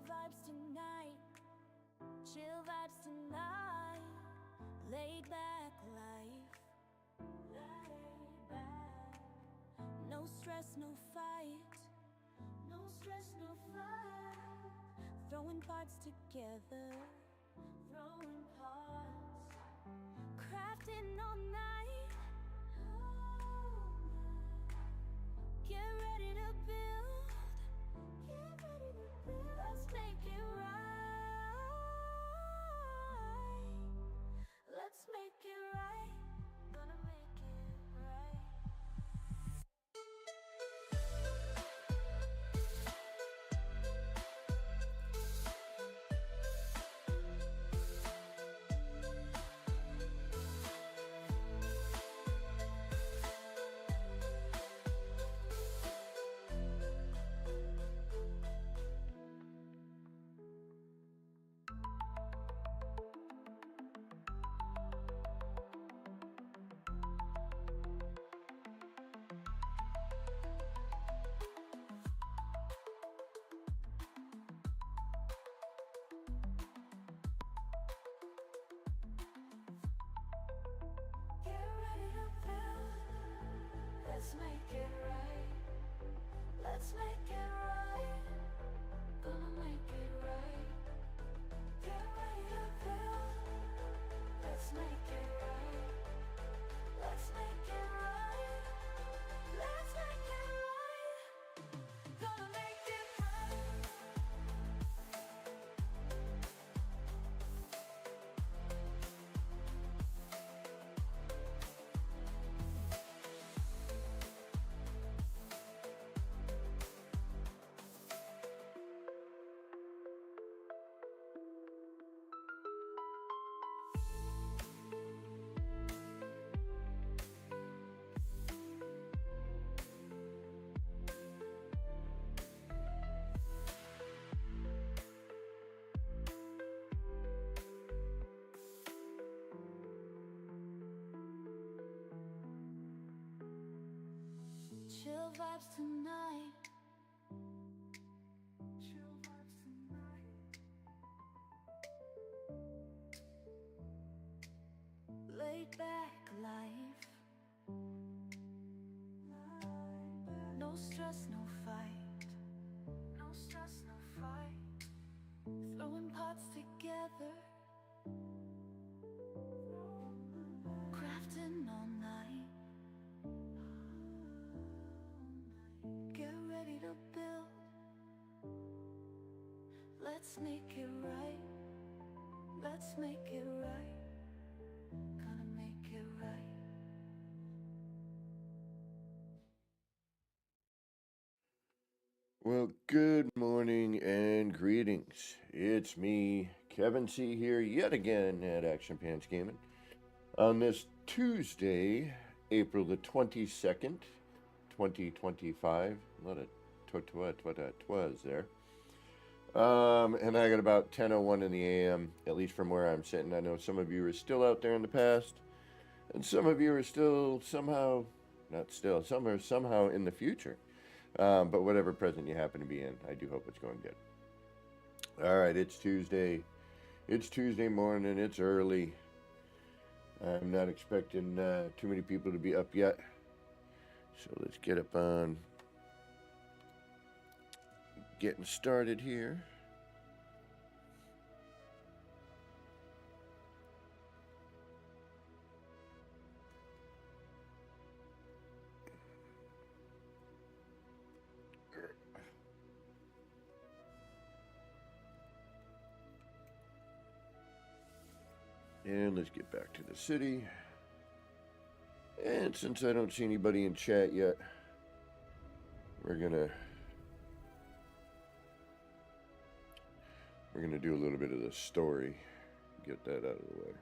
vibes tonight, chill vibes tonight, laid back life, laid back. No stress, no fight, no stress, no fight. Throwing parts together, throwing parts, crafting all night. Get ready to build, get ready to build. Let's make it right. Let's make it right. Gonna make it right. Get ready to build. Let's make it right. Let's make it right. Gonna make it right. Get ready to build. Let's make it right. Let's make it right. Let's make it right. Gonna make it right. Chill vibes tonight. Chill vibes tonight. Laid back life. No stress, no fight. No stress, no fight. Throwing parts together. Crafting all night. Get ready to build. Let's make it right. Let's make it right. Gonna make it right. Well, good morning and greetings. It's me, Kevin C. here yet again at Action Pants Gaming on this Tuesday, April the 22nd, 2025. A lot of twas there. And I got about 10:01 in the AM, at least from where I'm sitting. I know some of you are still out there in the past, and some of you are still somehow, not still, some are somehow in the future. But whatever present you happen to be in, I do hope it's going good. All right, it's Tuesday. It's Tuesday morning. It's early. I'm not expecting too many people to be up yet. So let's get up on getting started here. And let's get back to the city. And since I don't see anybody in chat yet, we're gonna do a little bit of the story, get that out of the way.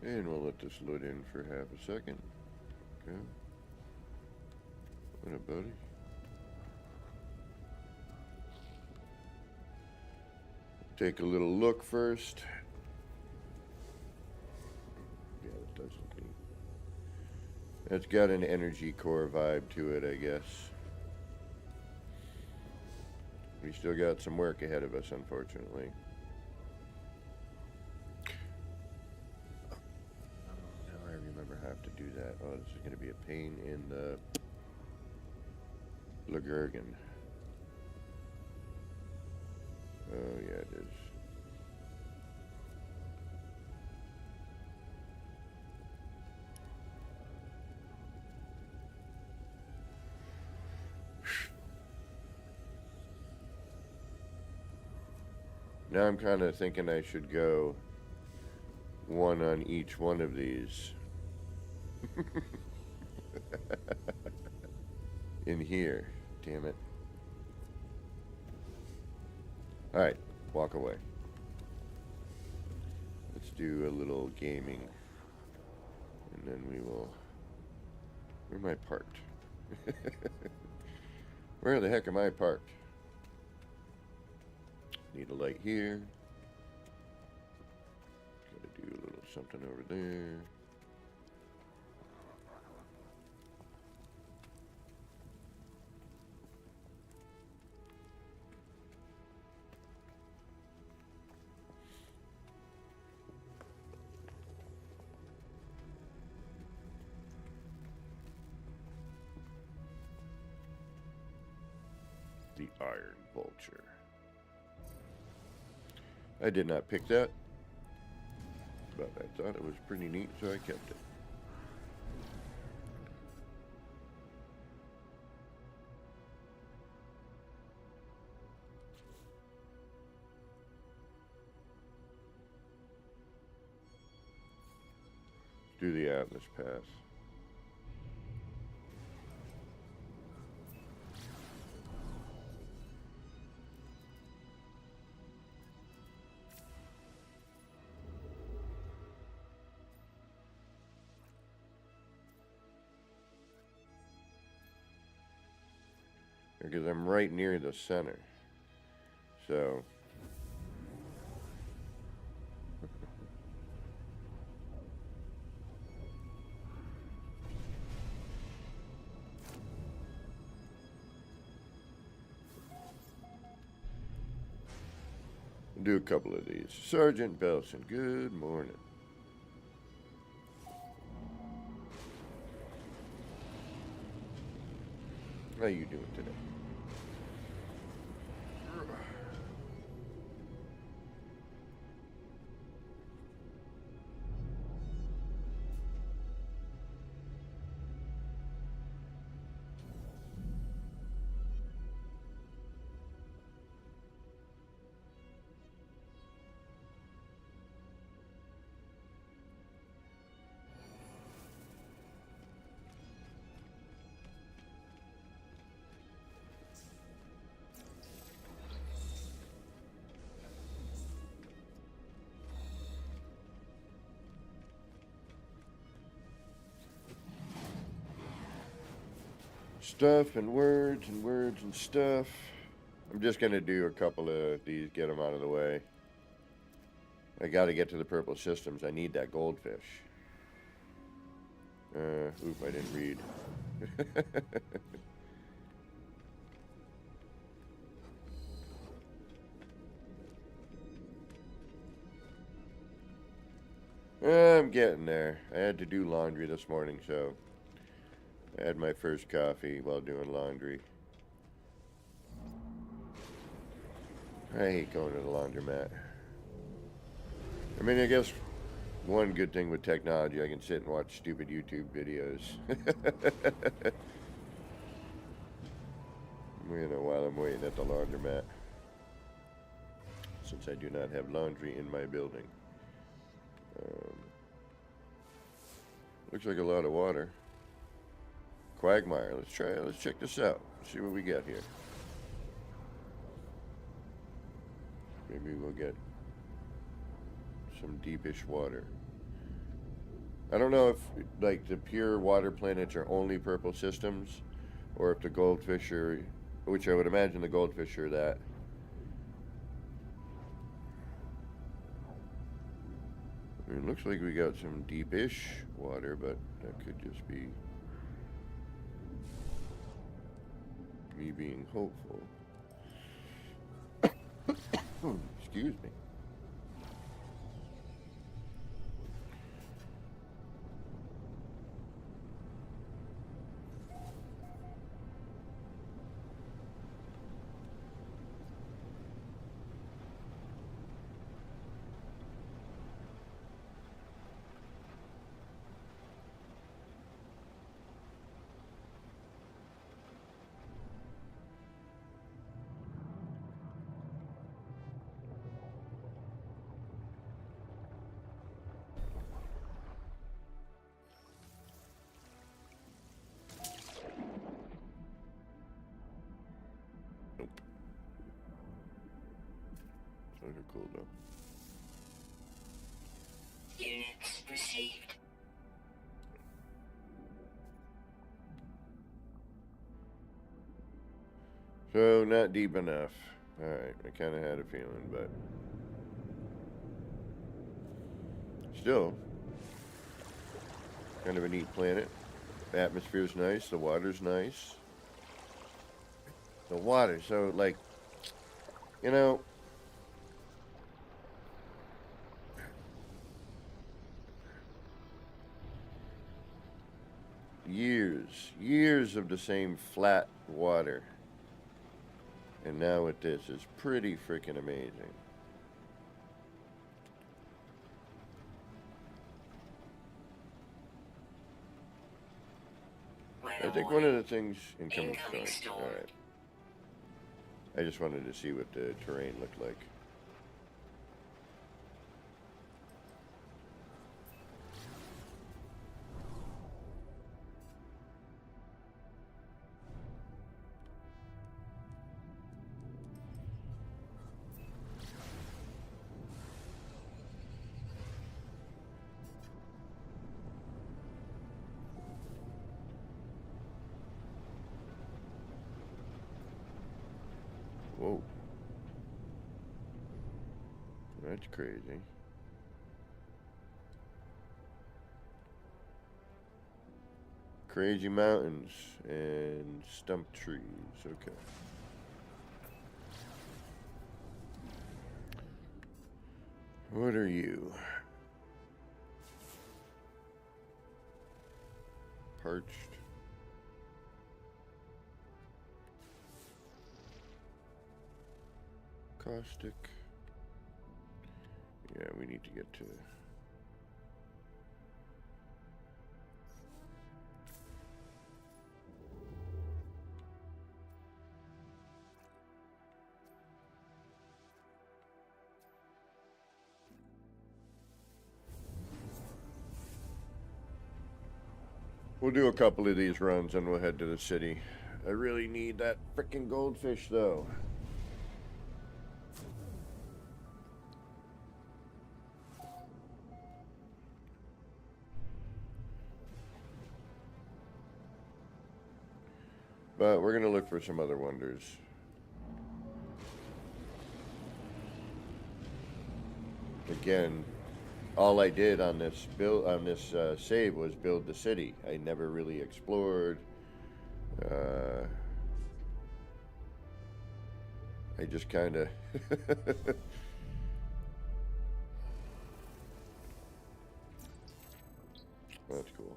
And we'll let this load in for half a second. Okay. What up, buddy? take a little look first. Yeah, it does look neat. It's got an energy core vibe to it, I guess. We still got some work ahead of us, unfortunately. Now I remember how to do that. Oh, this is going to be a pain in the Lagurgan. Oh, yeah, it is. Now I'm kind of thinking I should go one on each one of these. In here. Damn it. Alright, walk away. Let's do a little gaming. And then we will... Where am I parked? Where the heck am I parked? Need a light here. Gotta do a little something over there. The Iron Vulture. I did not pick that, but I thought it was pretty neat, so I kept it. Let's do the Atlas Pass. Because I'm right near the center. So I'll do a couple of these. Sergeant Belson, good morning. How you doing today? Stuff and words and words and stuff. I'm just going to do a couple of these, get them out of the way. I got to get to the purple systems. I need that goldfish. Oop, I didn't read. I'm getting there. I had to do laundry this morning, so I had my first coffee while doing laundry. I hate going to the laundromat. I mean, I guess one good thing with technology, I can sit and watch stupid YouTube videos. You know, while I'm waiting at the laundromat. Since I do not have laundry in my building. Looks like a lot of water. Quagmire, let's check this out. See what we got here. Maybe we'll get some deepish water. I don't know if, like, the pure water planets are only purple systems, or if the goldfish are, which I would imagine the goldfish are that. It looks like we got some deep-ish water, but that could just be me being hopeful. Excuse me. Nope. Those are cool though. Units received. So, not deep enough. Alright, I kind of had a feeling, but still, kind of a neat planet. The atmosphere's nice, the water's nice. The water, so, like, you know, years of the same flat water. And now with this is pretty freaking amazing. I think one of the things incoming storm. Alright. I just wanted to see what the terrain looked like. Whoa. That's crazy. Crazy mountains and stump trees. Okay. What are you? Parched. Caustic. Yeah, we need to get to... We'll do a couple of these runs and we'll head to the city. I really need that frickin' goldfish, though. But we're gonna look for some other wonders. Again, all I did on this save was build the city. I never really explored. I just kind of That's cool.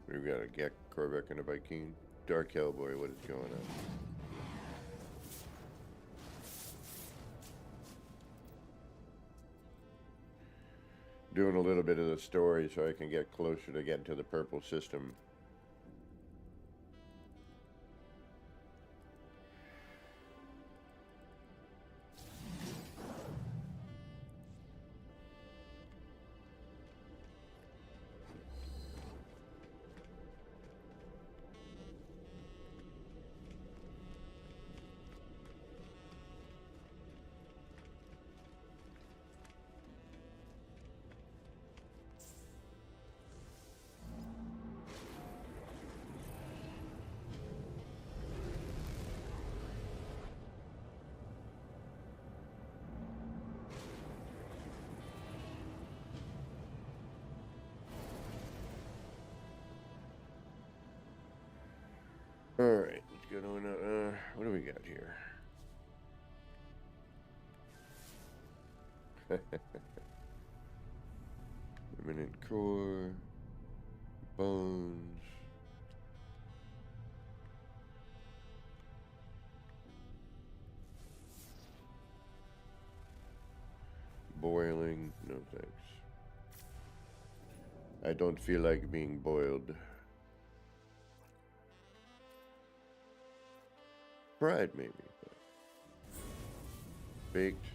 We've got a Gek Corvette and a Viking. Dark Hellboy, what is going on? Doing a little bit of the story so I can get closer to getting to the purple system. Alright, let's go to another. What do we got here? Remnant core, bones. Boiling, no thanks. I don't feel like being boiled. Fried, maybe. Baked.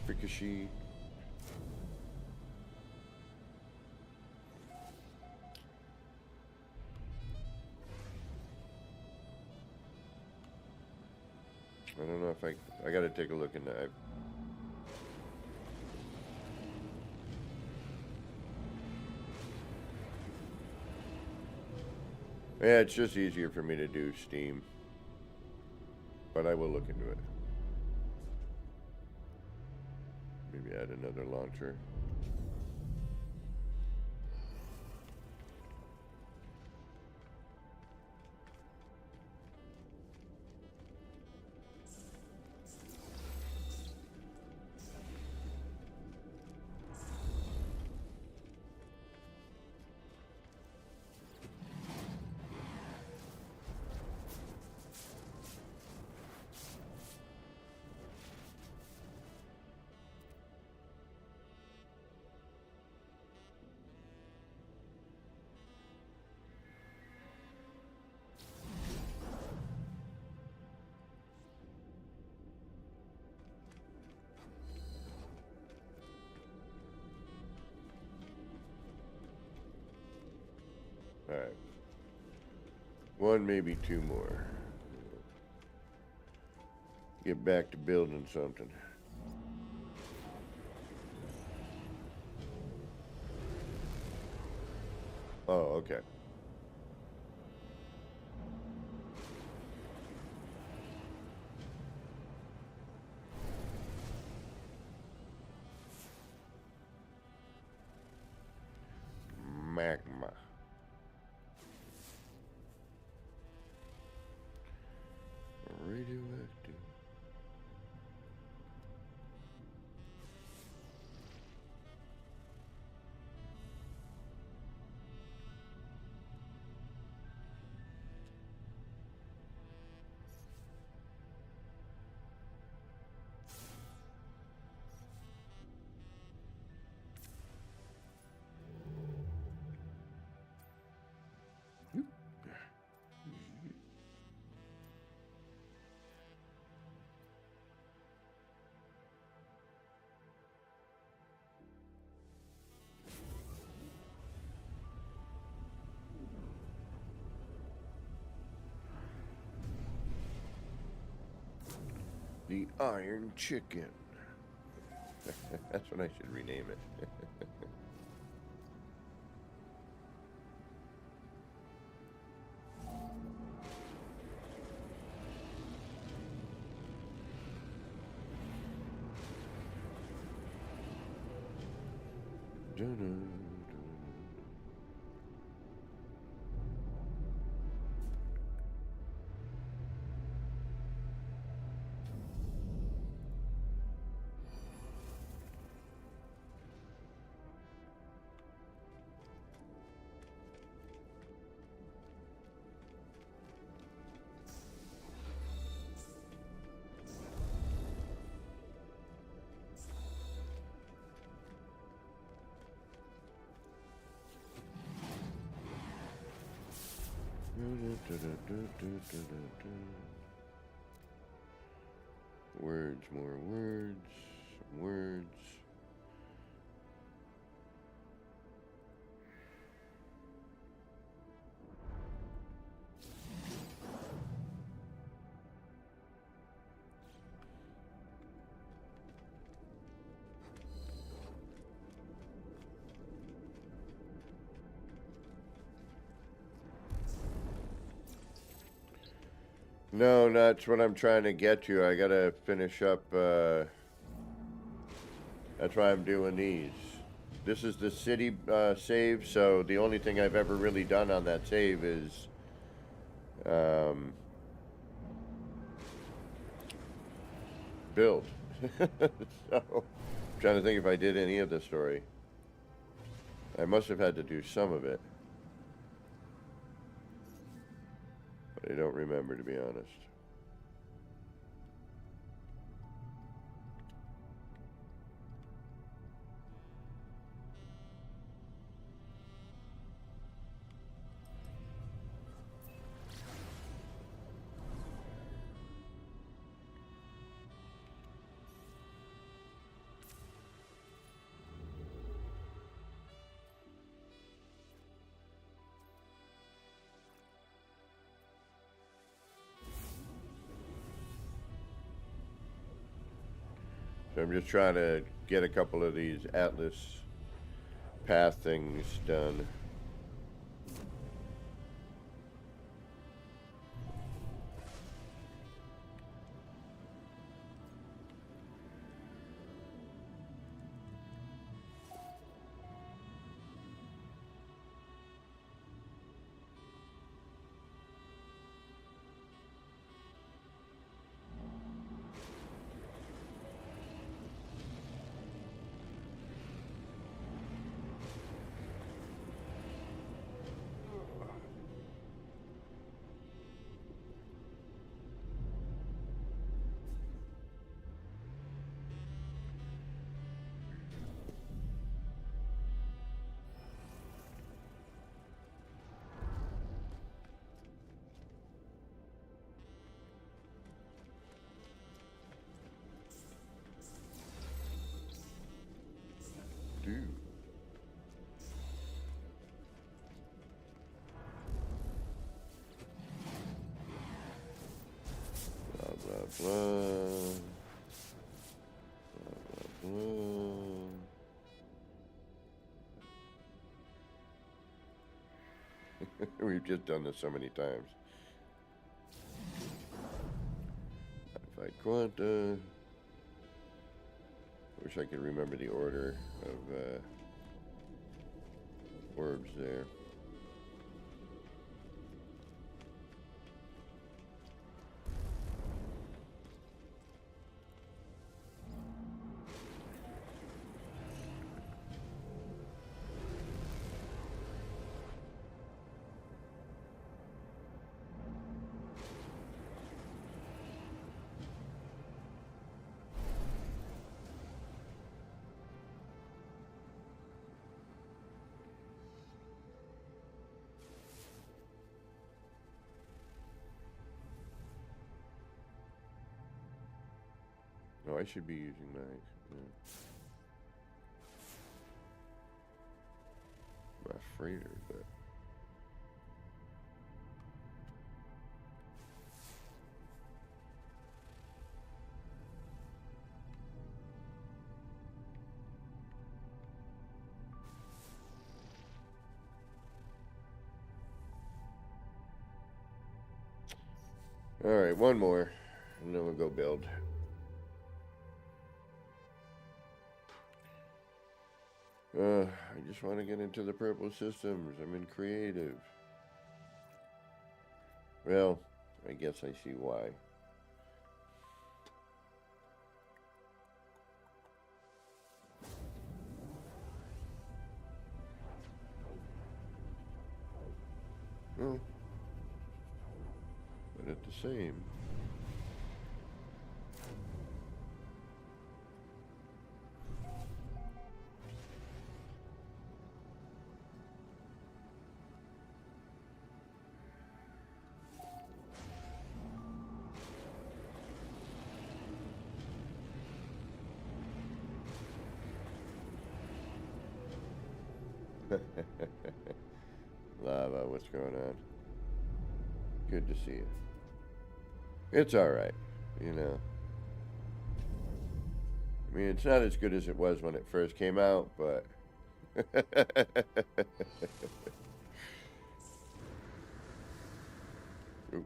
Fricassee. I don't know if I gotta take a look in that. Yeah, it's just easier for me to do Steam. But I will look into it. Maybe add another launcher. Alright. One, maybe two more. Get back to building something. Oh, okay. Magma. Radioactive. The Iron Chicken. That's what I should rename it. Dun-dun. Words, more words, some words. No, that's what I'm trying to get to. I gotta finish up, that's why I'm doing these. This is the city save, so the only thing I've ever really done on that save is build. So, I'm trying to think if I did any of the story. I must have had to do some of it. But I don't remember, to be honest. So I'm just trying to get a couple of these Atlas path things done. Dude. Blah, blah, blah. Blah, blah, blah. We've just done this so many times. Modified Quanta. Wish I could remember the order of orbs there. No, I should be using my freighter, but all right, one more, and then we'll go build. I just want to get into the purple systems. I'm in creative. Well, I guess I see why. Well, but at the same. Lava, what's going on? Good to see you. It's alright, you know. I mean, it's not as good as it was when it first came out, but... Ooh.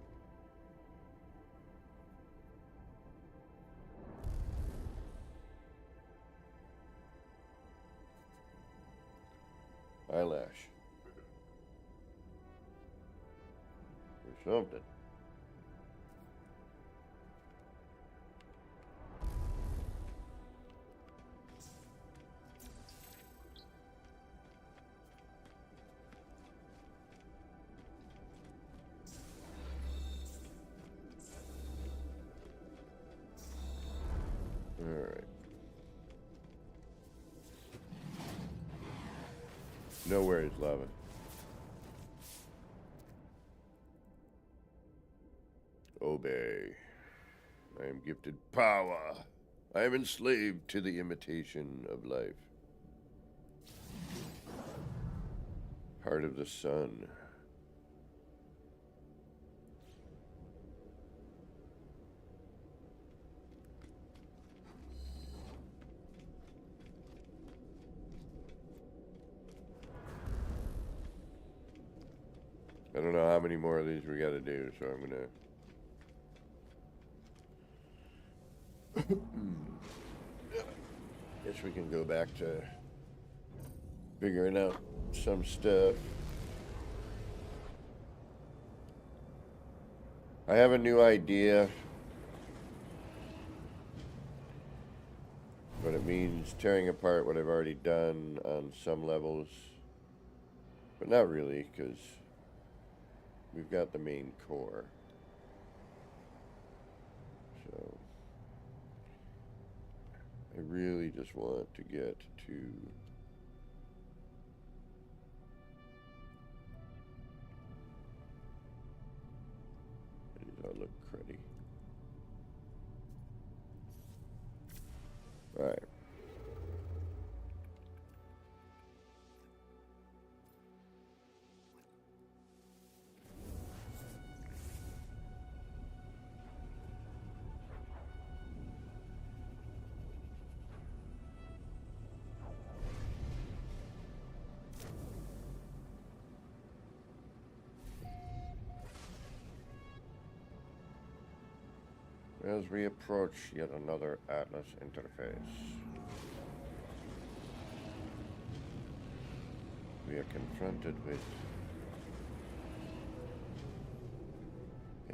eyelash. Or something. Alright. Nowhere is lava. Obey. I am gifted power. I am enslaved to the imitation of life. Heart of the sun. I don't know how many more of these we gotta do, so I'm gonna... Guess we can go back to figuring out some stuff. I have a new idea, but it means tearing apart what I've already done on some levels, but not really, because we've got the main core. So I really just want to get to these all look cruddy. All right. As we approach yet another Atlas interface, we are confronted with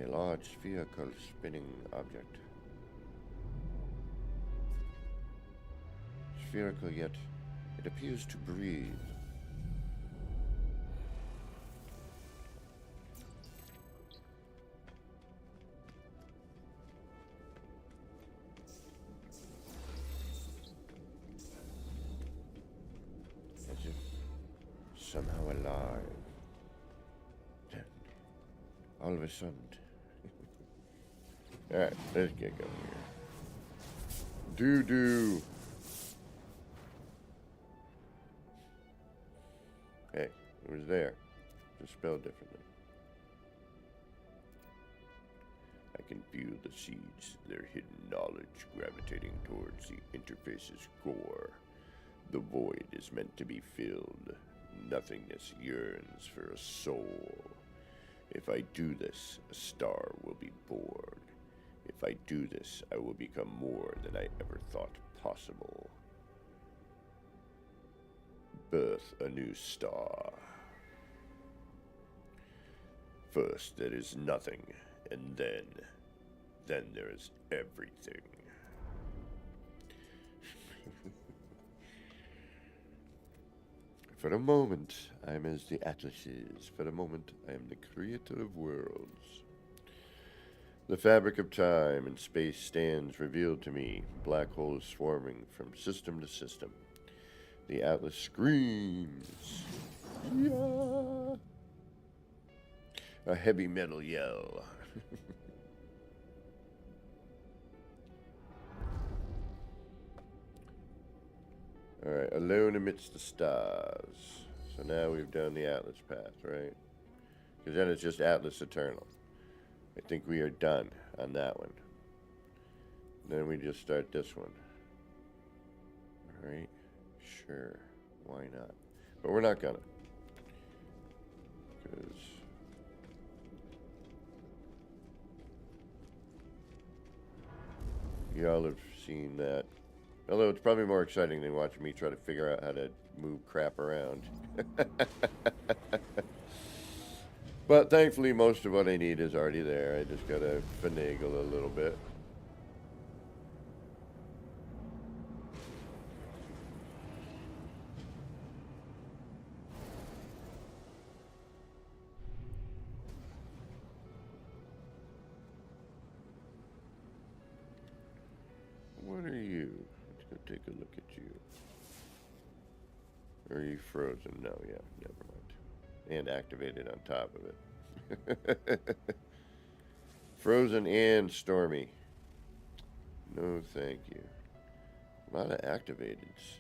a large spherical spinning object. Spherical, yet it appears to breathe. As if somehow alive. Then, all of a sudden... Alright, let's get going here. Doo-doo! Hey, it was there. Just spelled differently. I can feel the seeds, their hidden knowledge gravitating towards the interface's core. The void is meant to be filled. Nothingness yearns for a soul. If I do this, a star will be born. If I do this, I will become more than I ever thought possible. Birth a new star. First there is nothing, and then there is everything. For a moment, I am as the Atlases. For a moment, I am the creator of worlds. The fabric of time and space stands revealed to me, black holes swarming from system to system. The Atlas screams. Yeah! A heavy metal yell. Alright, alone amidst the stars. So now we've done the Atlas path, right? Because then it's just Atlas Eternal. I think we are done on that one. Then we just start this one. Alright, sure, why not? But we're not gonna. Because y'all have seen that Although it's probably more exciting than watching me try to figure out how to move crap around. But thankfully, most of what I need is already there. I just gotta finagle a little bit. What are you? Let's go take a look at you. Are you frozen? No, yeah, never mind. And activated on top of it. Frozen and stormy. No, thank you. A lot of activateds.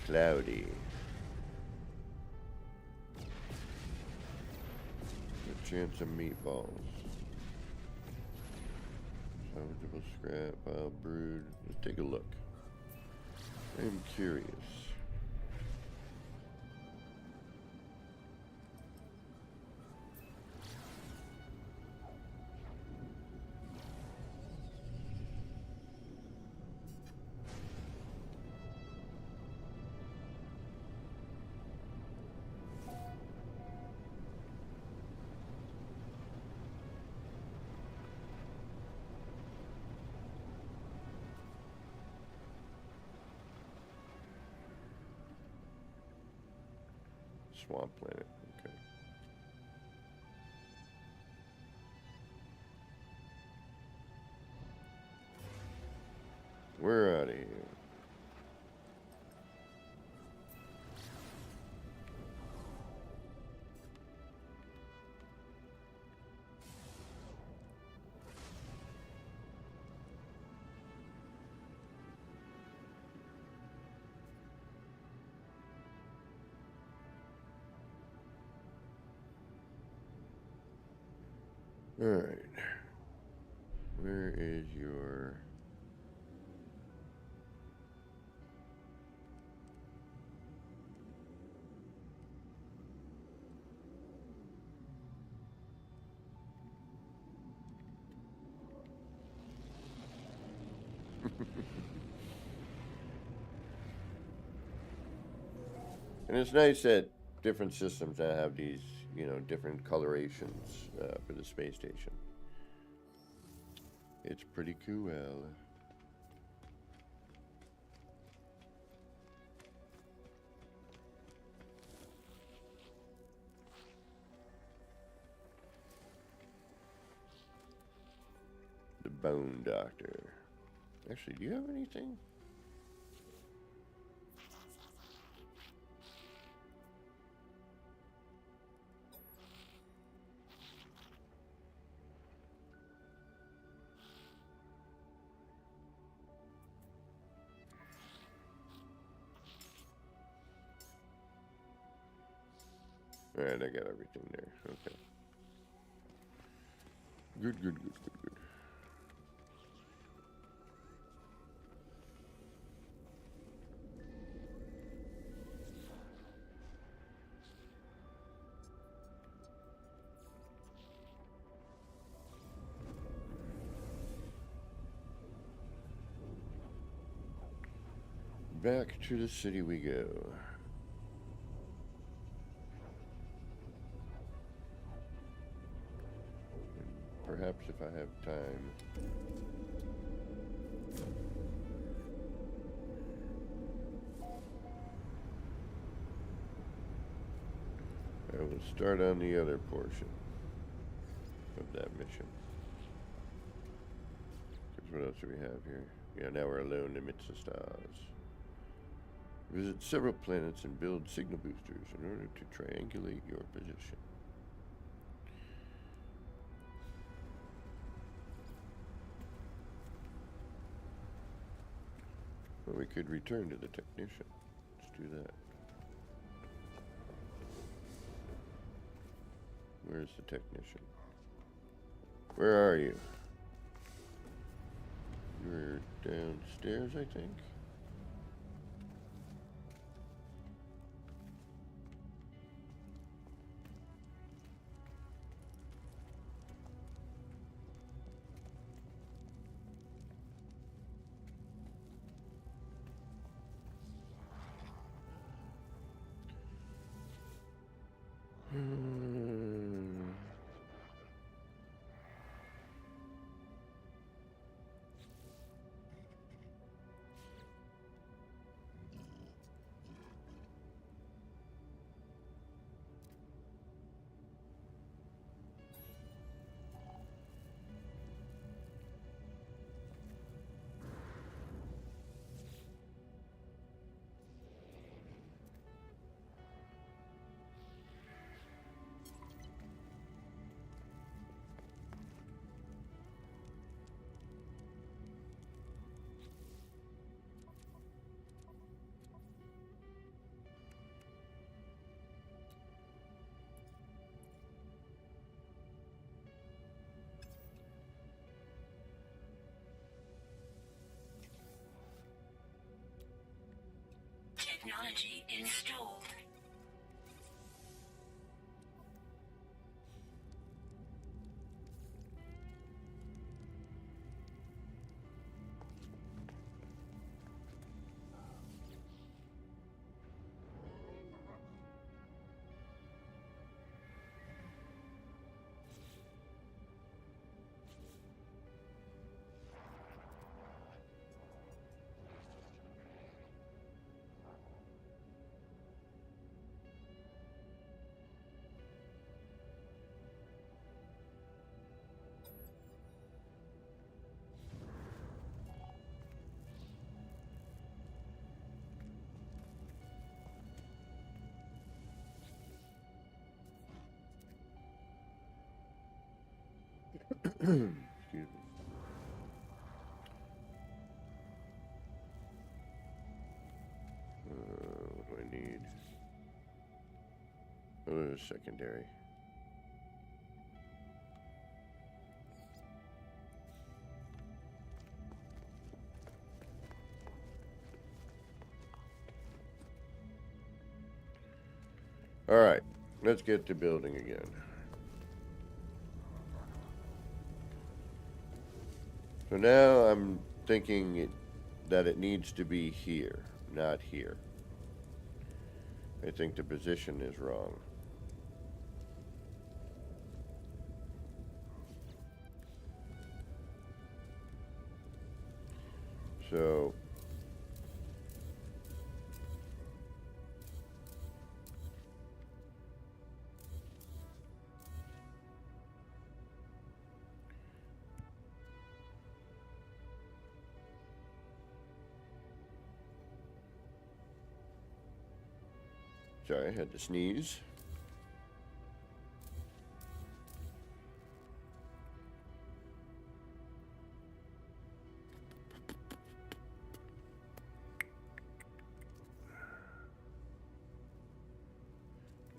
Cloudy. A chance of meatballs. Salvageable scrap, wild brood. Let's take a look. I'm curious. Swamp planet, okay. We're out of here. All right. Where is your... And it's nice that different systems now have these, you know, different colorations for the space station. It's pretty cool. The Bone Doctor. Actually, do you have anything? Alright, I got everything there. Okay. Good, good, good, good, good. Back to the city we go. Perhaps if I have time. I will start on the other portion of that mission. Because what else do we have here? Yeah, now we're alone amidst the stars. Visit several planets and build signal boosters in order to triangulate your position. Well, we could return to the technician. Let's do that. Where's the technician? Where are you? You're downstairs, I think. technology installed. Excuse me. What do I need? Oh, secondary. All right, let's get to building again. So now I'm thinking that it needs to be here, not here. I think the position is wrong. So sorry, I had to sneeze.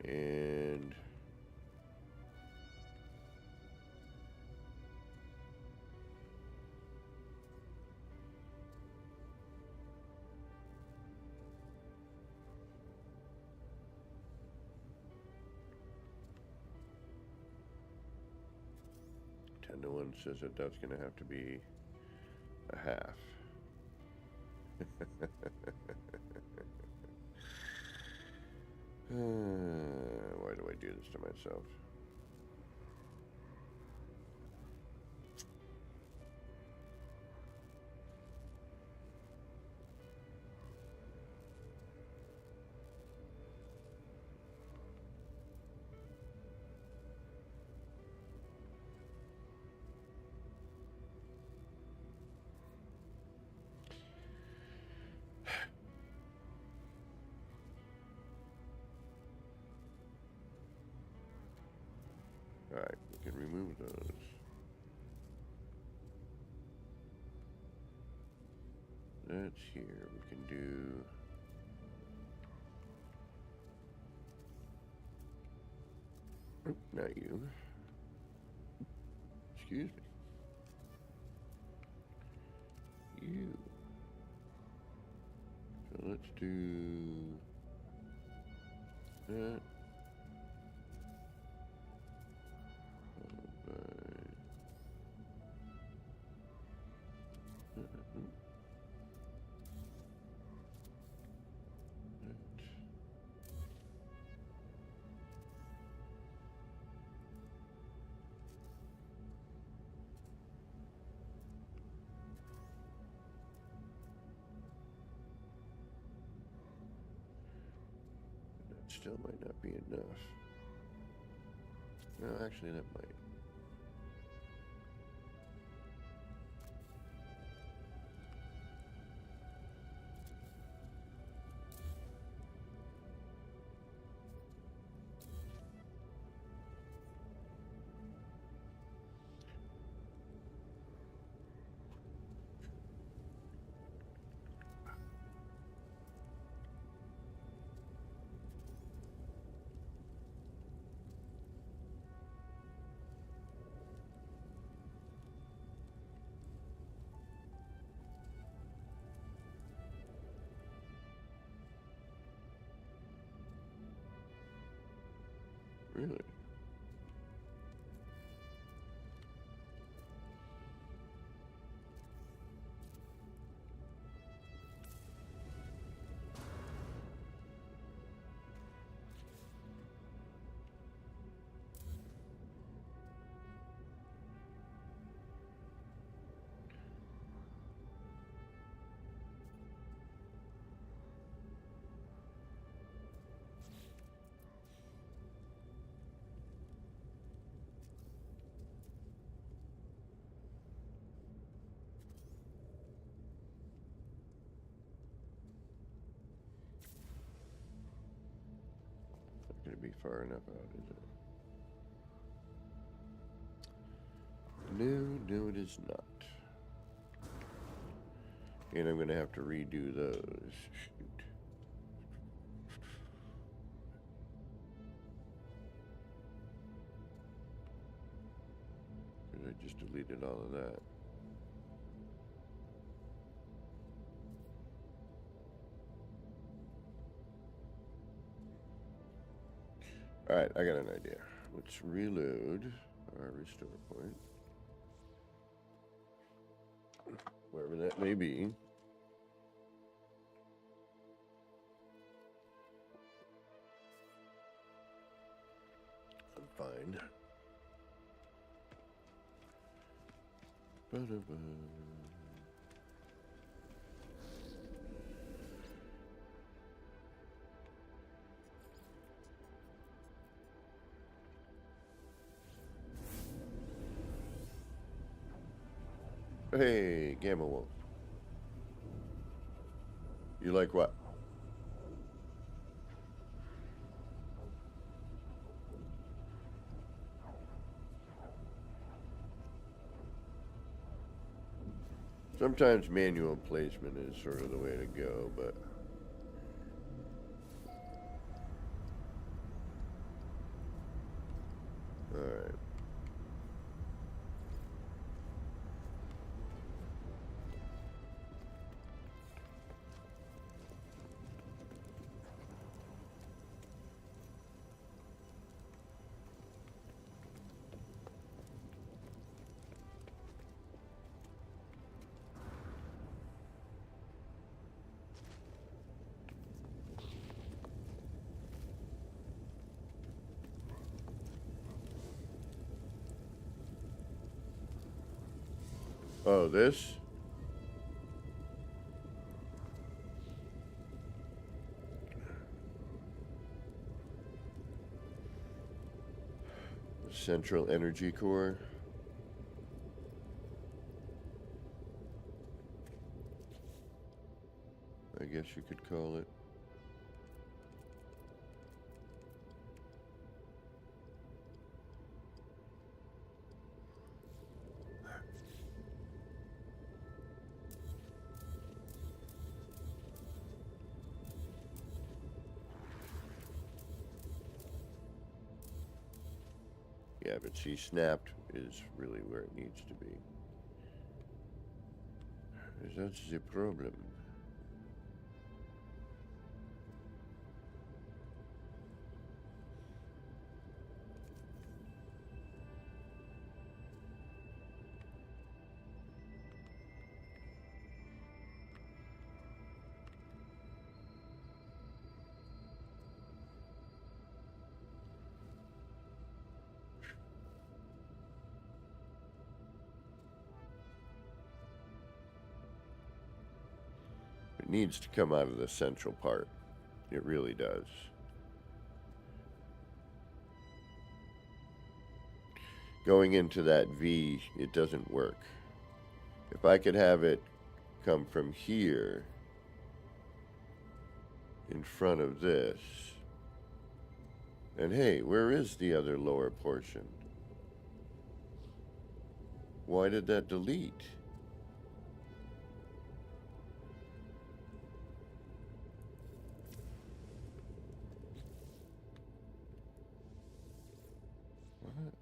And no one says that that's going to have to be a half. Why do I do this to myself? Alright, we can remove those. That's here. We can do... Oh, not you. Excuse me. You. So let's do... that. Still might not be enough. No, actually that might. Really? Not going to be far enough out, is it? No, it is not. And I'm going to have to redo those. Shoot. Because I just deleted all of that. Alright, I got an idea. Let's reload our restore point. Wherever that may be. I'm fine. Ba-da-ba. Hey, Gamma Wolf. You like what? Sometimes manual placement is sort of the way to go, but all right. Oh, this? Central Energy Core. I guess you could call it. Yeah, but see, snapped is really where it needs to be. That's the problem. It needs to come out of the central part. It really does. Going into that V, it doesn't work. If I could have it come from here in front of this, and hey, where is the other lower portion? Why did that delete? What?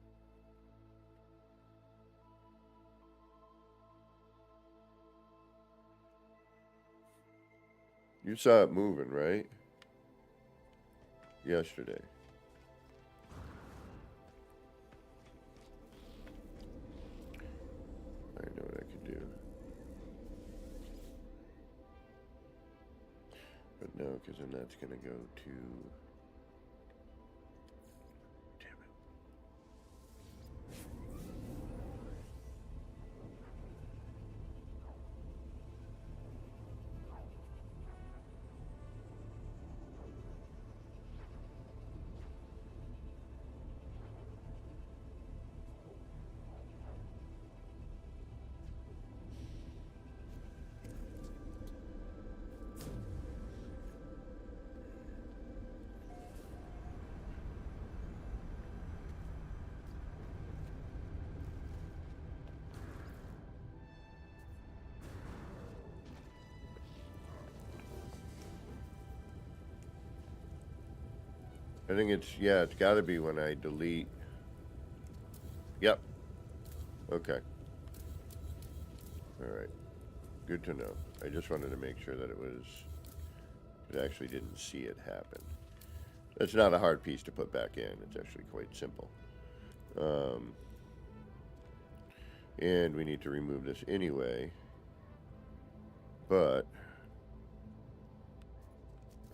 You saw it moving, right? Yesterday. But no, because then that's going to go to... Damn it. I think it's, yeah, it's got to be when I delete. Yep. Okay. All right. Good to know. I just wanted to make sure that it actually didn't see it happen. It's not a hard piece to put back in. It's actually quite simple. And we need to remove this anyway. But,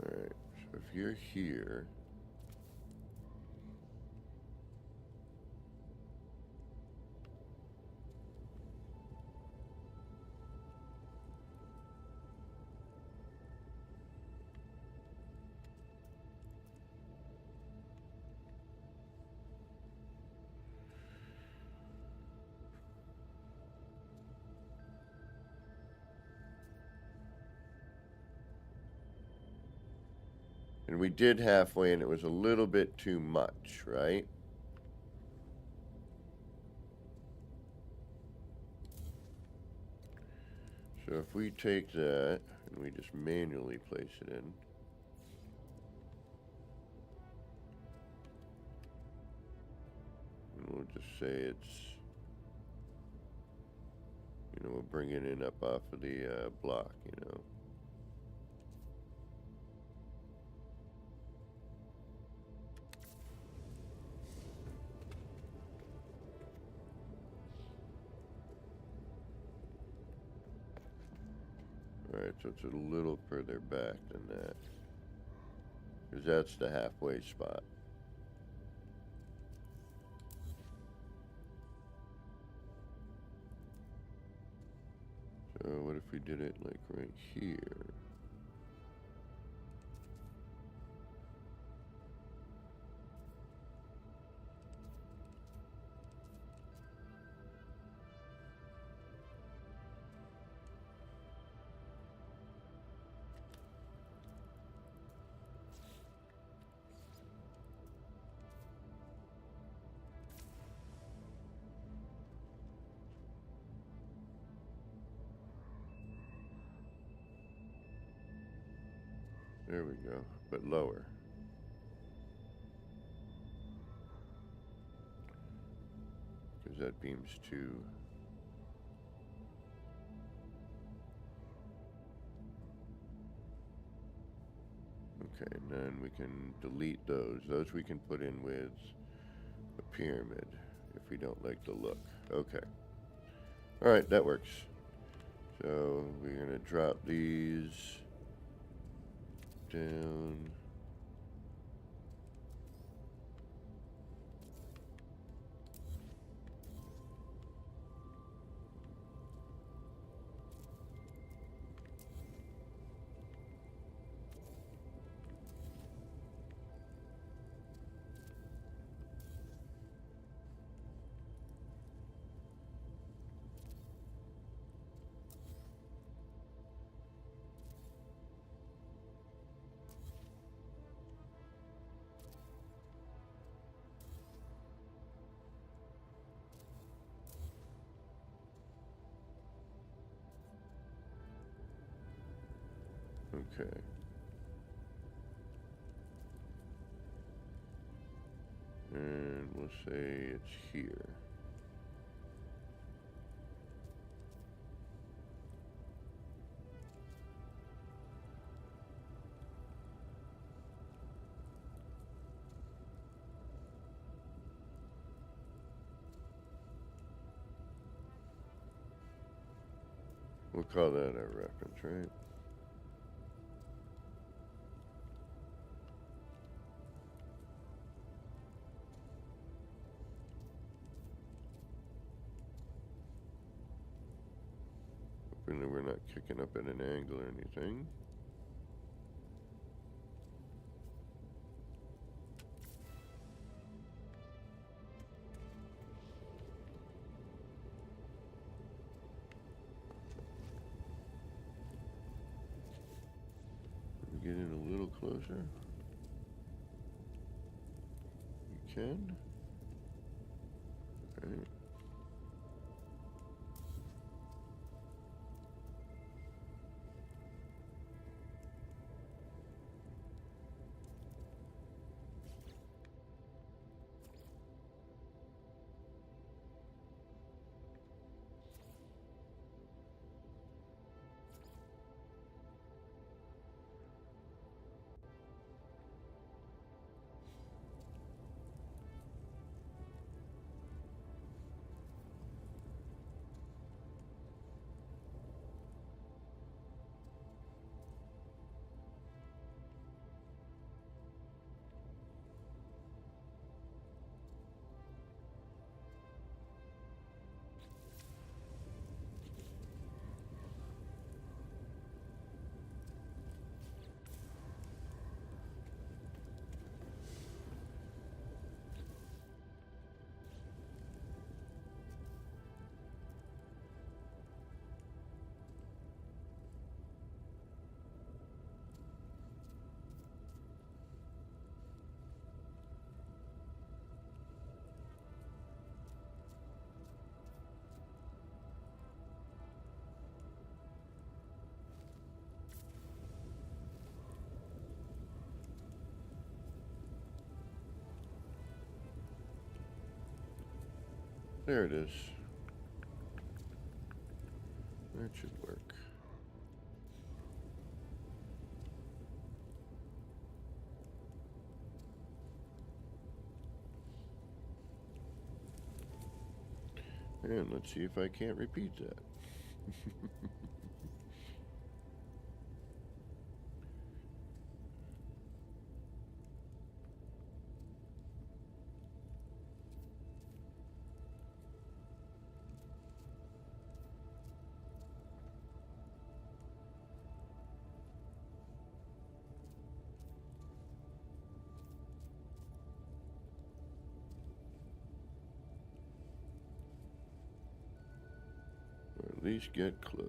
all right. So if you're here, and we did halfway, and it was a little bit too much, right? So if we take that, and we just manually place it in. And we'll just say it's, you know, we'll bring it in up off of the block, you know. Alright, so it's a little further back than that. Because that's the halfway spot. So what if we did it like right here? There we go, but lower. Because that beam's too... Okay, and then we can delete those. Those we can put in with a pyramid if we don't like the look. Okay. Alright, that works. So we're going to drop these down. Okay. And we'll say it's here. We'll call that our reference, right? kicking up at an angle or anything. Get in a little closer. You can. All right. There it is. That should work. And let's see if I can't repeat that. Or at least get close.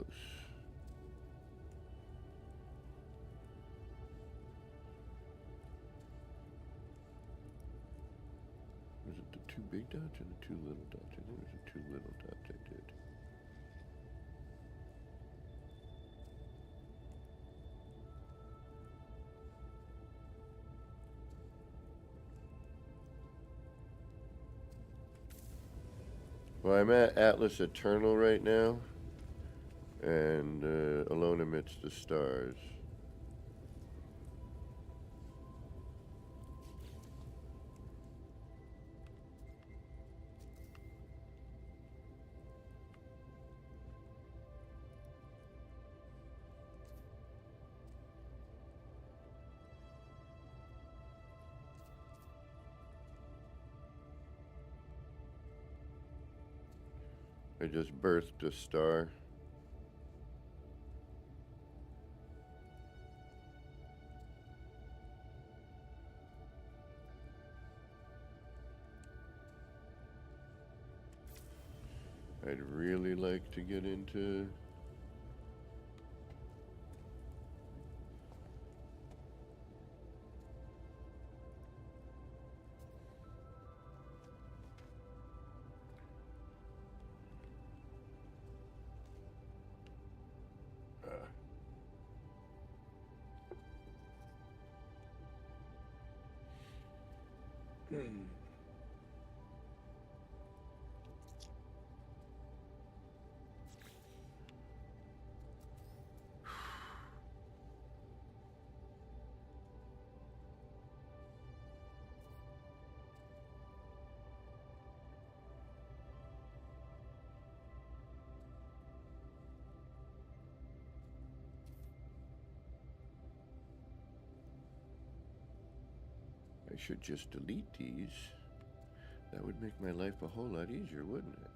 Was it the two big dots or the two little dots? I think it was the two little dots I did. Well, I'm at Atlas Eternal right now, and Alone Amidst the Stars. I just birthed a star. I'd really like to get into I should just delete these. That would make my life a whole lot easier, wouldn't it?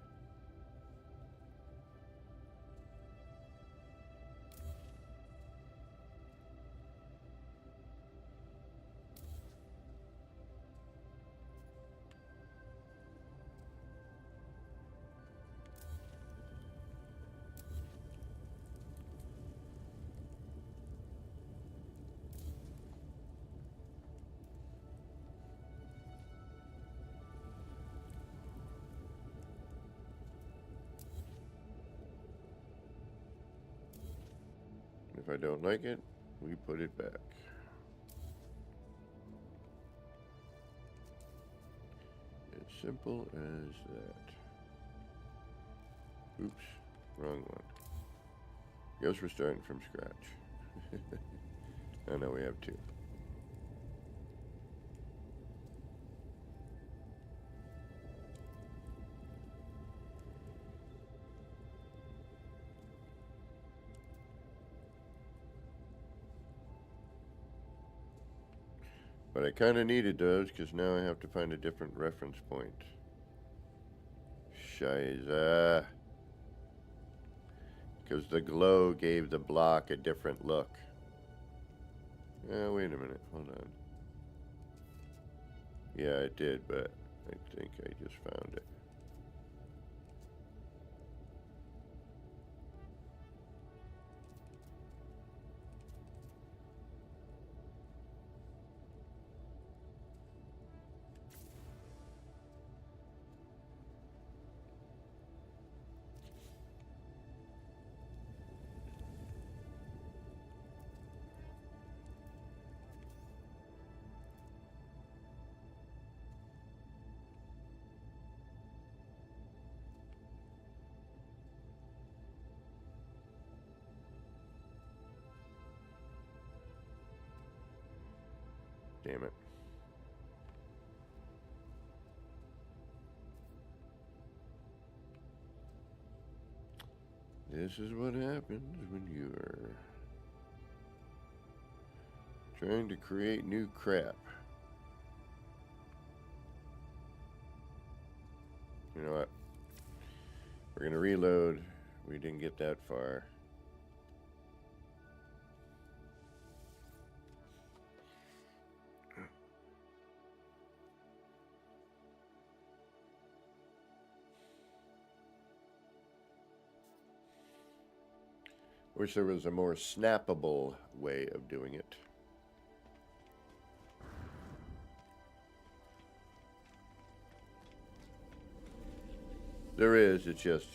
I don't like it, we put it back. As simple as that. Oops, wrong one. Guess we're starting from scratch. I know we have two. But I kind of needed those because now I have to find a different reference point. Shiza. Because the glow gave the block a different look. Wait a minute. Hold on. Yeah, it did, but I think I just found it. Damn it. This is what happens when you're trying to create new crap. You know what? We're going to reload. We didn't get that far. Wish there was a more snappable way of doing it. There is, it's just,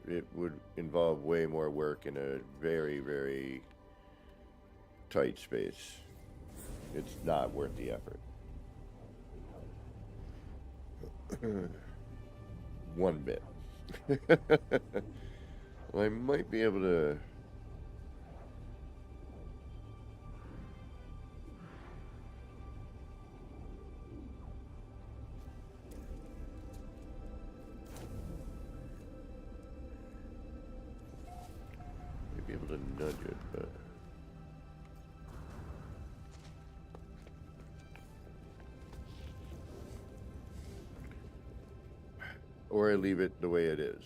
it would involve way more work in a very, very tight space. It's not worth the effort. One bit. Well, I might be able to... be able to nudge it, but or I leave it the way it is.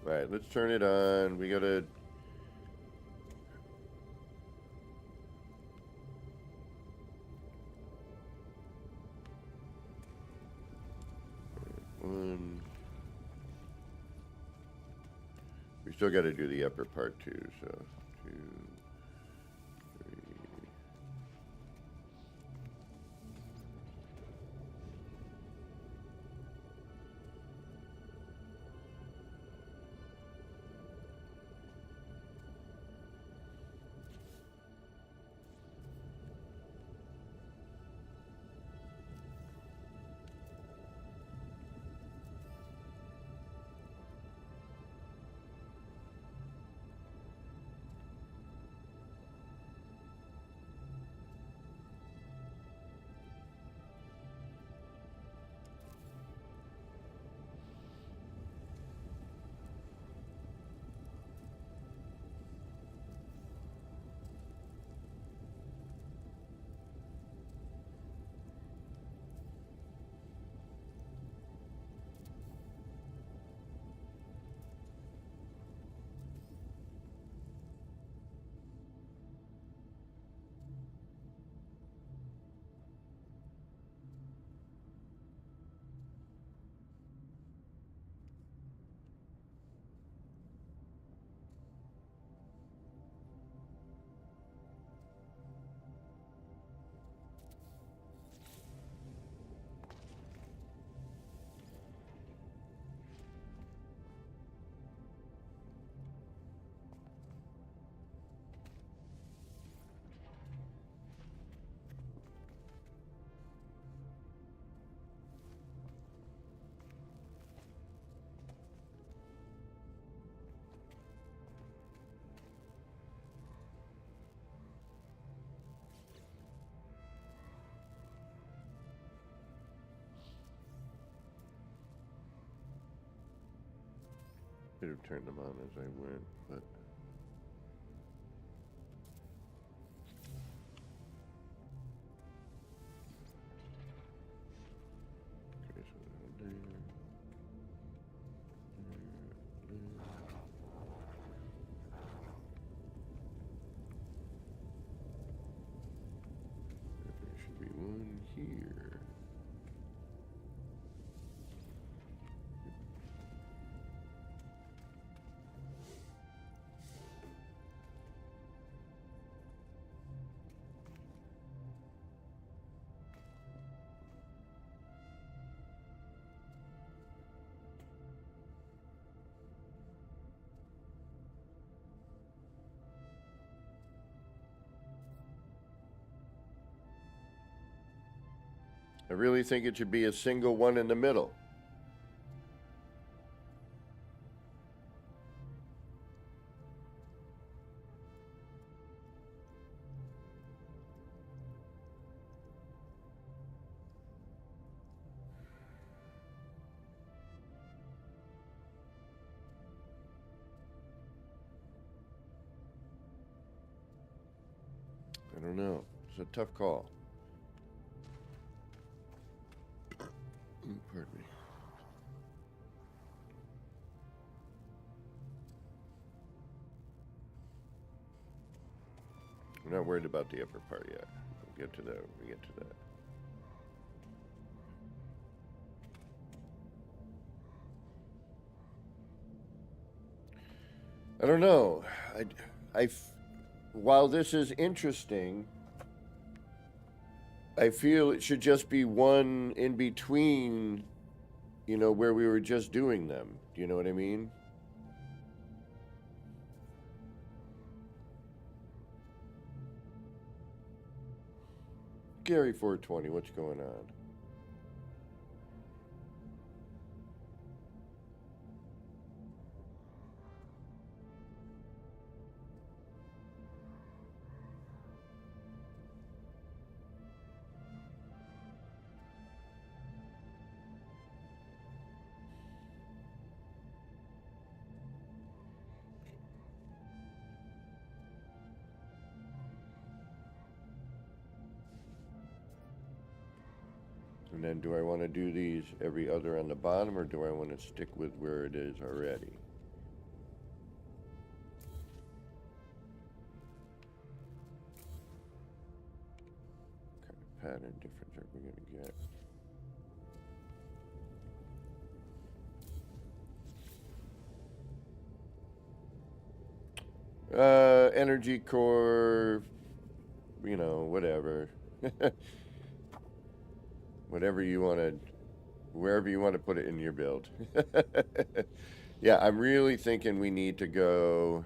All right, let's turn it on. We gotta one. We still got to do the upper part too, so 2, 3. Could have turned them on as I went, but. Okay, so there. There should be one here. I really think it should be a single one in the middle. I don't know. It's a tough call. Pardon me. We're not worried about the upper part yet. We'll get to that when we get to that. I don't know. While this is interesting, I feel it should just be one in between, you know, where we were just doing them. Do you know what I mean? Gary 420, what's going on? And then do I want to do these every other on the bottom, or do I want to stick with where it is already? What kind of pattern difference are we going to get? Energy core, you know, whatever. Whatever you want to, wherever you want to put it in your build. Yeah, I'm really thinking we need to go,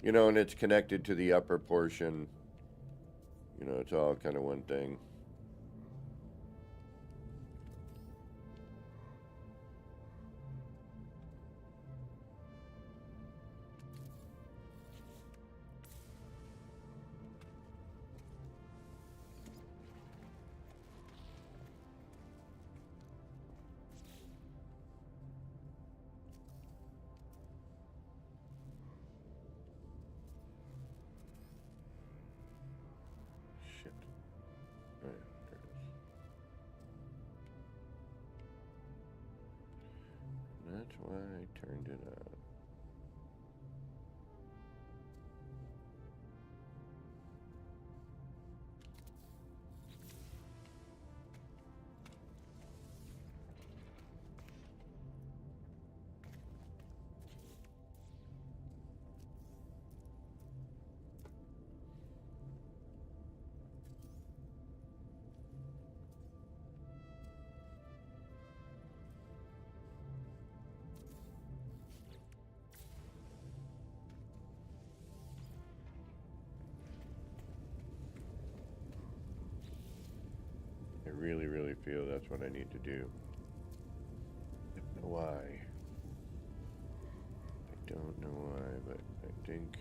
you know, and it's connected to the upper portion. You know, it's all kind of one thing. Shit. Oh, yeah, there it is. That's why I turned it on. I really, really feel that's what I need to do. I don't know why. I don't know why, but I think...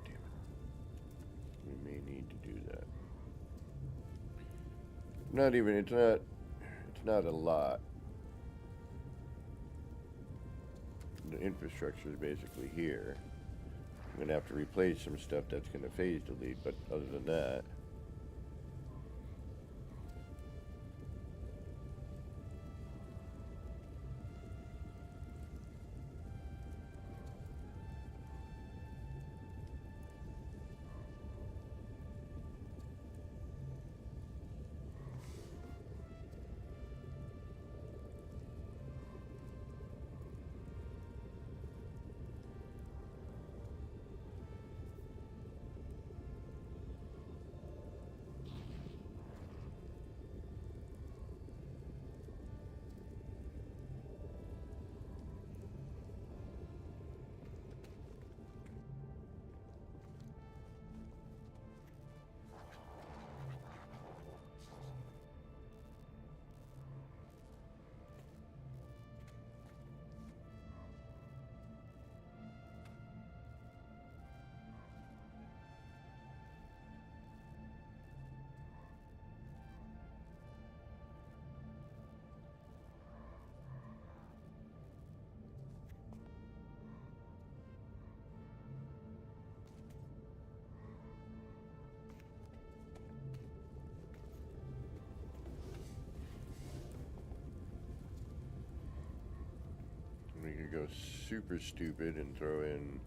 Damn need to do that. It's not a lot. The infrastructure is basically here. I'm gonna have to replace some stuff that's gonna phase delete, but other than that. We could go super stupid and throw in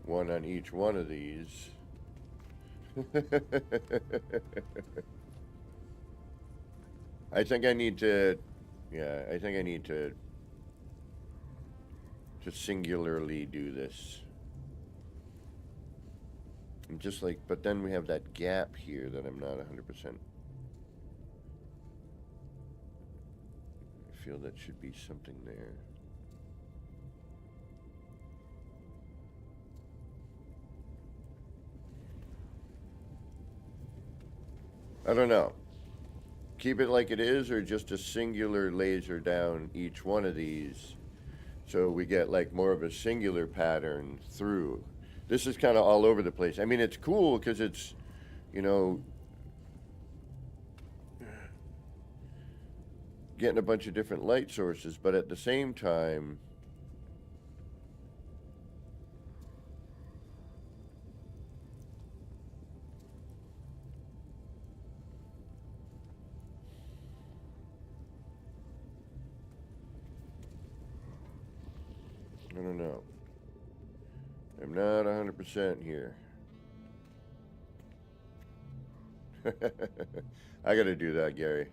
one on each one of these. I think I need to, I think I need to singularly do this. I'm just like, but then we have that gap here that I'm not 100%. I feel that should be something there. I don't know. Keep it like it is, or just a singular laser down each one of these so we get like more of a singular pattern through. This is kind of all over the place. I mean, it's cool because it's, you know, getting a bunch of different light sources, but at the same time, I don't know. I'm not 100% here. I gotta do that, Gary.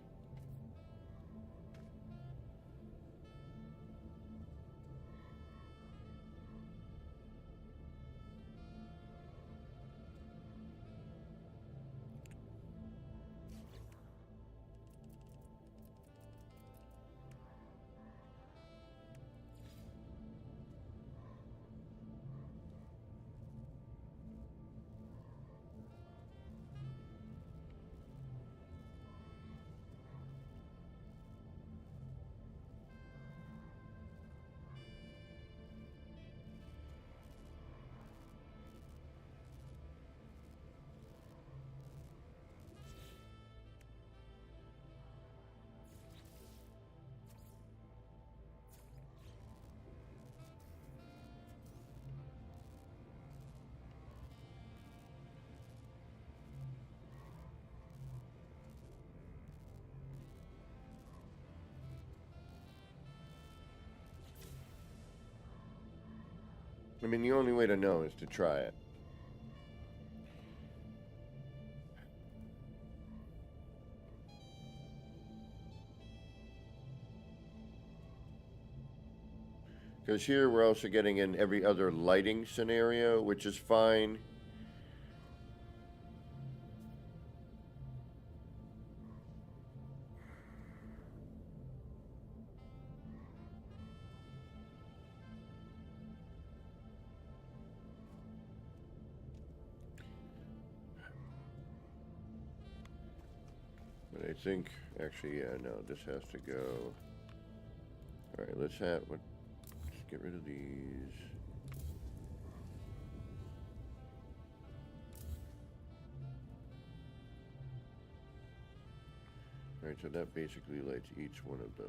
I mean, the only way to know is to try it. Because here we're also getting in every other lighting scenario, which is fine. But I think, actually, yeah, no, this has to go. All right, let's get rid of these. Right, so that basically lights each one of those.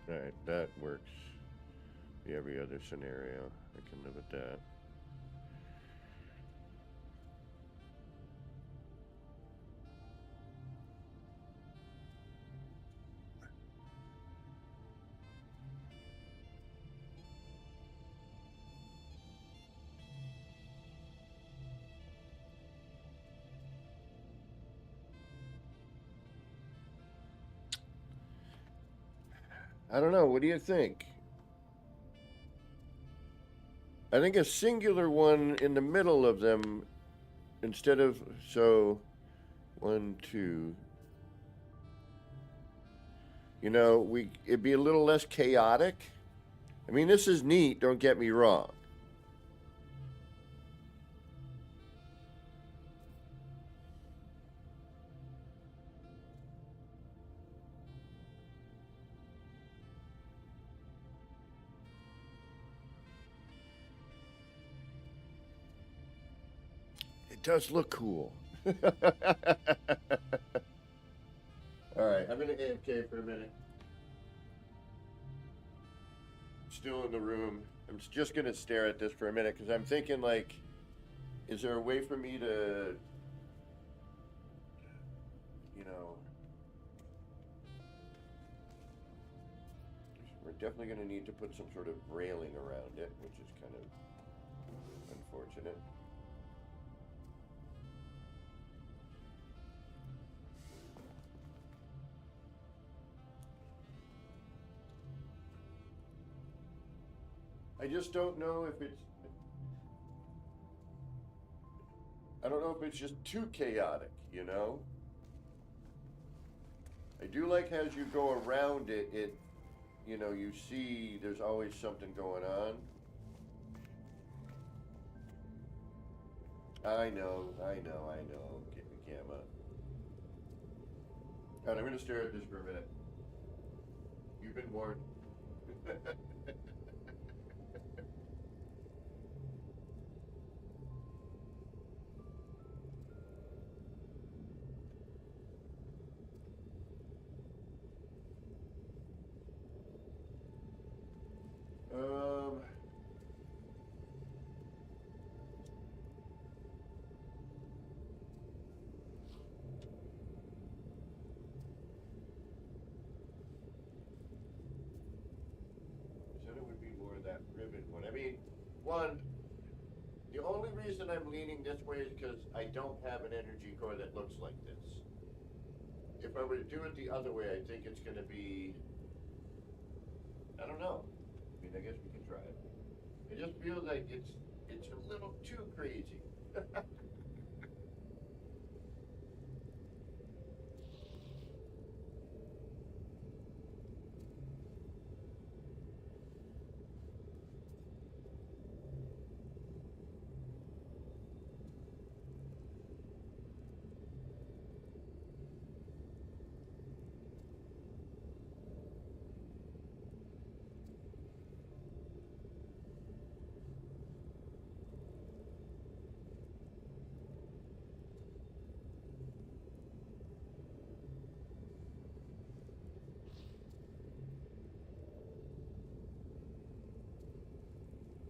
Alright, that works. Every other scenario, I can live with that. I don't know, what do you think? I think a singular one in the middle of them instead of, so, 1, 2. You know, it'd be a little less chaotic. I mean, this is neat, don't get me wrong. It does look cool. All right, I'm gonna AFK for a minute. Still in the room. I'm just gonna stare at this for a minute because I'm thinking, like, is there a way for me to, you know, we're definitely gonna need to put some sort of railing around it, which is kind of unfortunate. I just don't know if it's, I don't know if it's just too chaotic, you know? I do like as you go around it, you know, you see there's always something going on. I know. Get the camera. Alright, I'm gonna stare at this for a minute. You've been warned. reason I'm leaning this way is because I don't have an energy core that looks like this. If I were to do it the other way, I think it's going to be, I don't know. I mean, I guess we can try it. It just feels like it's a little too crazy.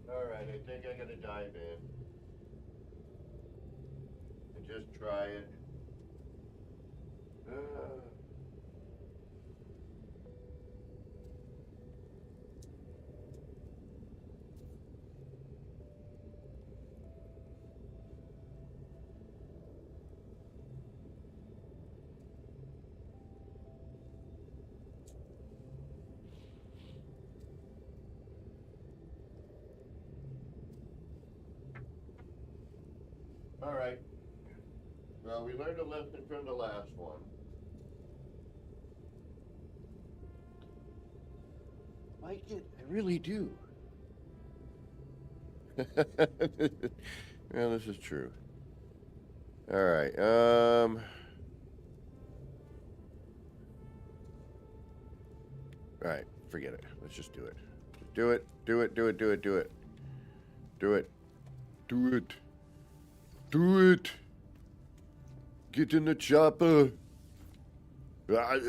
Alright, I think I'm gonna dive in. And just try it. Alright. Well, we learned a lesson from the last one. Like it, I really do. Well, this is true. Alright, Alright, forget it. Let's just do it. Just do it. Do it, do it, do it, do it. Do it. Do it. Do it. Get in the chopper. Alright.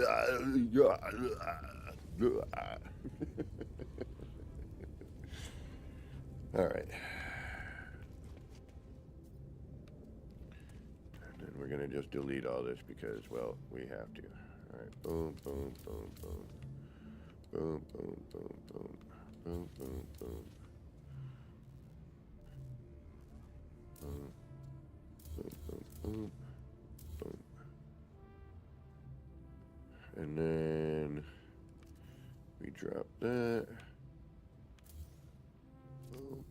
And then we're gonna just delete all this because, well, we have to. Alright, boom, boom, boom, boom. Boom, boom, boom, boom. Boom, boom, boom. Boom, boom, boom, boom. Boom. And then we drop that. Boom.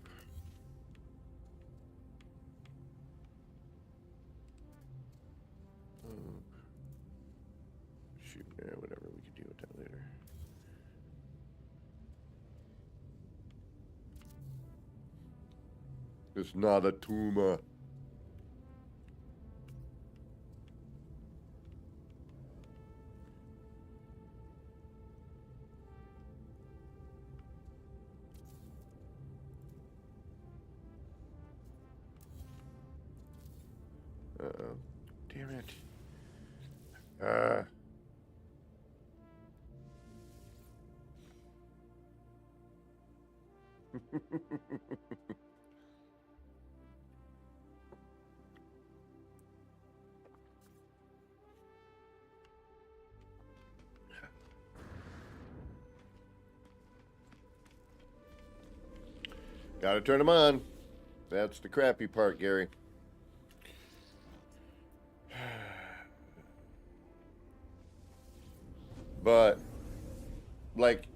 Boom. Shoot, yeah, whatever, we can deal with that later. It's not a tumor. Uh-oh. Damn it. Gotta turn them on. That's the crappy part, Gary. But like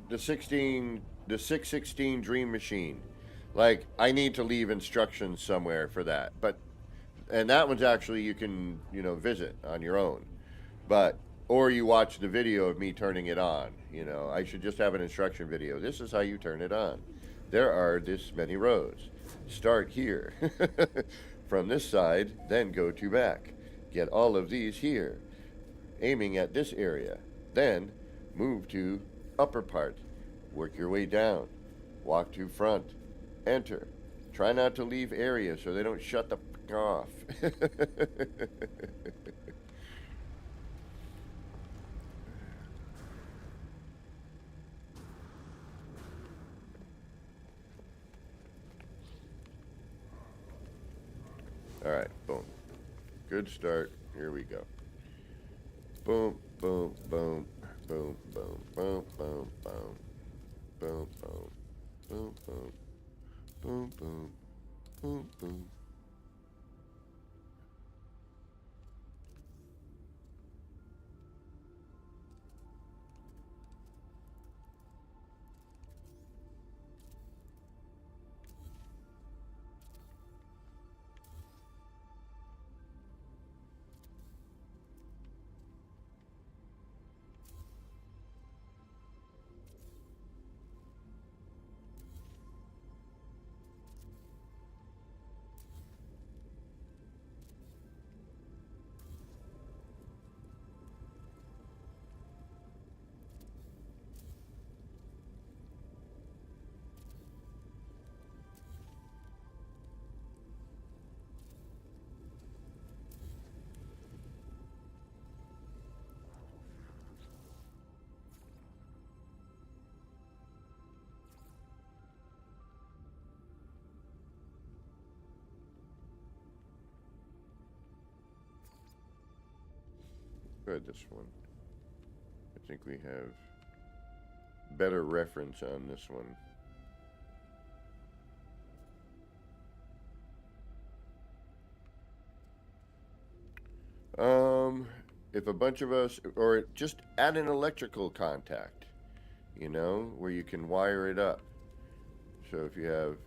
the 616 Dream Machine, like I need to leave instructions somewhere for that. But and that one's actually you can, visit on your own. But or you watch the video of me turning it on. I should just have an instruction video. This is how you turn it on. There are this many rows. Start here. From this side, then go to back. Get all of these here. Aiming at this area. Then move to upper part. Work your way down. Walk to front. Enter. Try not to leave areas so they don't shut the f*** off. Alright, boom. Good start. Here we go. Boom, boom, boom, boom, boom, boom, boom, boom, boom, boom, boom, boom, boom, boom, Ooh, ooh. Good, this one. I think we have better reference on this one. If a bunch of us, or just add an electrical contact, you know, where you can wire it up. So if you have,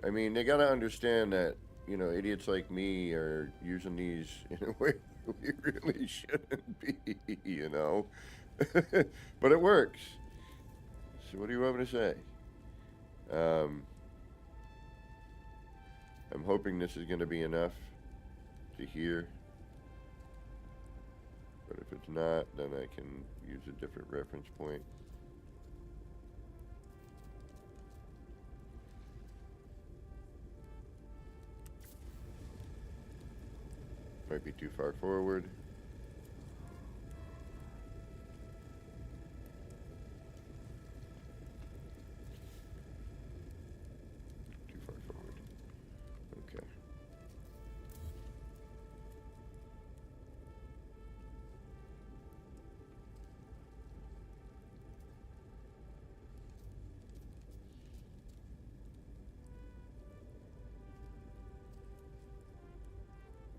I mean, they gotta understand that, you know, idiots like me are using these in a way we really shouldn't be, you know. But it works. So what do you want me to say? I'm hoping this is going to be enough to hear. But if it's not, then I can use a different reference point. Might be too far forward. Too far forward. Okay.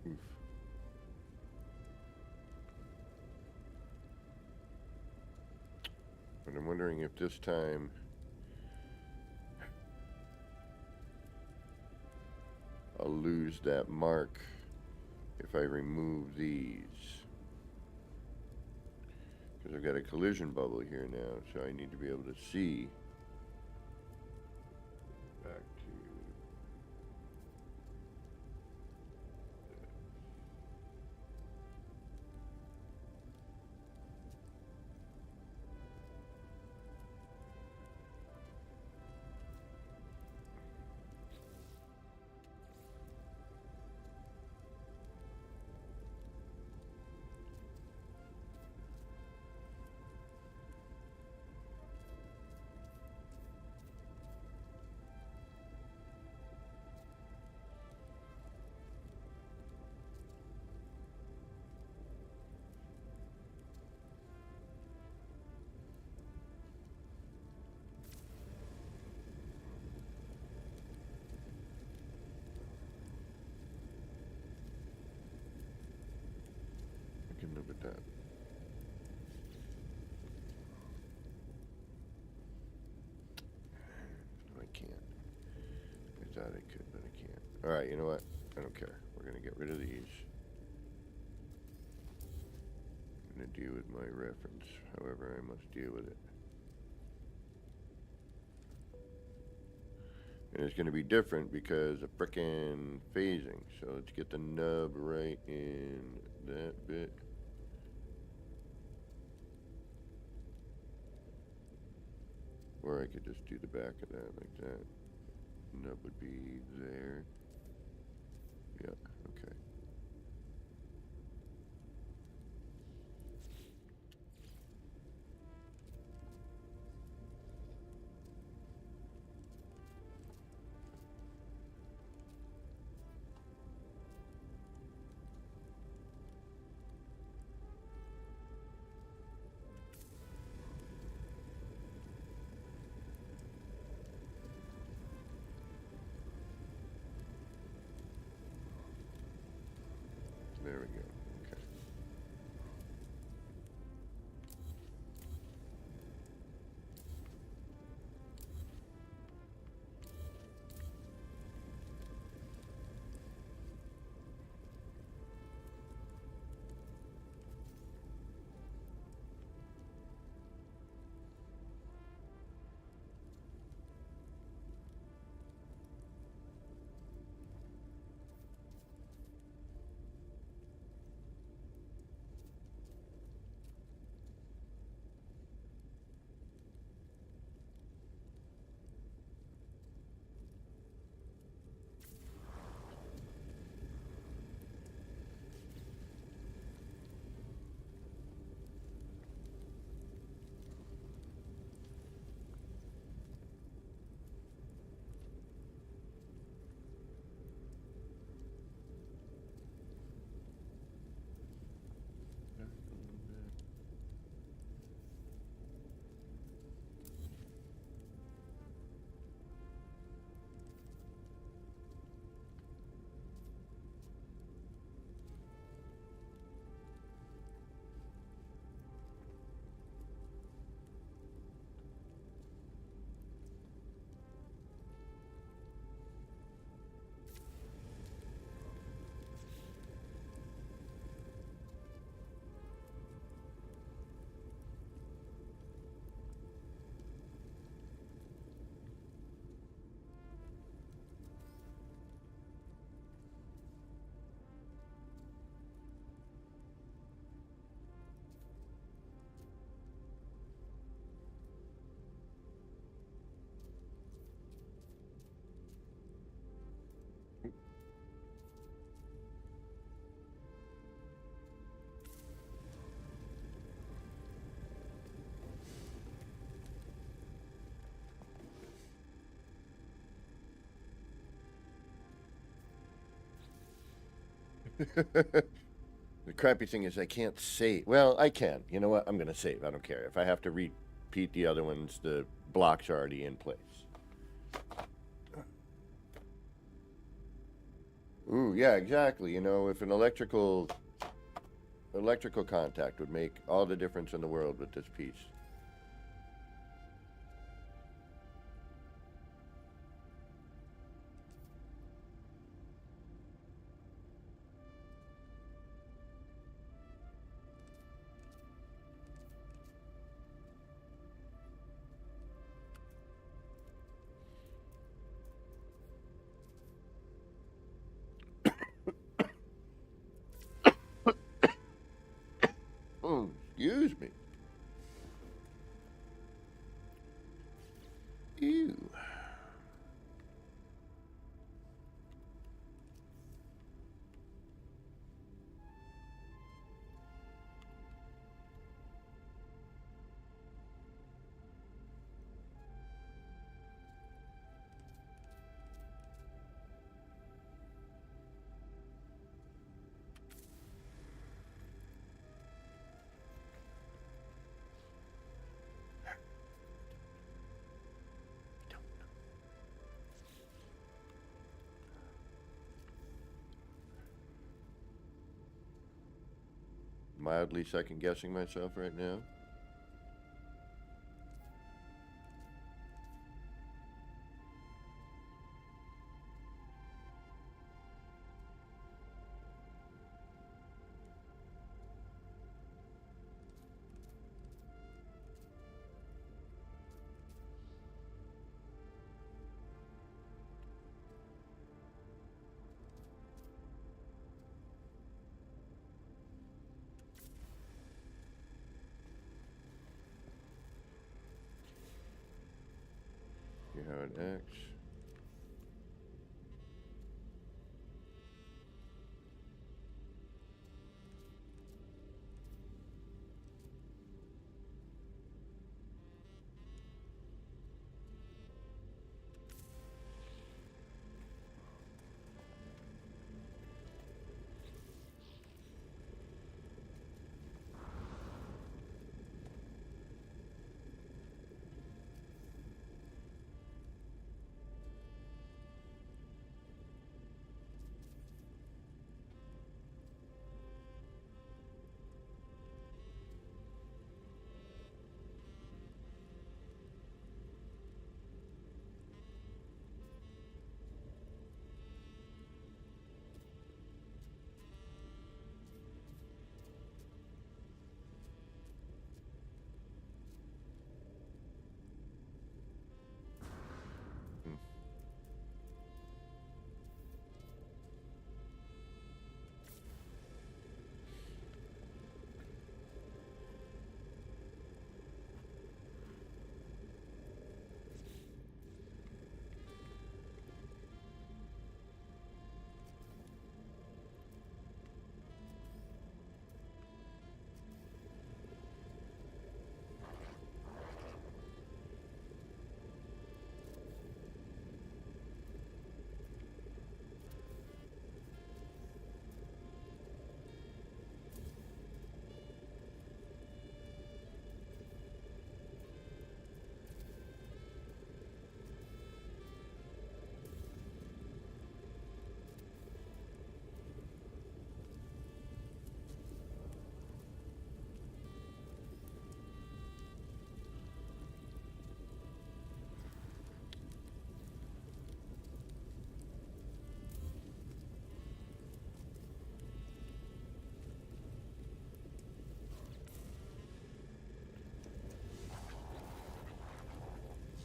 Oof. But I'm wondering if this time I'll lose that mark if I remove these. Because I've got a collision bubble here now, so I need to be able to see. Back to I can live with that. No, I can't. I thought I could, but I can't. Alright, you know what? I don't care. We're going to get rid of these. I'm going to deal with my reference, however I must deal with it. And it's going to be different because of frickin' phasing. So let's get the nub right in that bit. Or I could just do the back of that like that. Nub would be there. Yeah, okay. There we go. Okay. The crappy thing is I can't save. Well, I can. You know what? I'm going to save. I don't care. If I have to repeat the other ones, the block's already in place. Ooh, yeah, exactly. You know, if an electrical contact would make all the difference in the world with this piece. Oh, excuse me. Ew. Mildly second guessing myself right now. See how it acts.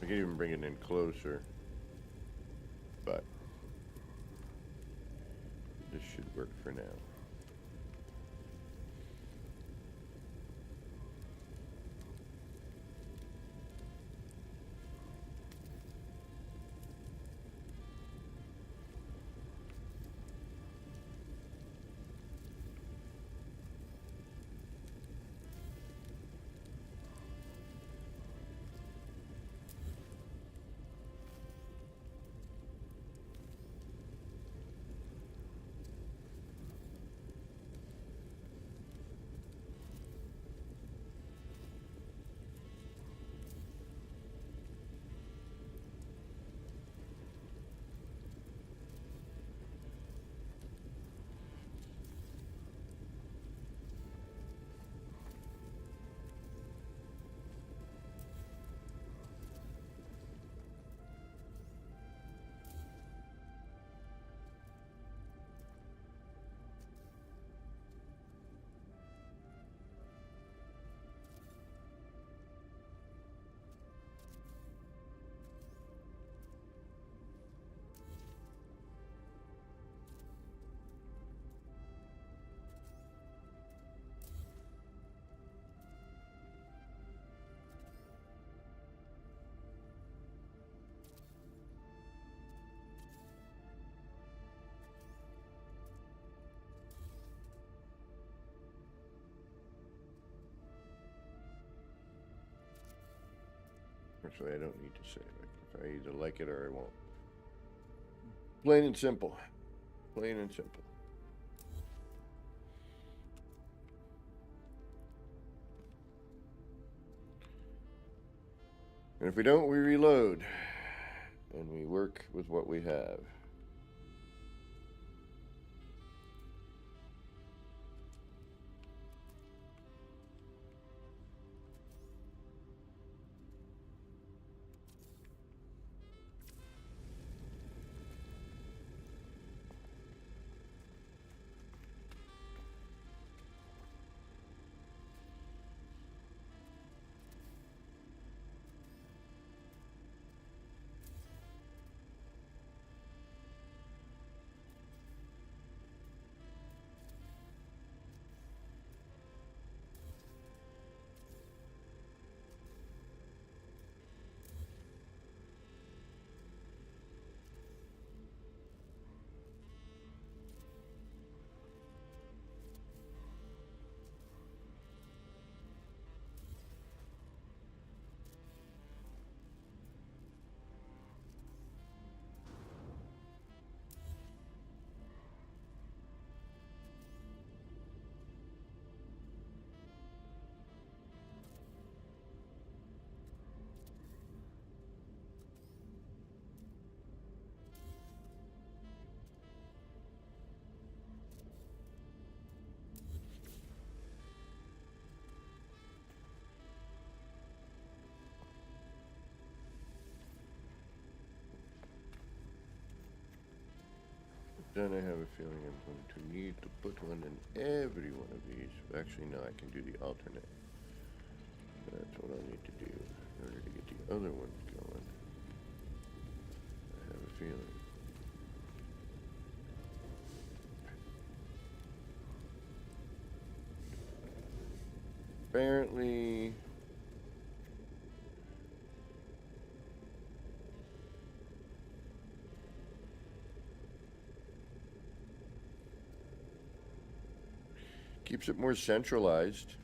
I can even bring it in closer, but this should work for now. Actually, I don't need to say it. If I either like it or I won't. Plain and simple. Plain and simple. And if we don't, we reload. And we work with what we have. Then I have a feeling I'm going to need to put one in every one of these. Actually, no, I can do the alternate. That's what I'll need to do in order to get the other ones going. I have a feeling. Apparently... keeps it more centralized.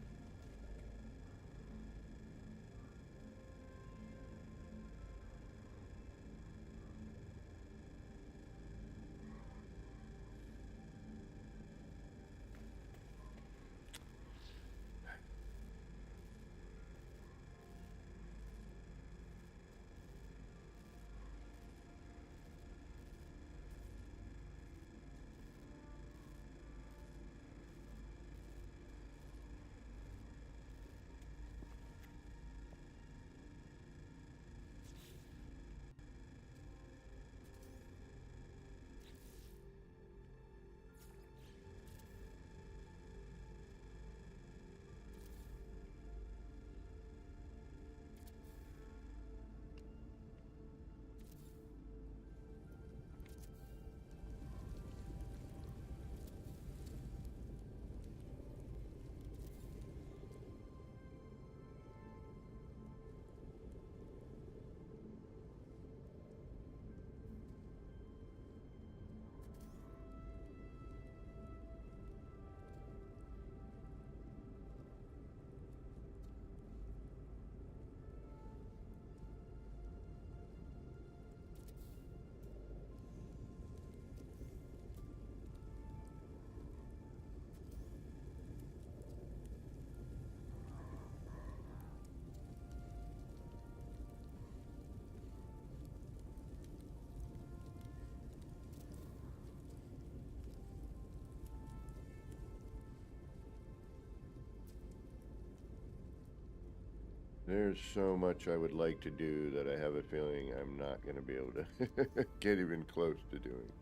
There's so much I would like to do that I have a feeling I'm not going to be able to get even close to doing.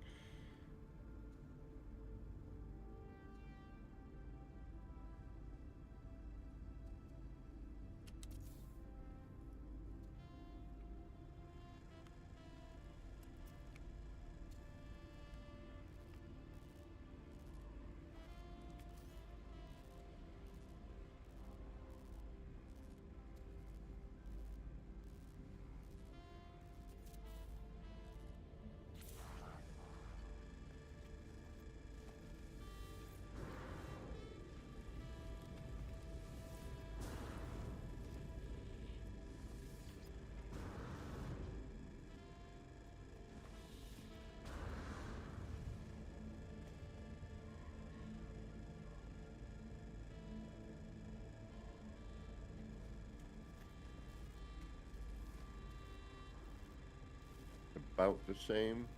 About the same.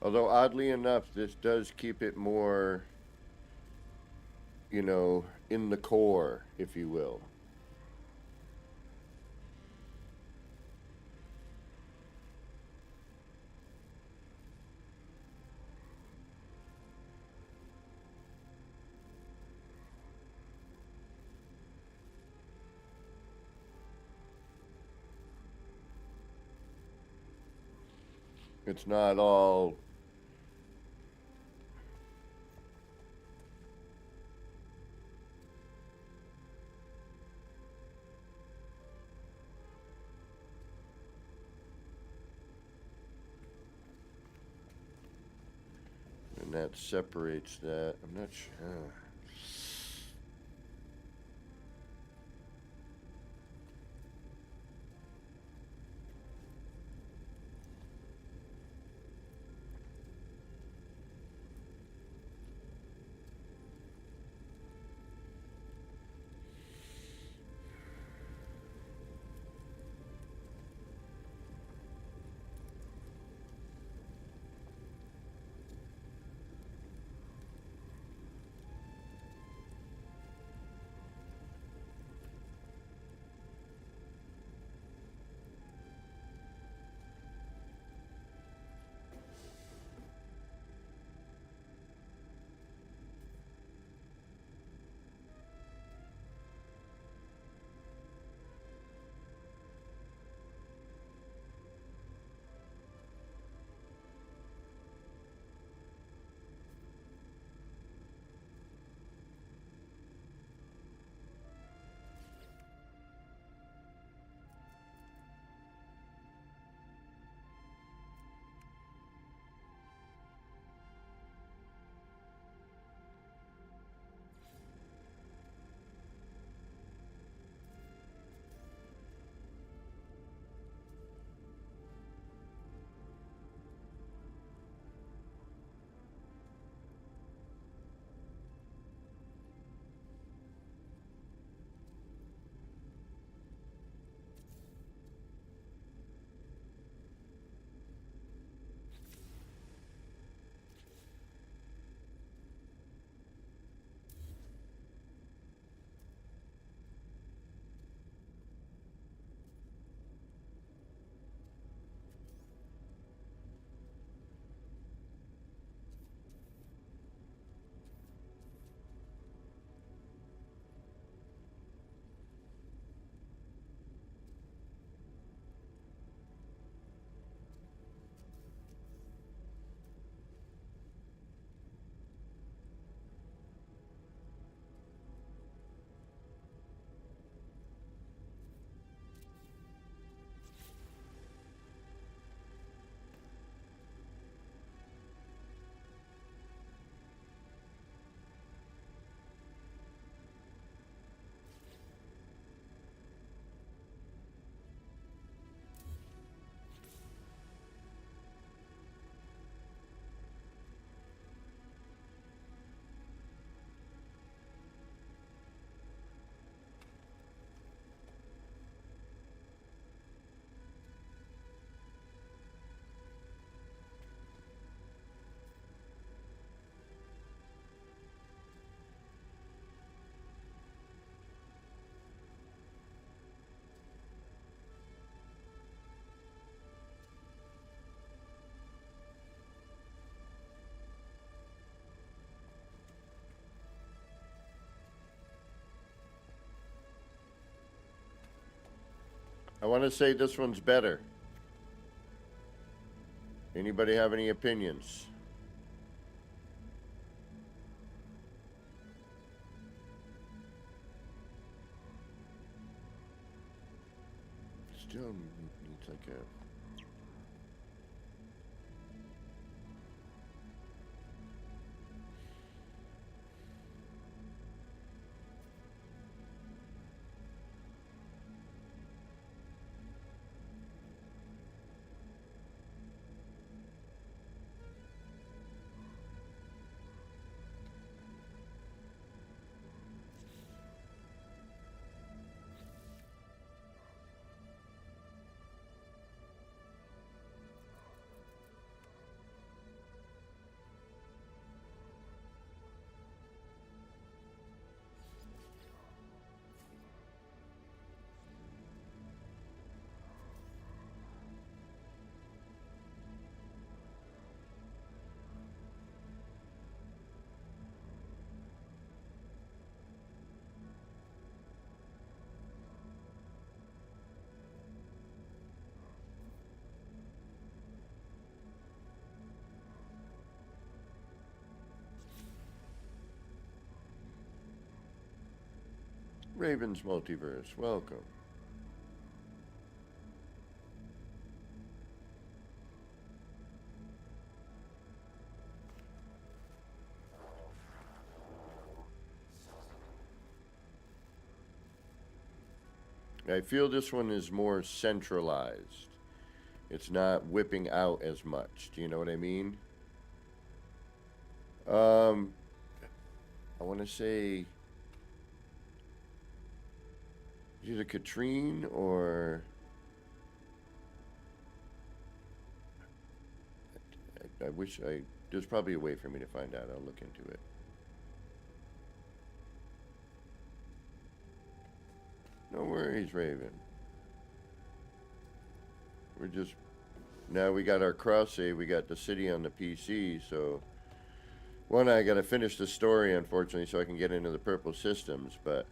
Although, oddly enough, this does keep it more, you know, in the core, if you will. It's not all and that separates that. I'm not sure. I want to say this one's better. Anybody have any opinions? Still needs like a... Raven's Multiverse, welcome. I feel this one is more centralized. It's not whipping out as much. Do you know what I mean? I want to say either Katrine or I wish I... There's probably a way for me to find out. I'll look into it. No worries, Raven. We're just... Now we got our cross-save. We got the city on the PC, so... One, I gotta finish the story, unfortunately, so I can get into the purple systems, but...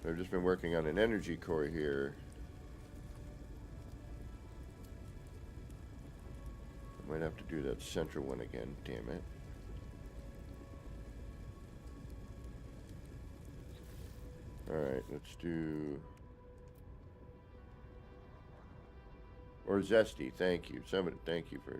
I've just been working on an energy core here. I might have to do that central one again, damn it. Alright, let's do... Or Zesty, thank you. Somebody, thank you for...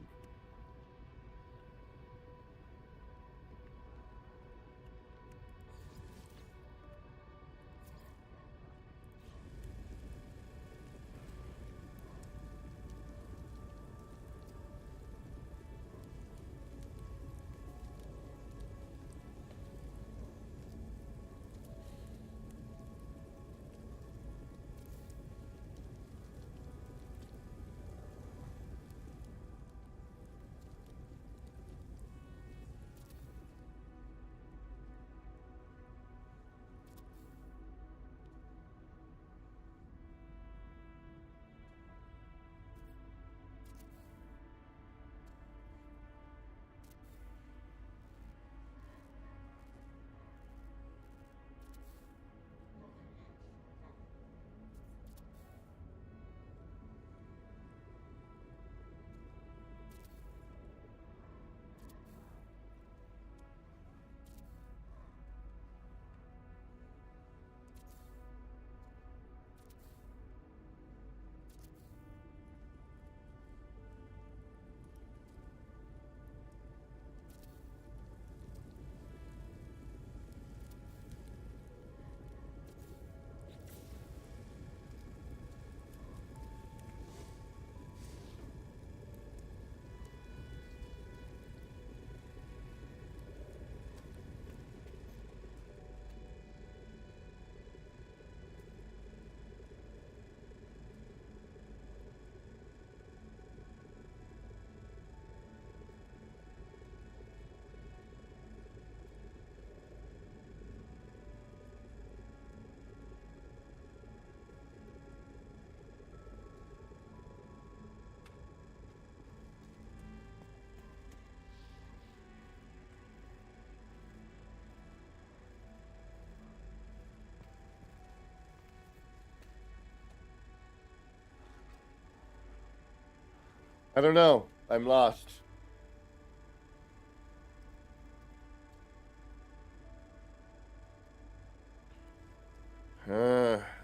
I don't know. I'm lost.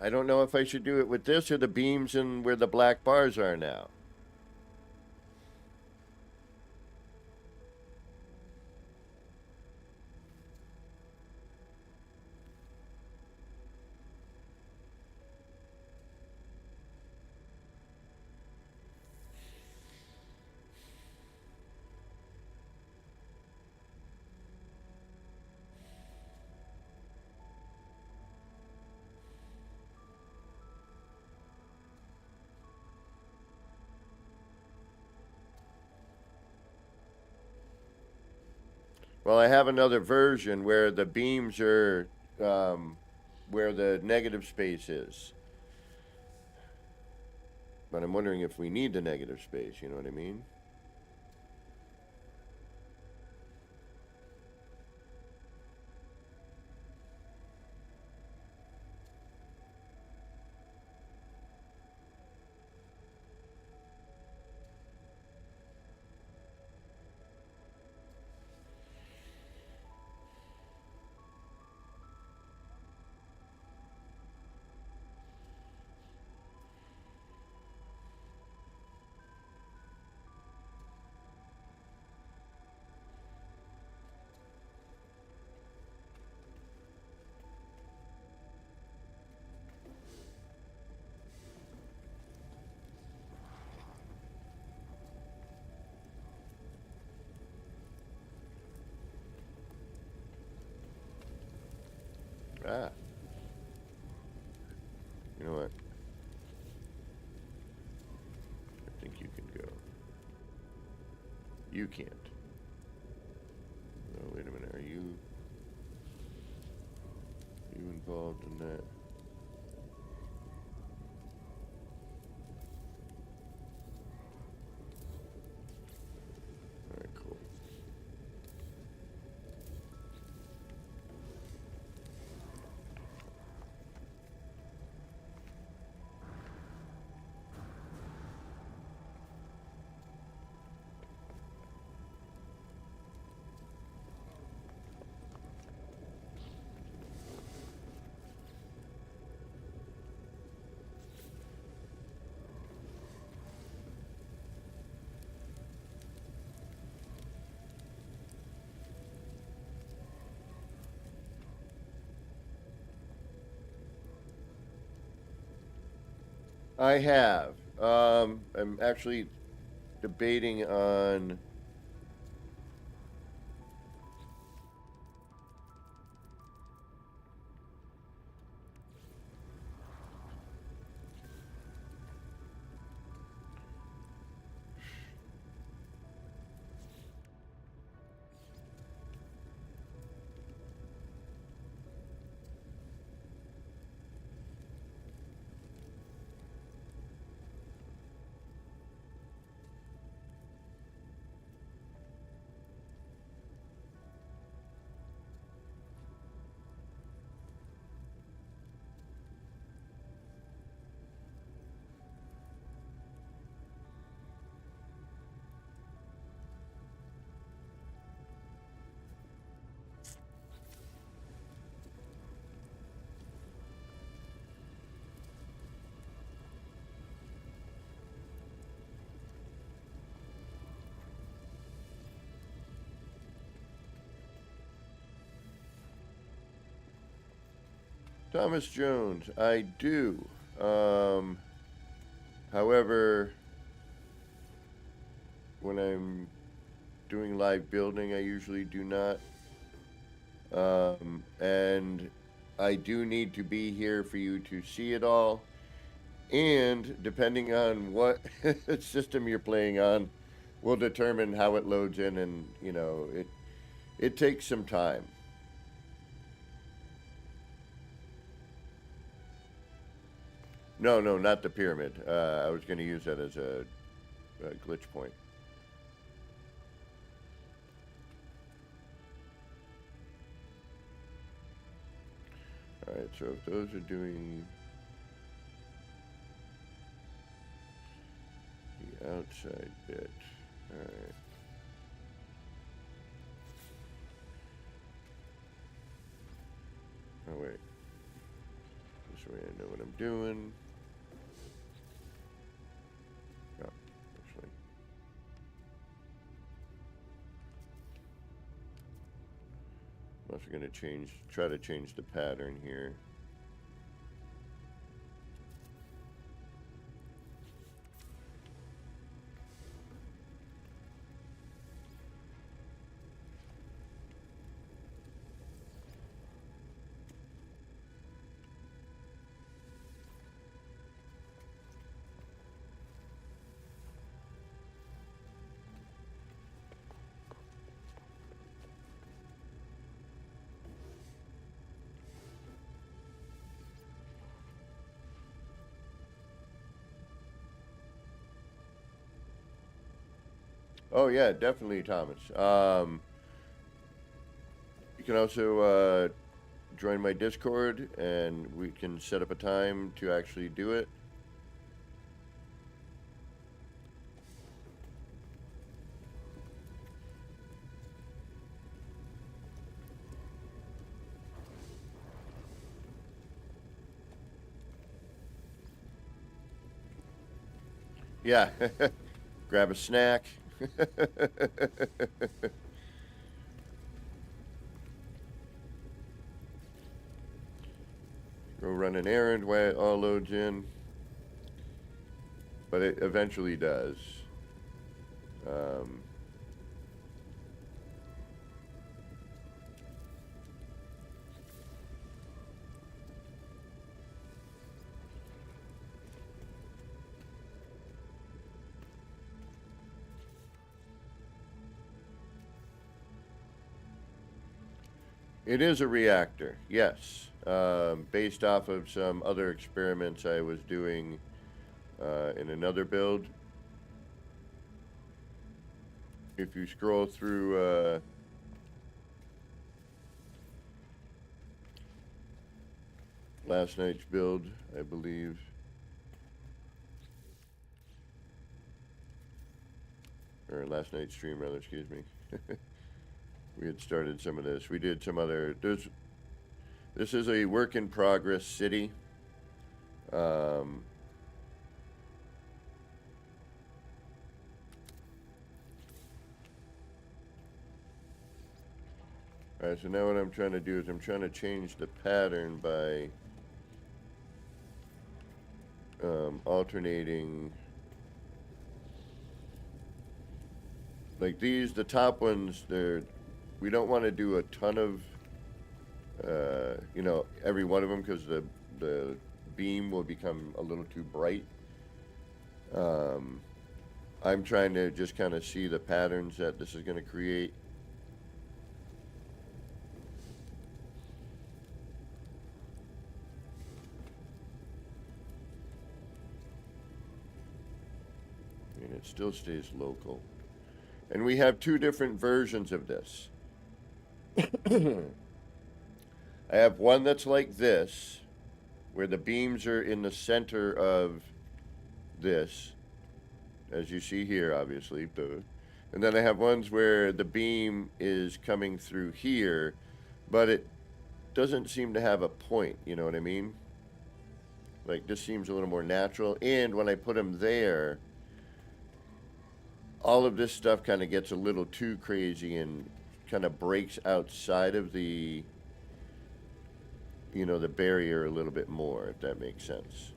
I don't know if I should do it with this or the beams and where the black bars are now. Well, I have another version where the beams are where the negative space is. But I'm wondering if we need the negative space, you know what I mean? Ah, you know what? I think you can go. You can't. Oh, wait a minute. Are you involved in that? All right, cool. I have. I'm actually debating on. Thomas Jones, I do. Um, However, when I'm doing live building, I usually do not. And I do need to be here for you to see it all. And depending on what system you're playing on, will determine how it loads in, and it takes some time. No, no, not the pyramid. I was going to use that as a glitch point. All right, so if those are doing the outside, outside bit. Alright. Oh wait. This way I know what I'm doing. Oh, actually. I'm also gonna try to change the pattern here. Oh yeah, definitely, Thomas. You can also join my Discord, and we can set up a time to actually do it. Yeah, grab a snack. Go run an errand while it all loads in. But it eventually does. It is a reactor, yes. Based off of some other experiments I was doing in another build. If you scroll through last night's build, I believe. Or last night's stream, rather, excuse me. We had started some of this. We did some other... This is a work in progress city. Alright, so now what I'm trying to do is I'm trying to change the pattern by alternating. Like these, the top ones, we don't want to do a ton of, you know, every one of them, because the beam will become a little too bright. I'm trying to just kind of see the patterns that this is going to create. And it still stays local. And we have two different versions of this. I have one that's like this, where the beams are in the center of this, as you see here, obviously. And then I have ones where the beam is coming through here, but it doesn't seem to have a point, you know what I mean? Like, this seems a little more natural. And when I put them there, all of this stuff kind of gets a little too crazy and kind of breaks outside of the, you know, the barrier a little bit more, if that makes sense.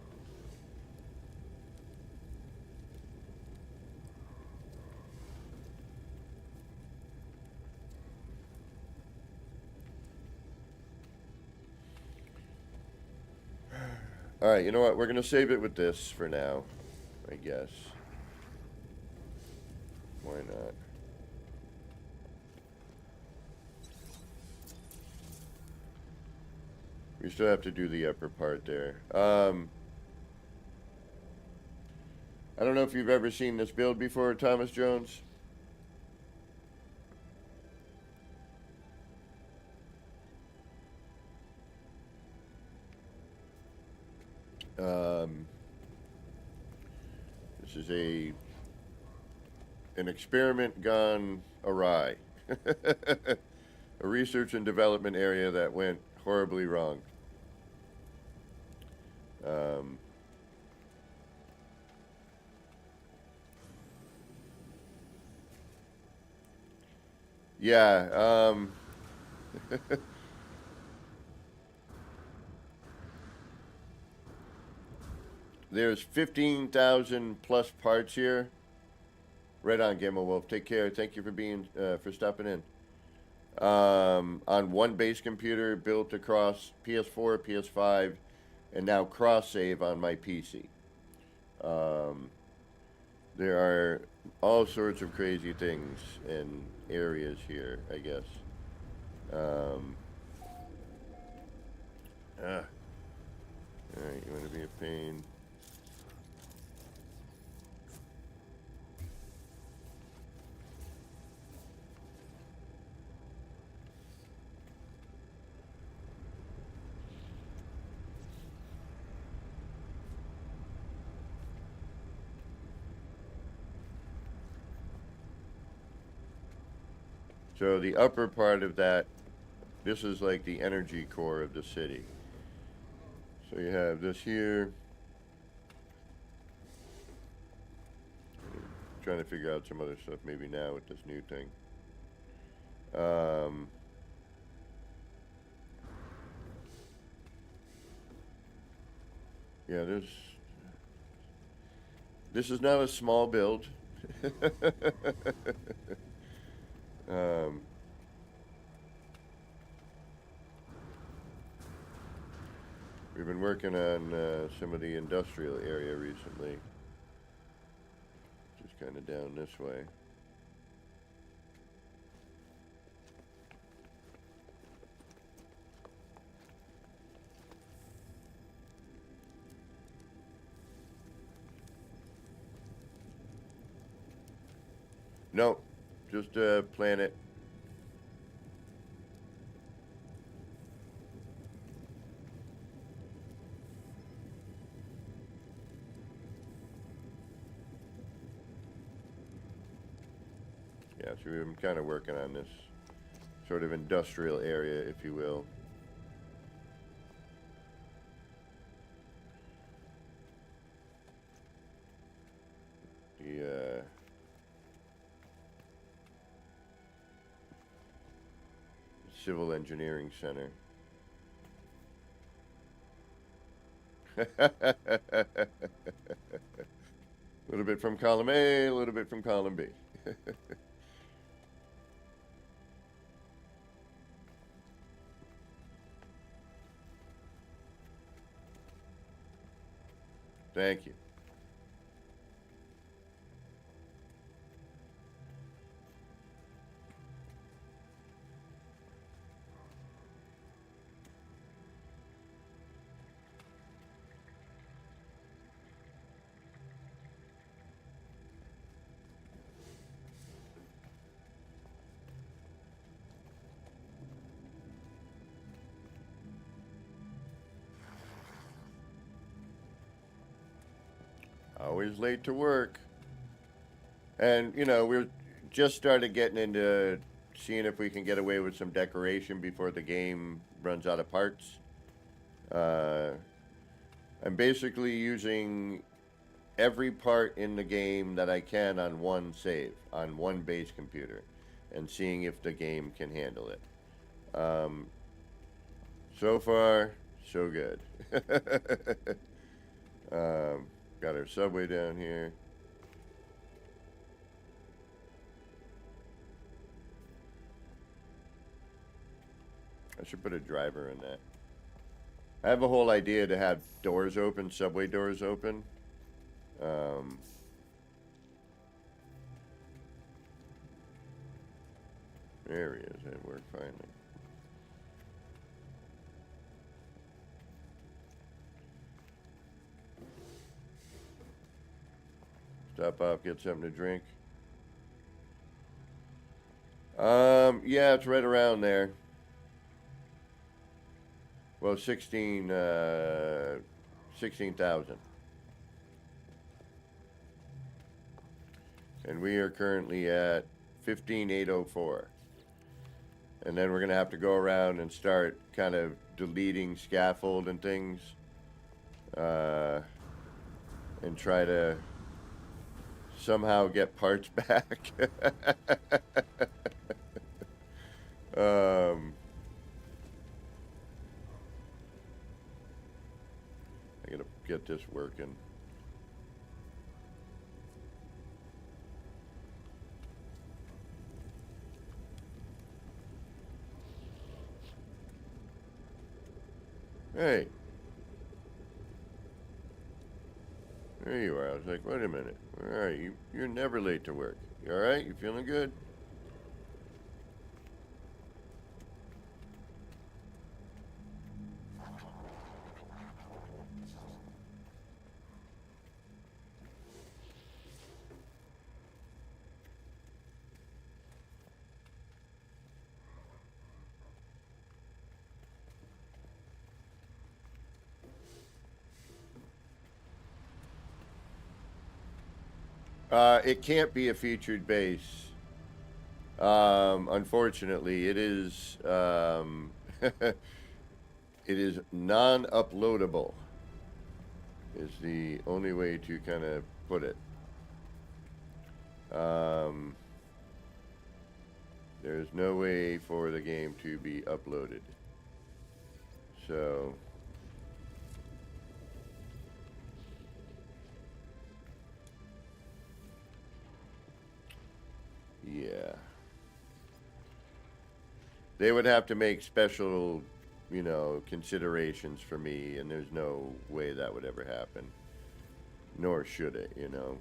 All right, you know what? We're going to save it with this for now, I guess. Why not? We still have to do the upper part there. I don't know if you've ever seen this build before, Thomas Jones. This is a an experiment gone awry. A research and development area that went horribly wrong. Yeah, there's 15,000 plus parts here. Right on, Gamma Wolf. Take care. Thank you for being for stopping in. On one base computer built across PS4, PS5, and now cross save on my PC. There are all sorts of crazy things and areas here, I guess. Alright, you want to be a pain. So the upper part of that, this is like the energy core of the city. So you have this here. Trying to figure out some other stuff maybe now with this new thing. Yeah, this is not a small build. We've been working on some of the industrial area recently. Just kind of down this way. No, just planet. Yeah, so we've been kind of working on this sort of industrial area, if you will. The Civil Engineering Center. A little bit from column A, a little bit from column B. Thank you. Always late to work. And, you know, we're just started getting into seeing if we can get away with some decoration before the game runs out of parts. I'm basically using every part in the game that I can on one save, on one base computer, and seeing if the game can handle it. So far, so good. Got our subway down here. I should put a driver in that. I have a whole idea to have doors open, subway doors open. There he is. That worked finally. Stop off, get something to drink. Yeah, it's right around there. Well, 16,000. And we are currently at 15,804. And then we're going to have to go around and start kind of deleting scaffold and things. And try to somehow get parts back. I gotta get this working. Hey. There you are. I was like, wait a minute. Where are you? You're never late to work. You alright? You feeling good? It can't be a featured base. Unfortunately, it is it is non-uploadable is the only way to kind of put it. There's no way for the game to be uploaded. So yeah. They would have to make special, you know, considerations for me, and there's no way that would ever happen. Nor should it, you know.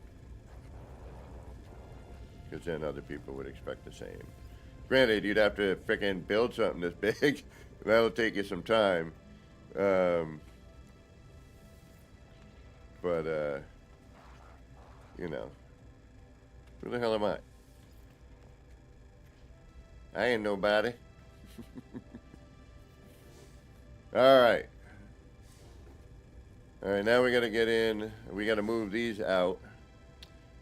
Because then other people would expect the same. Granted, you'd have to frickin' build something this big. That'll take you some time. But, you know. Who the hell am I? I ain't nobody. Alright. Alright, now we gotta get in. We gotta move these out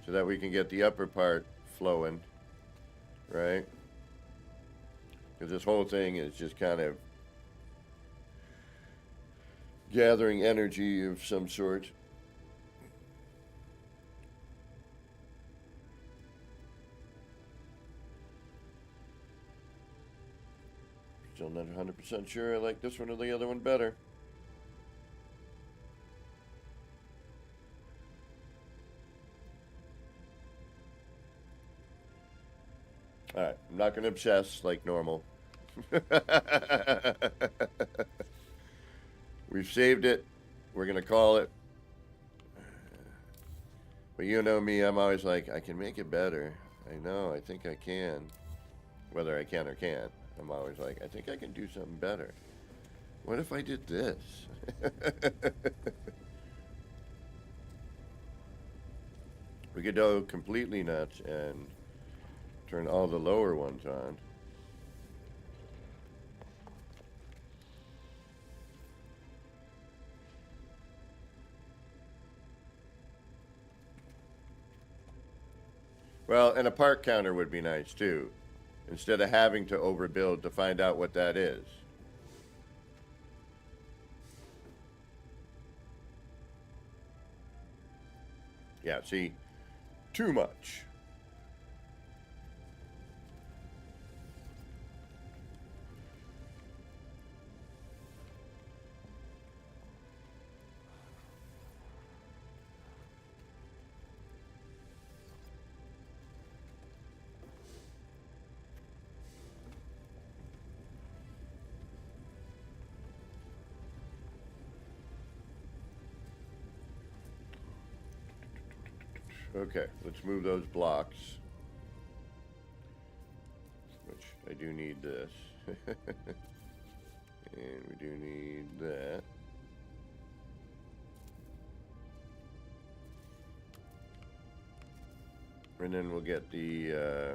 so that we can get the upper part flowing. Right? Because this whole thing is just kind of gathering energy of some sort. Still not 100% sure I like this one or the other one better. Alright, I'm not going to obsess like normal. We've saved it. We're going to call it. But you know me, I'm always like, I can make it better. I know, I think I can. Whether I can or can't. I'm always like, I think I can do something better. What if I did this? We could go completely nuts and turn all the lower ones on. Well, and a part counter would be nice too. Instead of having to overbuild to find out what that is. Yeah, see, too much. Okay, let's move those blocks. Which I do need this. And we do need that. And then we'll get the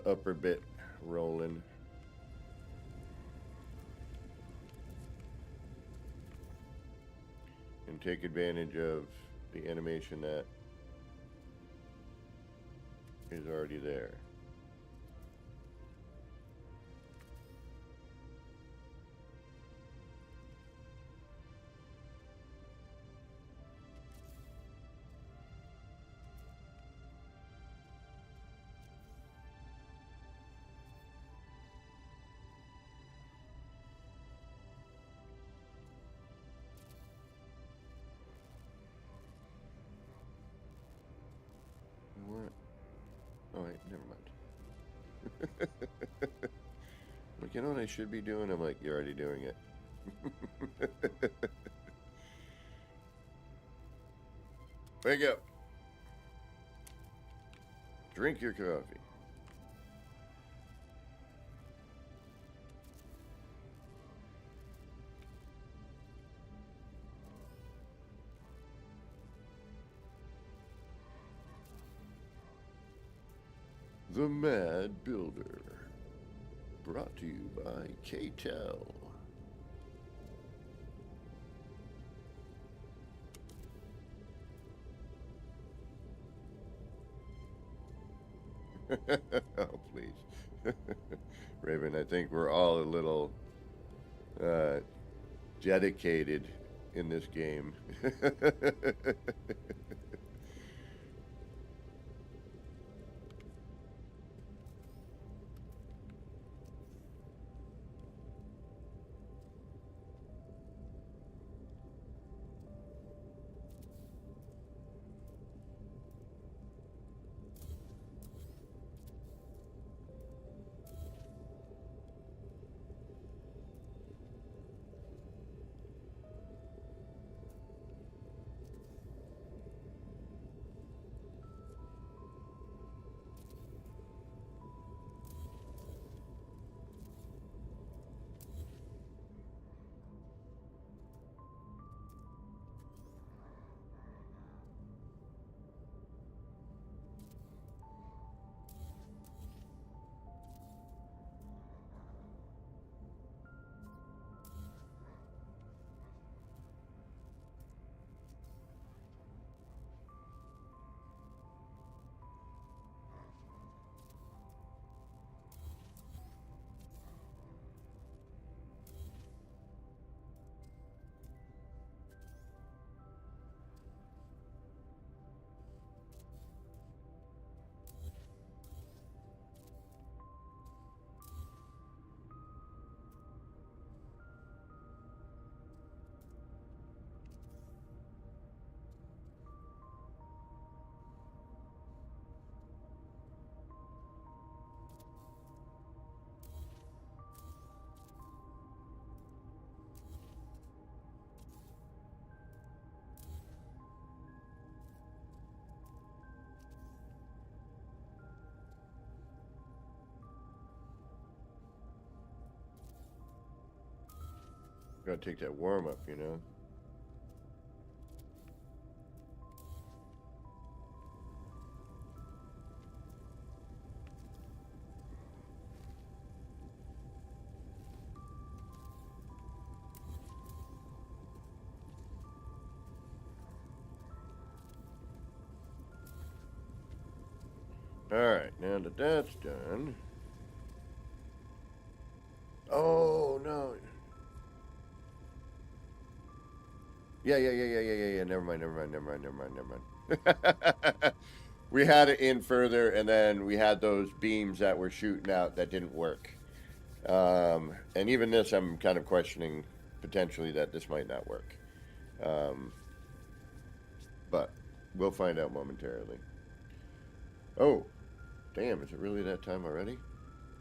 upper bit rolling. And and take advantage of the animation that is already there. What? Oh wait, never mind. Like, you know what I should be doing? I'm like, you're already doing it. Wake up. Drink your coffee. The Mad Builder. Brought to you by K-Tel. Oh, please. Raven, I think we're all a little dedicated in this game. Gotta take that warm up, you know? Alright, now that that's done. Oh, no. Yeah. Never mind. We had it in further, and then we had those beams that were shooting out that didn't work. And even this, I'm kind of questioning potentially that this might not work. But we'll find out momentarily. Oh, damn, is it really that time already?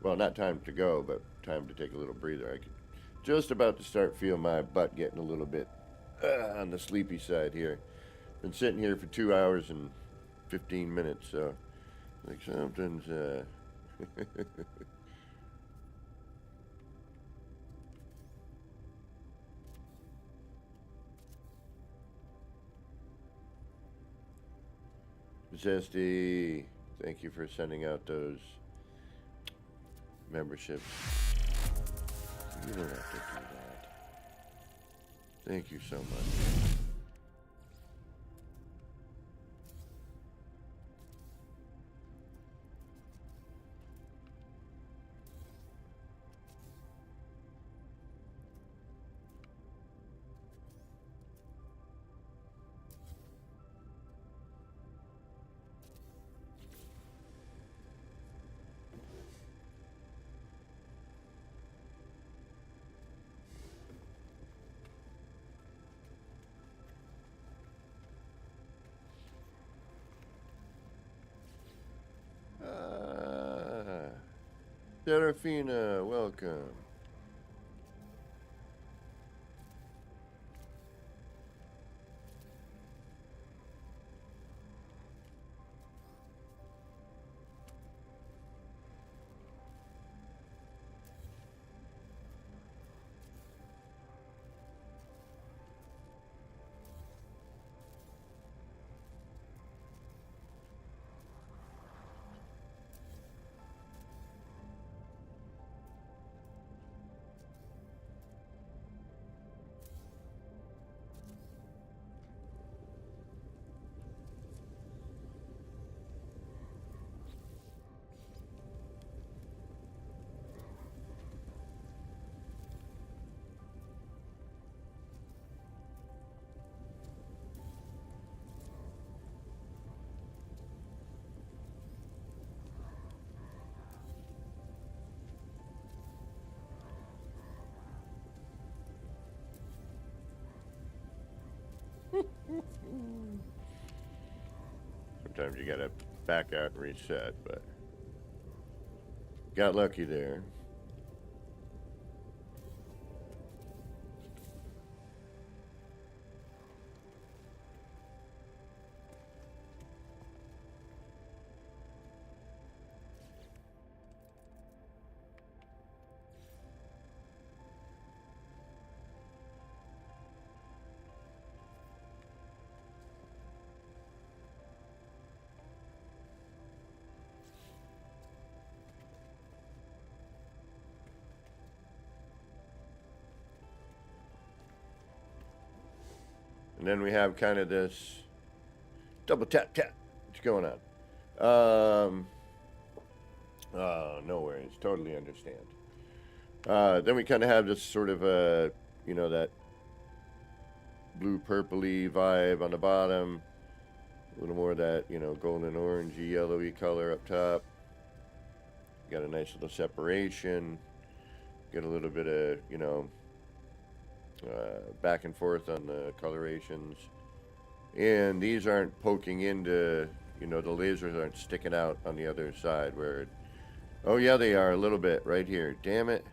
Well, not time to go, but time to take a little breather. I could just about to start feel my butt getting a little bit on the sleepy side here. Been sitting here for 2 hours and 15 minutes, so like something's Zesty, thank you for sending out those memberships. You don't have to do that. Thank you so much. Serafina, welcome. Sometimes you gotta back out and reset, but got lucky there. And then we have kind of this double tap tap. What's going on? Oh, no worries. Totally understand. Then we kind of have this sort of you know, that blue purpley vibe on the bottom. A little more of that, you know, golden orangey, yellowy color up top. Got a nice little separation. Get a little bit of, you know, back and forth on the colorations. And these aren't poking into, you know, the lasers aren't sticking out on the other side where it, oh yeah, they are a little bit right here. Damn it.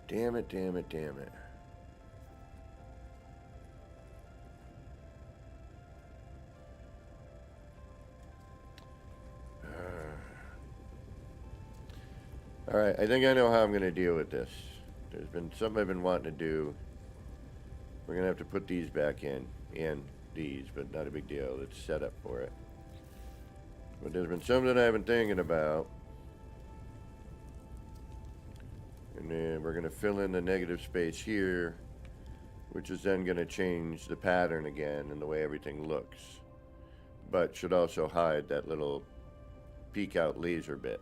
Damn it, damn it, damn it. All right, I think I know how I'm going to deal with this. There's been something I've been wanting to do. We're going to have to put these back in, and these, but not a big deal. It's set up for it. But there's been something I've been thinking about. And then we're going to fill in the negative space here, which is then going to change the pattern again and the way everything looks. But should also hide that little peek out laser bit.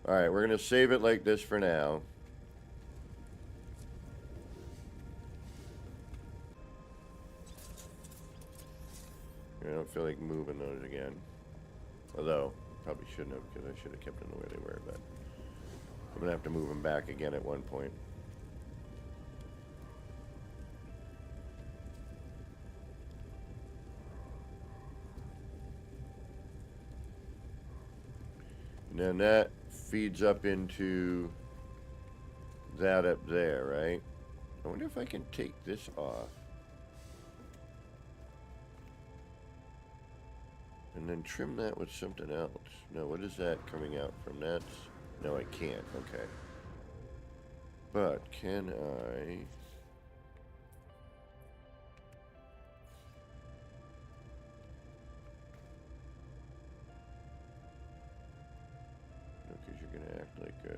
Alright, we're going to save it like this for now. I don't feel like moving those again. Although, probably shouldn't have because I should have kept them the way they were. But I'm going to have to move them back again at one point. And then that feeds up into that up there, right? I wonder if I can take this off. And then trim that with something else. No, what is that coming out from that? No, I can't. Okay. But can I... No, because you're going to act like a...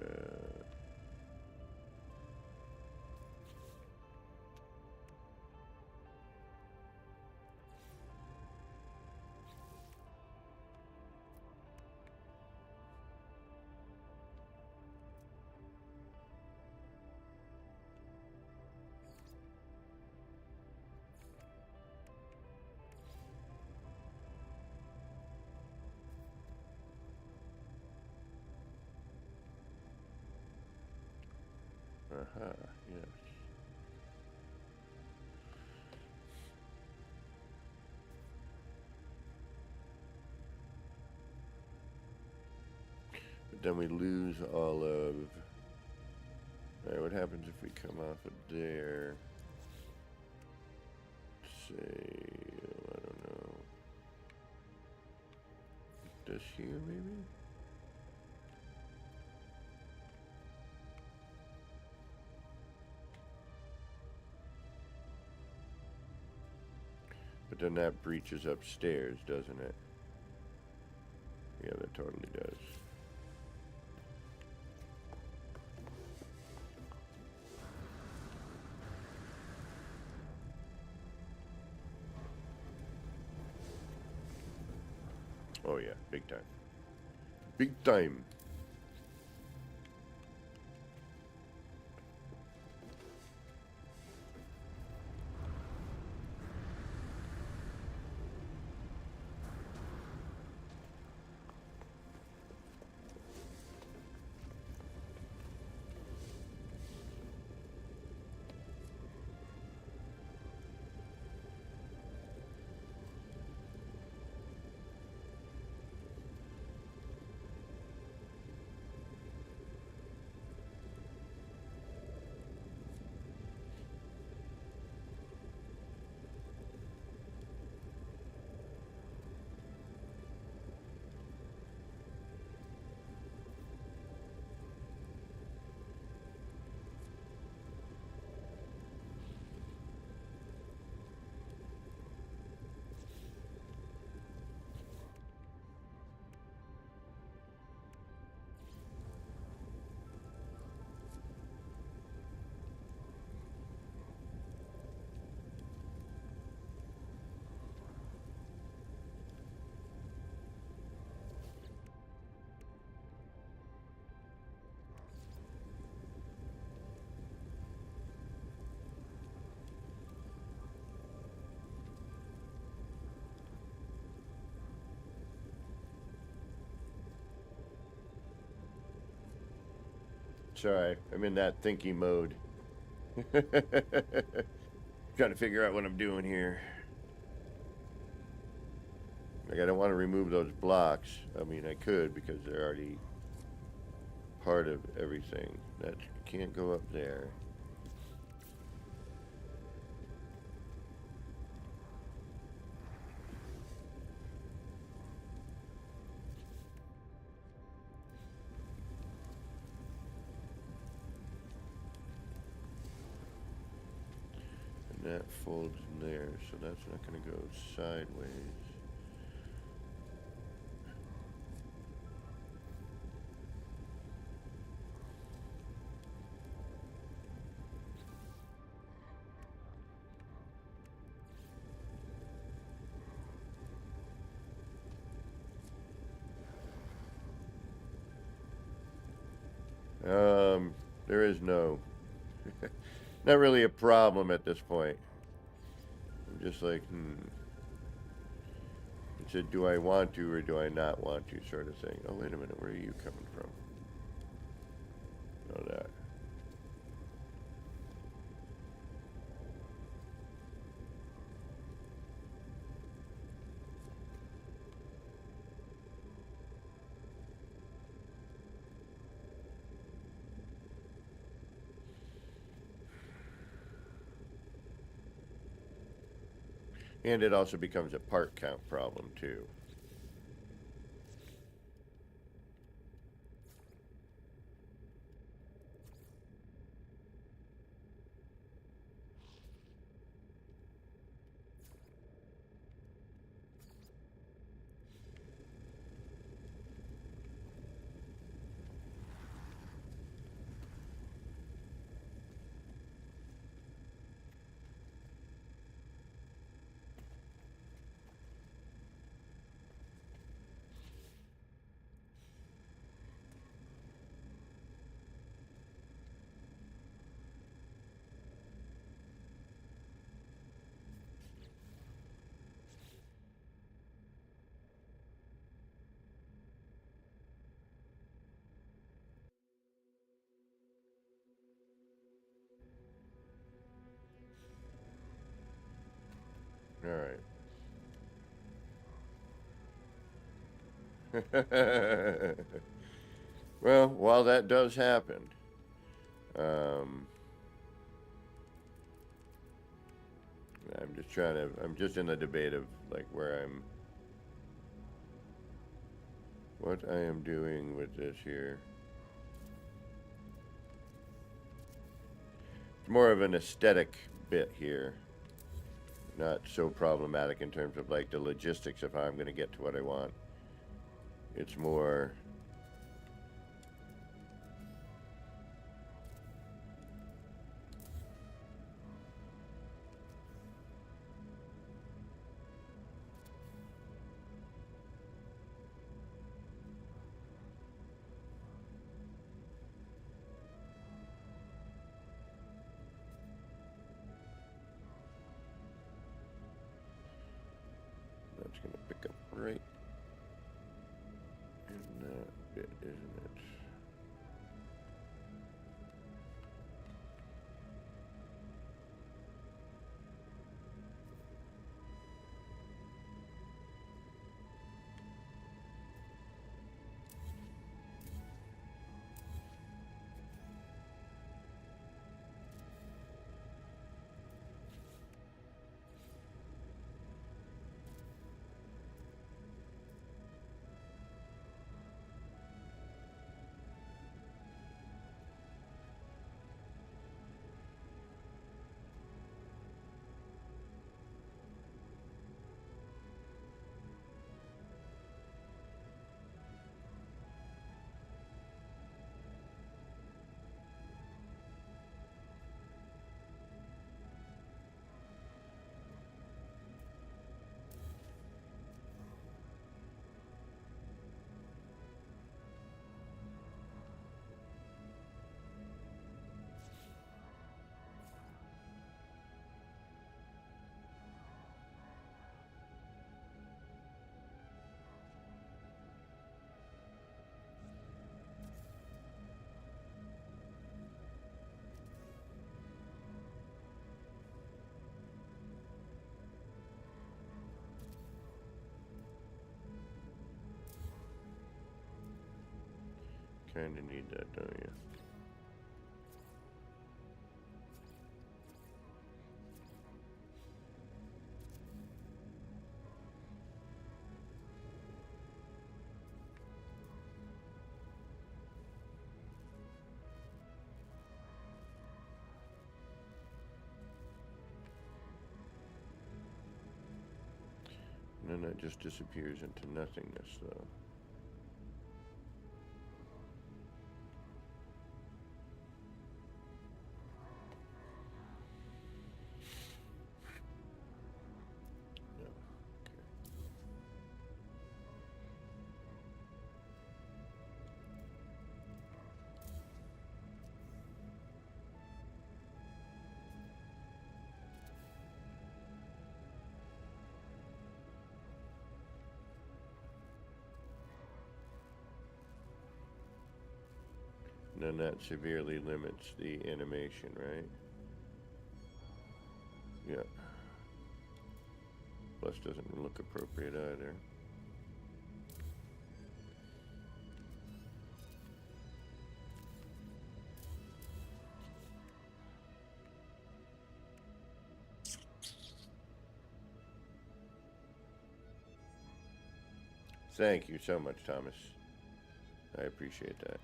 Aha, yes. But then we lose all of... Alright, what happens if we come off of there? Say, I don't know. This here, maybe? But then that breaches upstairs, doesn't it? Yeah, that totally does. Oh yeah, big time. Big time. Sorry, I'm in that thinking mode. Trying to figure out what I'm doing here. Like, I don't want to remove those blocks. I mean, I could because they're already part of everything. That can't go up there. And that folds in there, so that's not going to go sideways. There is no, not really a problem at this point. I'm just like, It said, do I want to or do I not want to, sort of thing. Oh, wait a minute, where are you coming from? Oh, that. And it also becomes a part count problem, too. All right. Well, while that does happen, I'm just in the debate of like what I am doing with this here. It's more of an aesthetic bit here. Not so problematic in terms of like the logistics of how I'm going to get to what I want. It's more that's going to pick up right in that bit, isn't it? Kind of need that, don't you? And then that just disappears into nothingness, though. Yeah, okay. And then that severely limits the animation, right? Yeah. Plus doesn't look appropriate either. Thank you so much, Thomas. I appreciate that.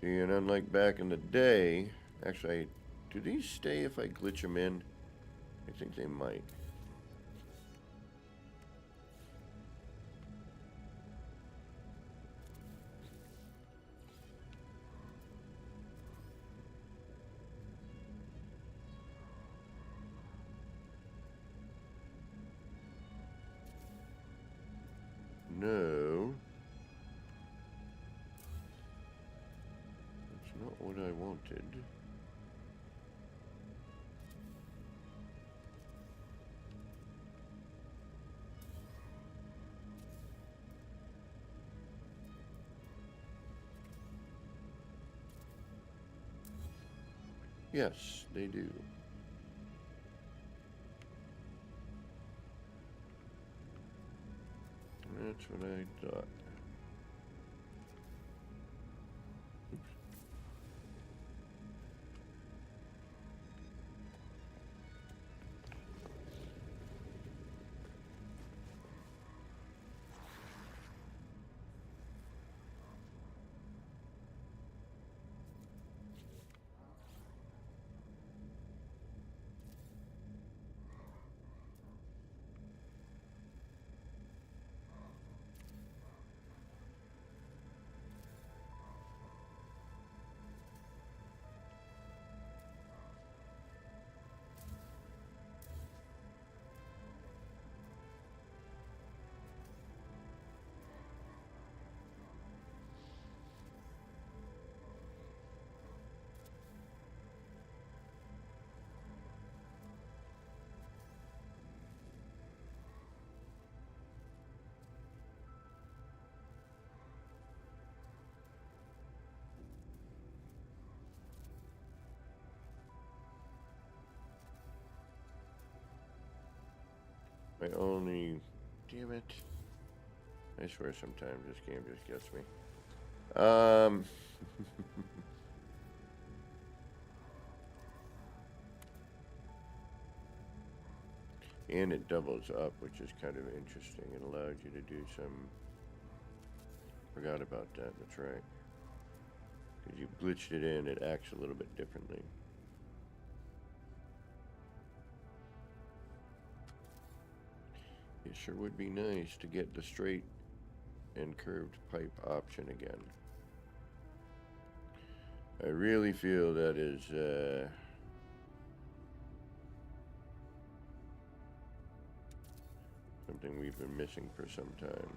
See, and unlike back in the day, actually, do these stay if I glitch them in? I think they might. No. That's not what I wanted. wanted. Yes, they do. That's what I thought. My only... Damn it. I swear sometimes this game just gets me. And it doubles up, which is kind of interesting. It allows you to do some... Forgot about that, that's right. Because you glitched it in, it acts a little bit differently. It sure would be nice to get the straight and curved pipe option again. I really feel that is something we've been missing for some time.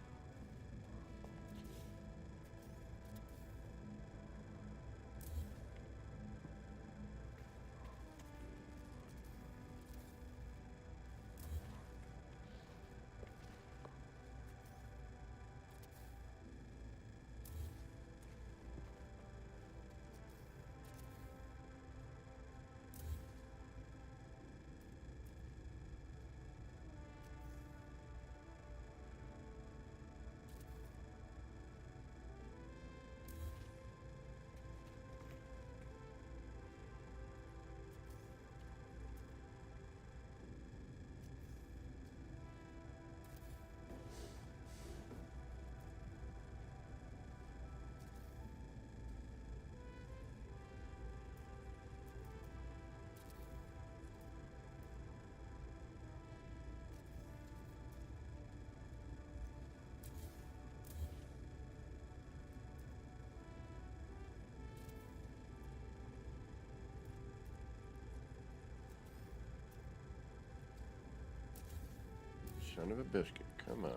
Son of a biscuit, come on.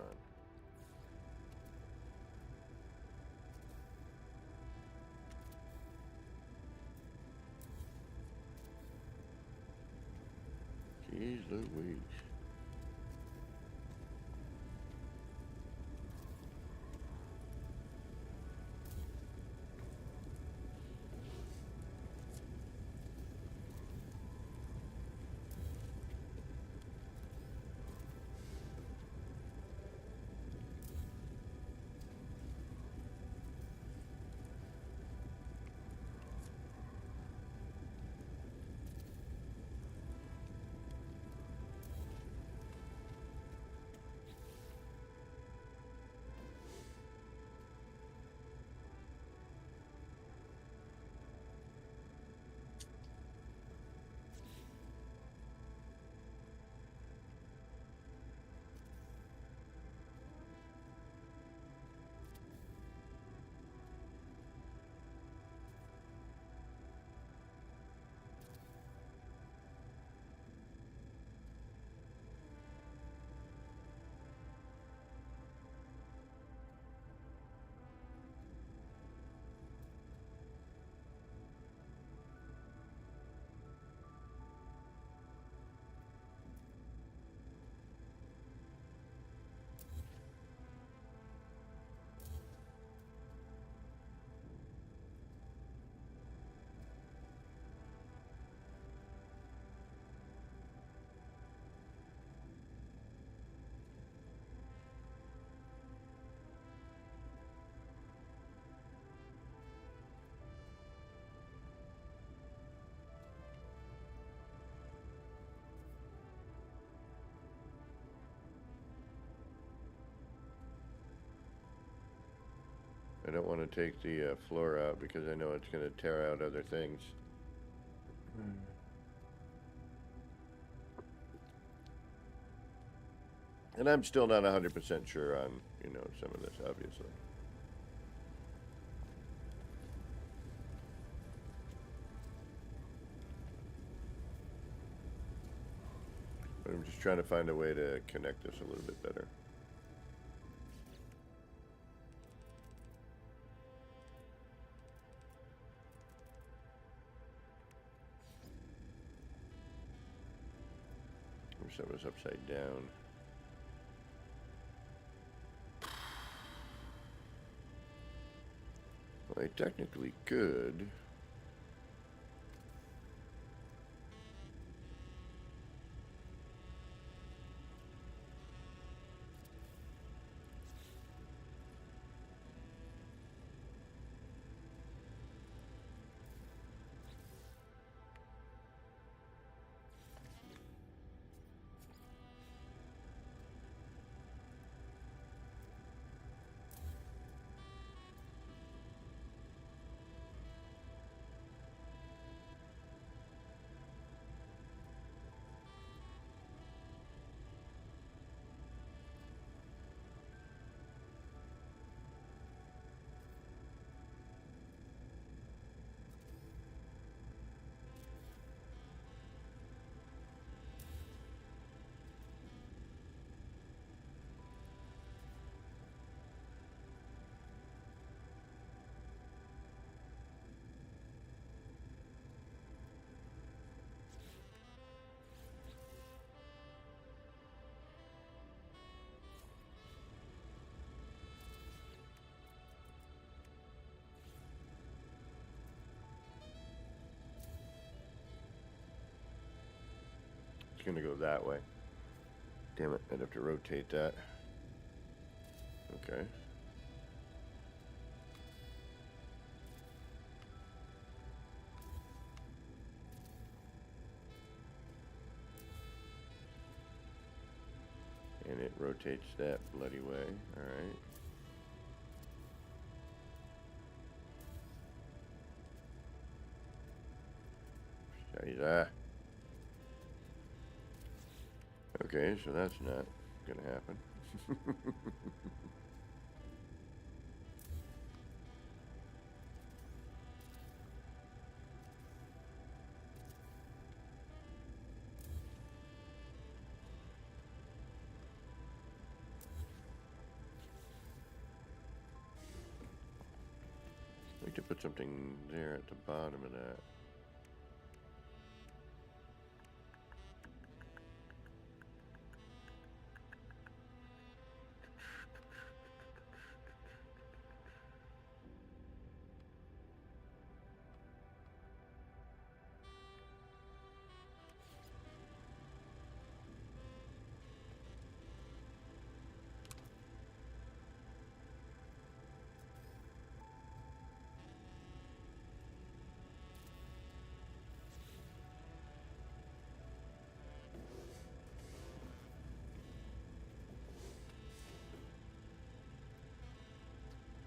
Jeez Louise. don't want to take the floor out because I know it's going to tear out other things. And I'm still not 100% sure on, you know, some of this, obviously. But I'm just trying to find a way to connect this a little bit better. Wish that was upside down. Well, I technically could. It's going to go that way. Damn it, I'd have to rotate that. Okay. And it rotates that bloody way. Alright. That. Okay, so that's not gonna happen. I need to put something there at the bottom of that.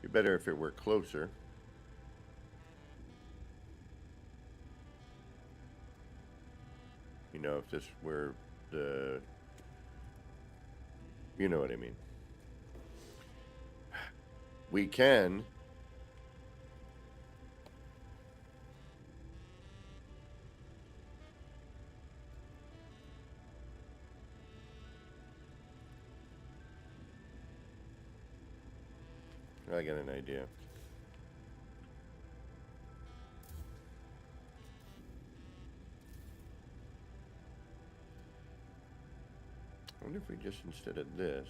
It'd be better if it were closer. You know, if this were the... You know what I mean. We can... I got an idea. I wonder if we just, instead of this...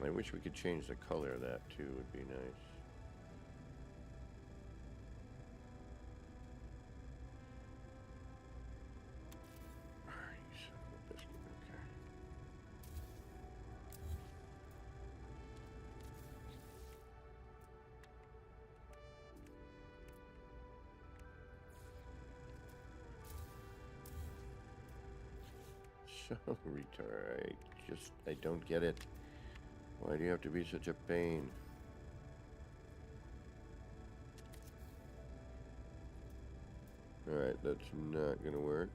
I wish we could change the color of that too, would be nice. so retarded. I don't get it. Why do you have to be such a pain? Alright, that's not gonna work.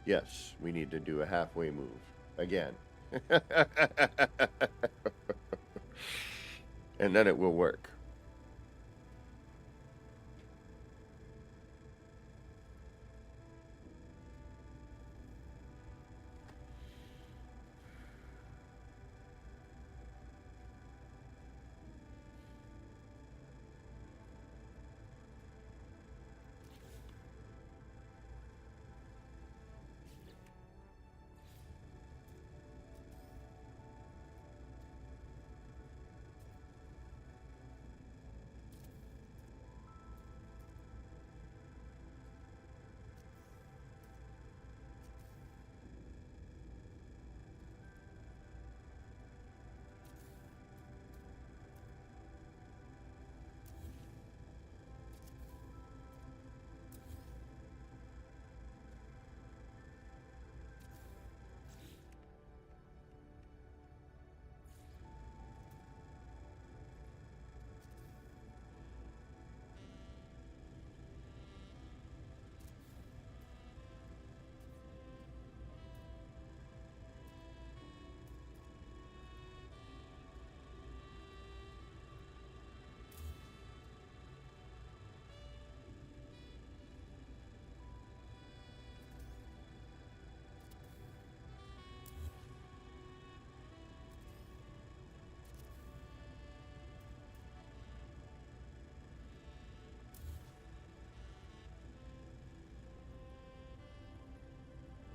Yes, we need to do a halfway move. Again. And then it will work.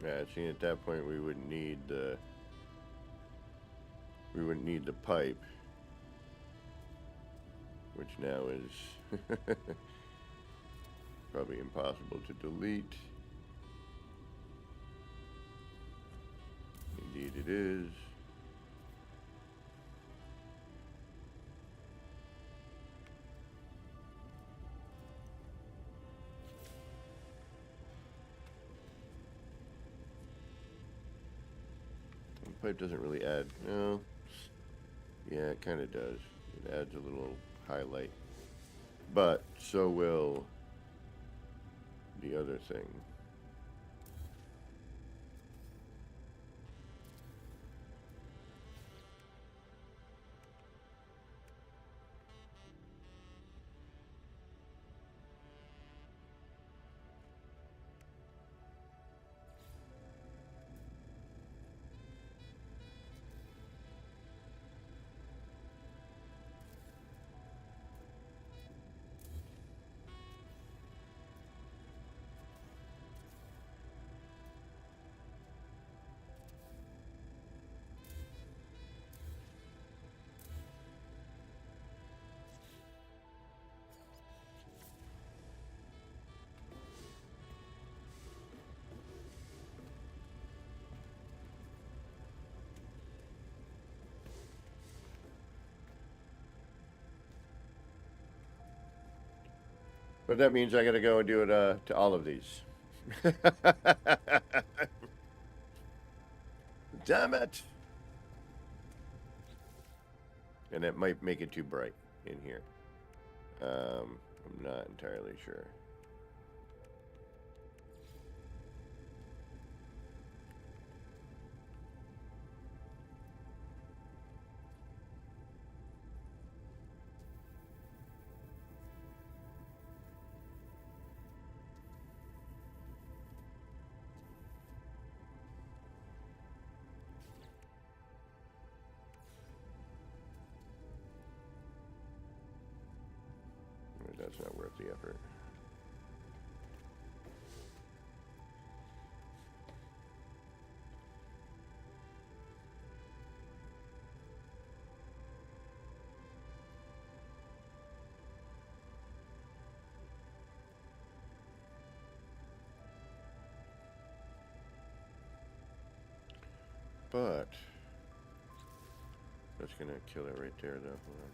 Yeah, see, at that point we wouldn't need the pipe, which now is probably impossible to delete. Indeed it is. The pipe doesn't really add, no. Yeah, it kind of does. It adds a little highlight. But so will the other thing. But that means I gotta go and do it to all of these. Damn it! And it might make it too bright in here. I'm not entirely sure. That's not worth the effort. but that's gonna kill it right there, though. Hold on.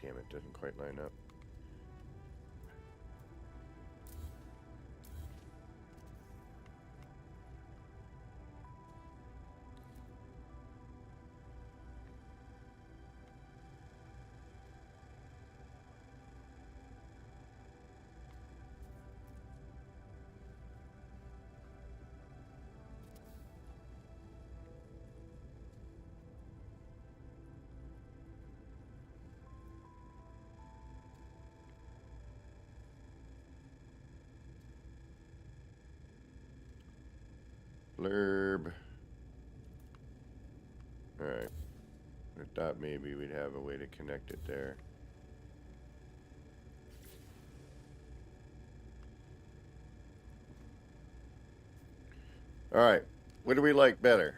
Damn, it doesn't quite line up. Blurb. Alright. I thought maybe we'd have a way to connect it there. Alright. What do we like better?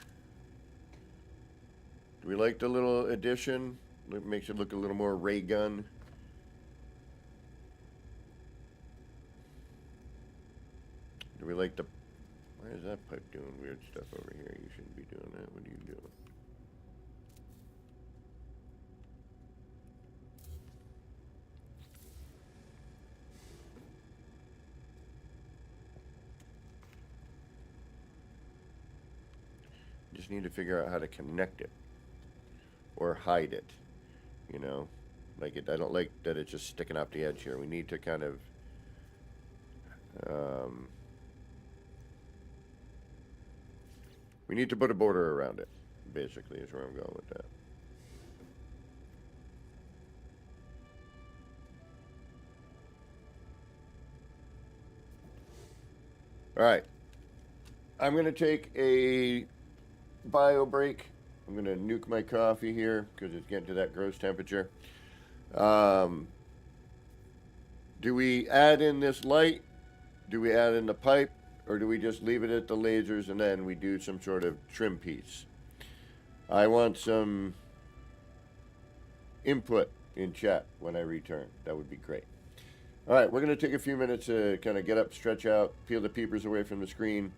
Do we like the little addition? It makes it look a little more ray gun. Do we like the... Why is that pipe doing weird stuff over here? You shouldn't be doing that. What are you doing? Just need to figure out how to connect it. Or hide it. You know? Like it, I don't like that it's just sticking out the edge here. We need to kind of... we need to put a border around it, basically, is where I'm going with that. Alright. I'm going to take a bio break. I'm going to nuke my coffee here because it's getting to that gross temperature. Do we add in this light? Do we add in the pipe? Or do we just leave it at the lasers and then we do some sort of trim piece? I want some input in chat when I return. That would be great. All right, we're going to take a few minutes to kind of get up, stretch out, peel the peepers away from the screen,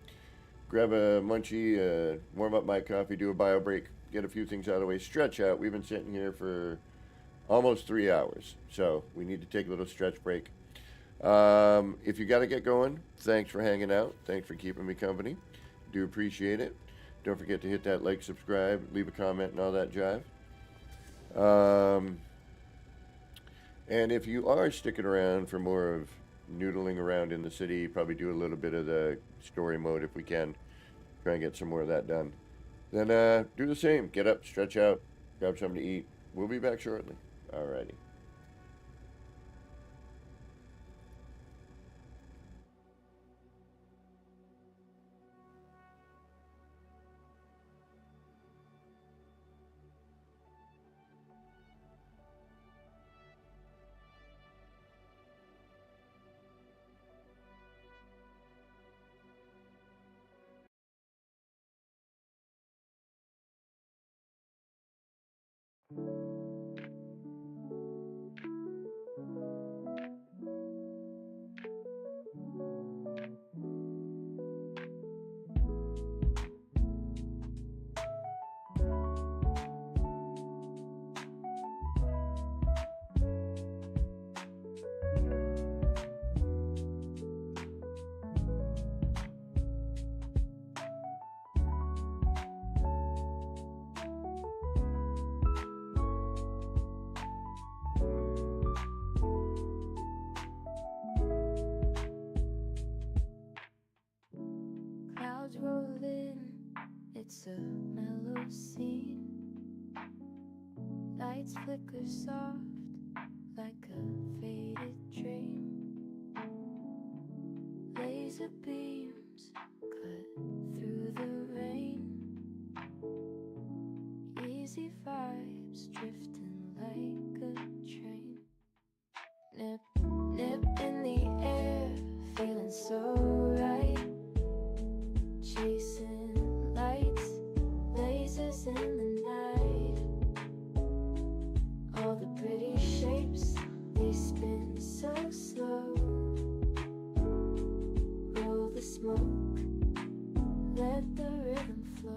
grab a munchie, warm up my coffee, do a bio break, get a few things out of the way, stretch out. We've been sitting here for almost 3 hours, so we need to take a little stretch break. If you got to get going, thanks for hanging out. Thanks for keeping me company. Do appreciate it. Don't forget to hit that like, subscribe, leave a comment, and all that jive. And if you are sticking around for more of noodling around in the city, probably do a little bit of the story mode if we can. Try and get some more of that done. Then do the same. Get up, stretch out, grab something to eat. We'll be back shortly. Alrighty. It's a mellow scene. Lights flicker soft like a faded dream. Laser beams cut through the rain. Easy vibes drifting like a train. Nip, nip in the air, feeling so right. Chasing lights, lasers in the night. All the pretty shapes, they spin so slow. Roll the smoke, let the rhythm flow.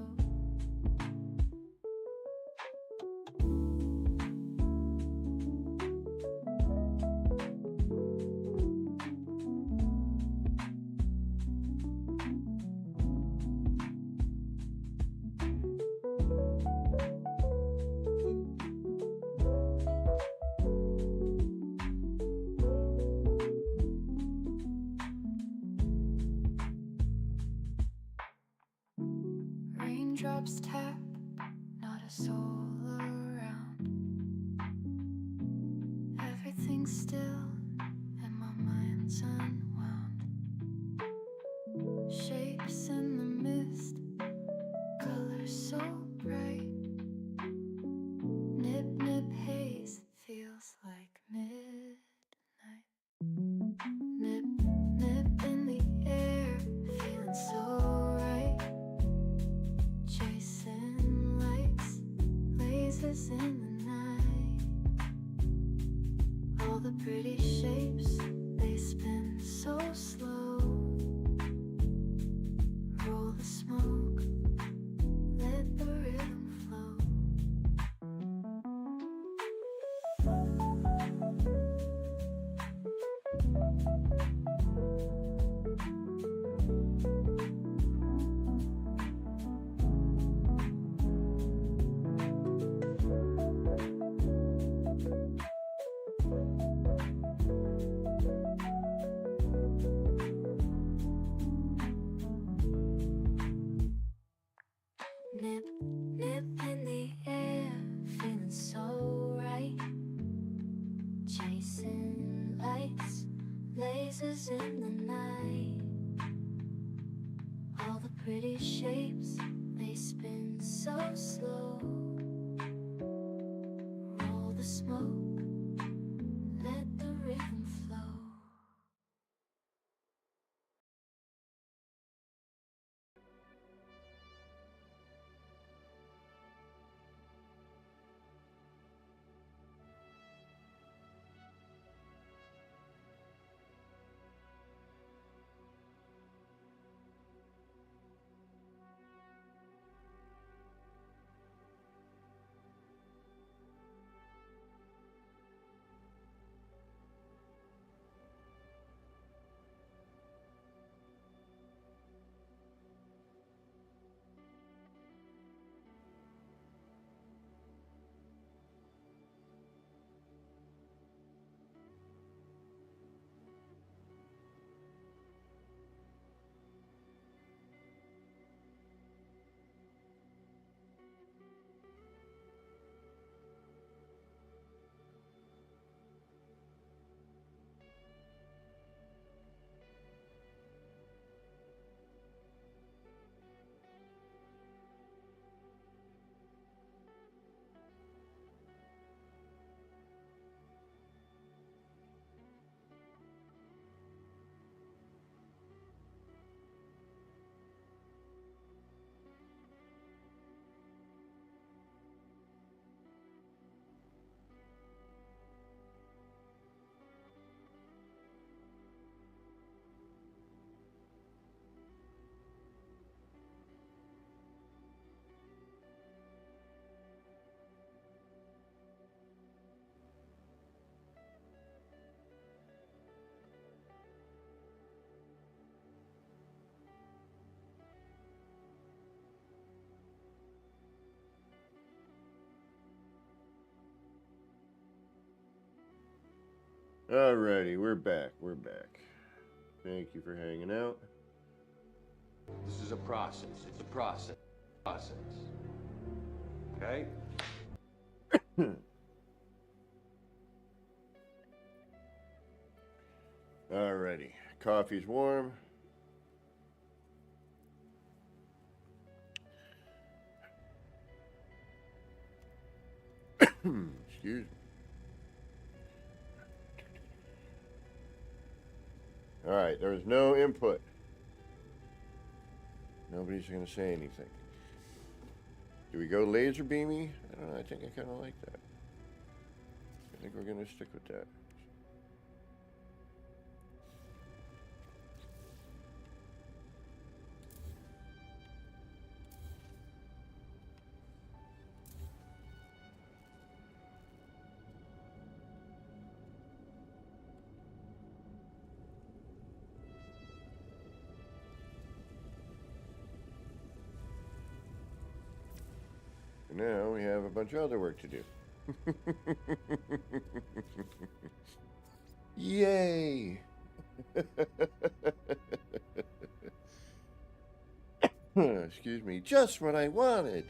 Raindrops tap, not a soul around. Everything's still and my mind's unwound. Shapes in the mist, colors so bright. Nip, nip haze, feels like midnight. Nip, nip in the air, feeling so right. Chasing lights, lasers in the night. All the pretty shapes, they spin so slow. Roll the smoke, let the rhythm flow. Nip, nip in the air, feeling so right. Chasing lights, lasers in the night. All the pretty shapes, they spin so slow. Roll the smoke, let the rhythm flow. Alrighty, we're back. We're back. Thank you for hanging out. This is a process. It's a process. process. Okay? Alrighty. Coffee's warm. Excuse me. Alright, there is no input. Nobody's going to say anything. Do we go laser beamy? I don't know. I think I kind of like that. I think we're going to stick with that. Now we have a bunch of other work to do. Yay! Excuse me, just what I wanted.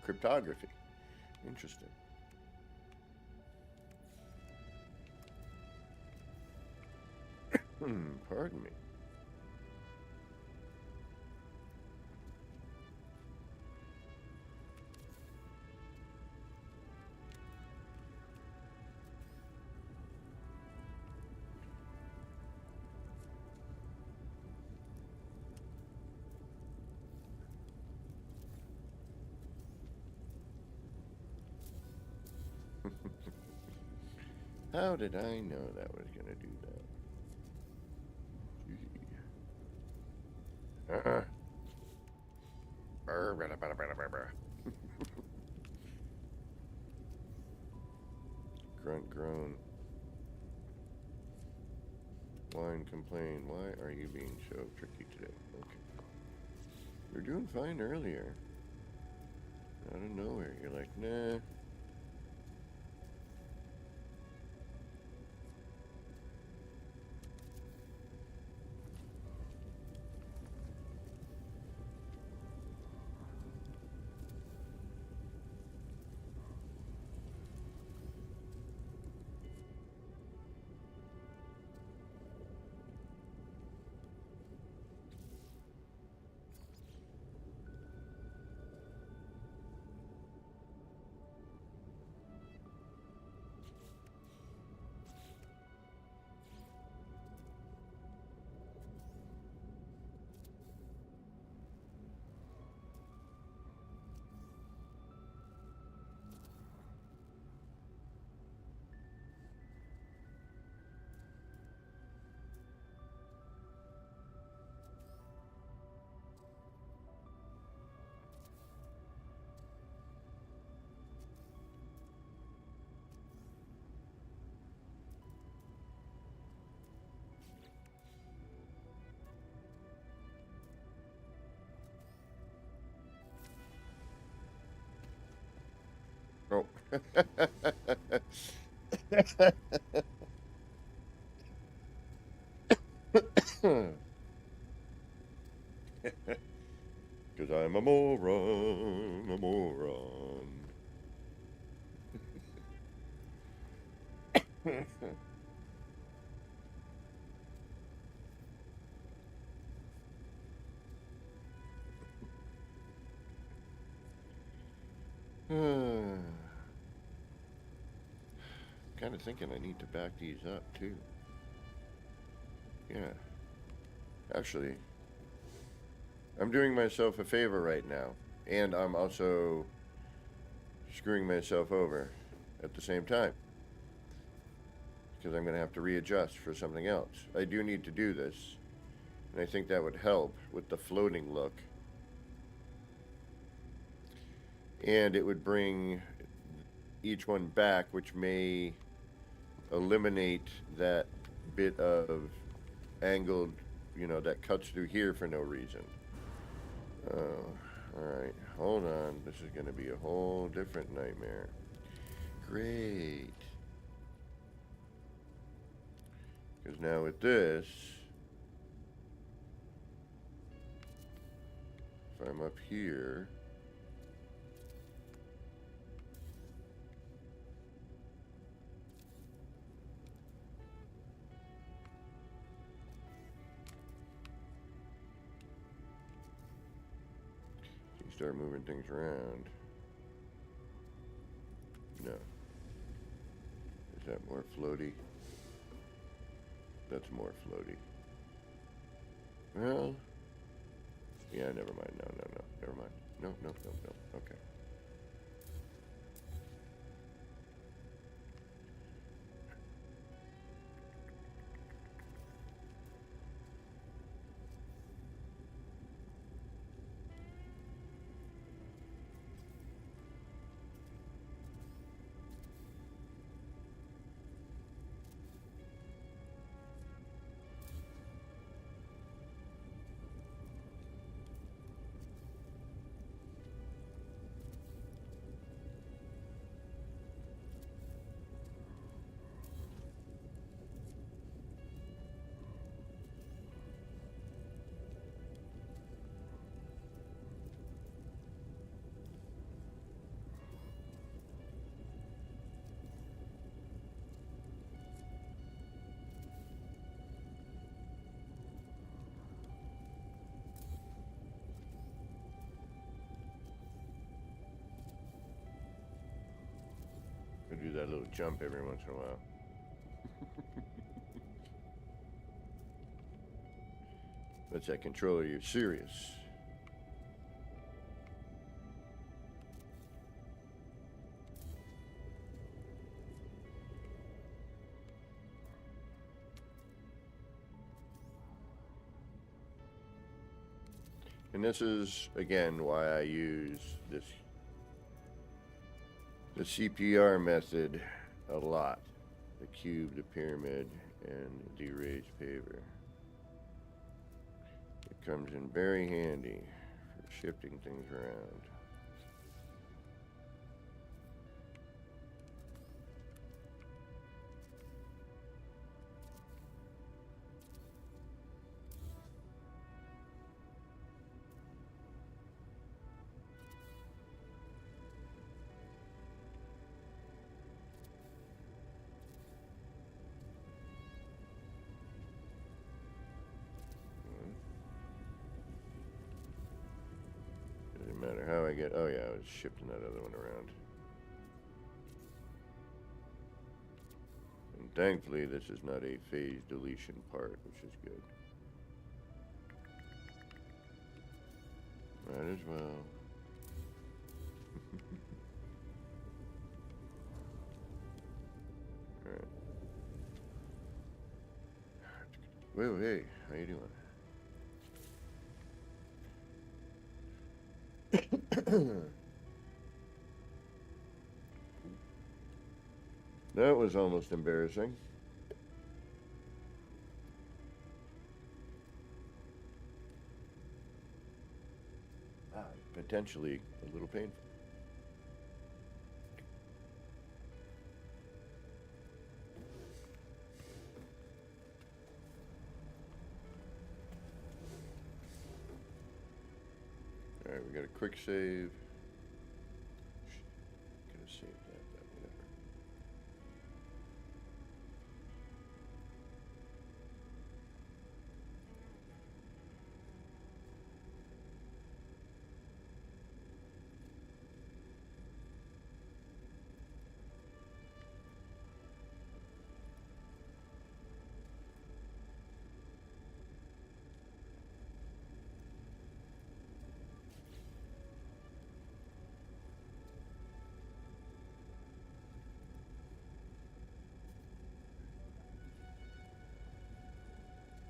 Cryptography. Interesting. Pardon me. How did I know that was going to do that? Grunt, groan. Whine, complain. Why are you being so tricky today? Okay. You're doing fine earlier. Out of nowhere. You're like, nah. Oh. Because I'm a moron, a moron. Kind of thinking I need to back these up too. Yeah. Actually, I'm doing myself a favor right now, and I'm also screwing myself over at the same time, because I'm going to have to readjust for something else. I do need to do this, and I think that would help with the floating look. And it would bring each one back, which may eliminate that bit of angled, that cuts through here for no reason. Oh, alright, hold on. This is going to be a whole different nightmare. Great. Because now with this, if I'm up here, you start moving things around. No. Is that more floaty? That's more floaty. Well, yeah, never mind. No, never mind. No. Okay. I do that little jump every once in a while. That's that controller. You're serious. And this is, again, why I use the CPR method a lot. The cube, the pyramid, and the raised paver. It comes in very handy for shifting things around. Doesn't matter how I get. Oh yeah, I was shifting that other one around. And thankfully, this is not a phase deletion part, which is good. Might as well. Alright. Whoa, hey, how you doing? That was almost embarrassing. Potentially a little painful. Alright, we got a quick save. Could have saved that, but whatever.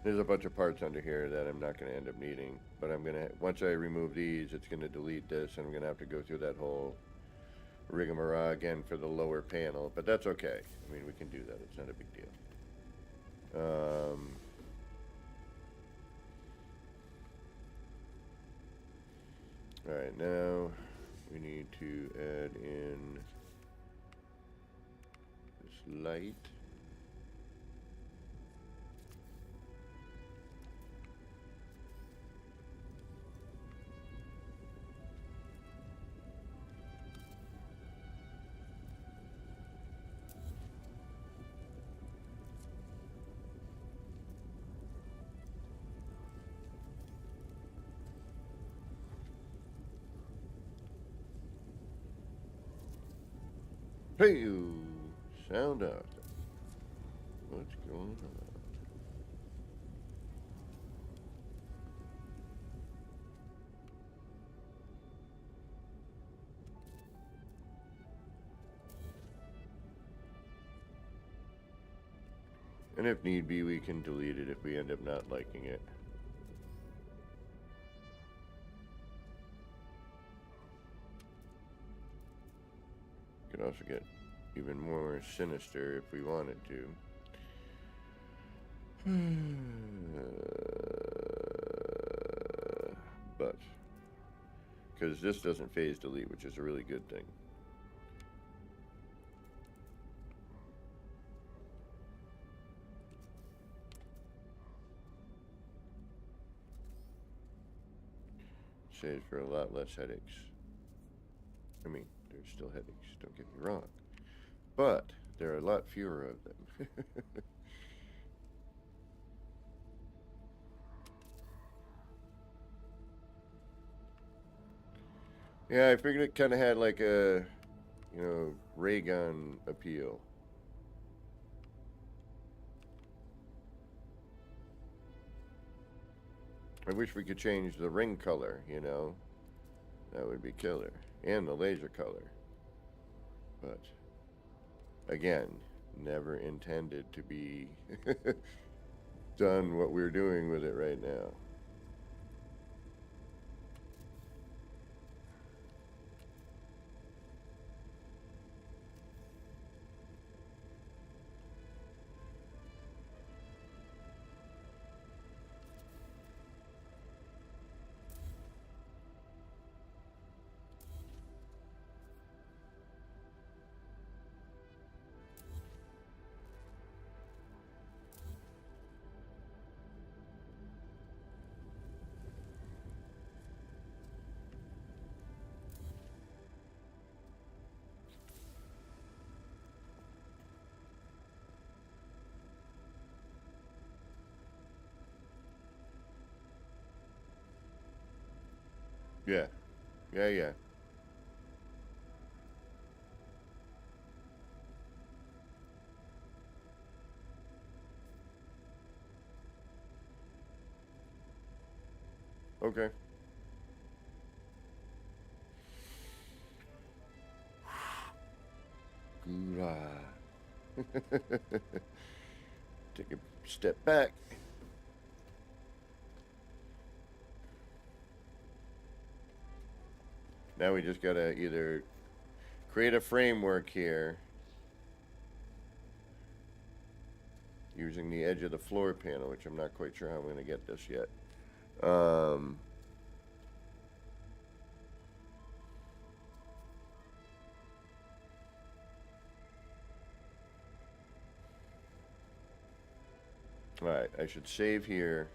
There's a bunch of parts under here that I'm not going to end up needing, but I'm going to, once I remove these, it's going to delete this, and I'm going to have to go through that whole rigmarole again for the lower panel, but that's okay. I mean, we can do that. It's not a big deal. Alright, now we need to add in this light. Hey, sound out. What's going on? And if need be, we can delete it if we end up not liking it. Could also get even more sinister if we wanted to. But, because this doesn't phase delete, which is a really good thing. Saves for a lot less headaches. I mean, there's still headaches, don't get me wrong. But there are a lot fewer of them. Yeah, I figured it kind of had like a, you know, ray gun appeal. I wish we could change the ring color, you know. That would be killer. And the laser color. But, again, never intended to be done what we're doing with it right now. Yeah. Yeah. Okay. Gura. Take a step back. Now we just gotta either create a framework here using the edge of the floor panel, which I'm not quite sure how I'm gonna get this yet. Alright, I should save here.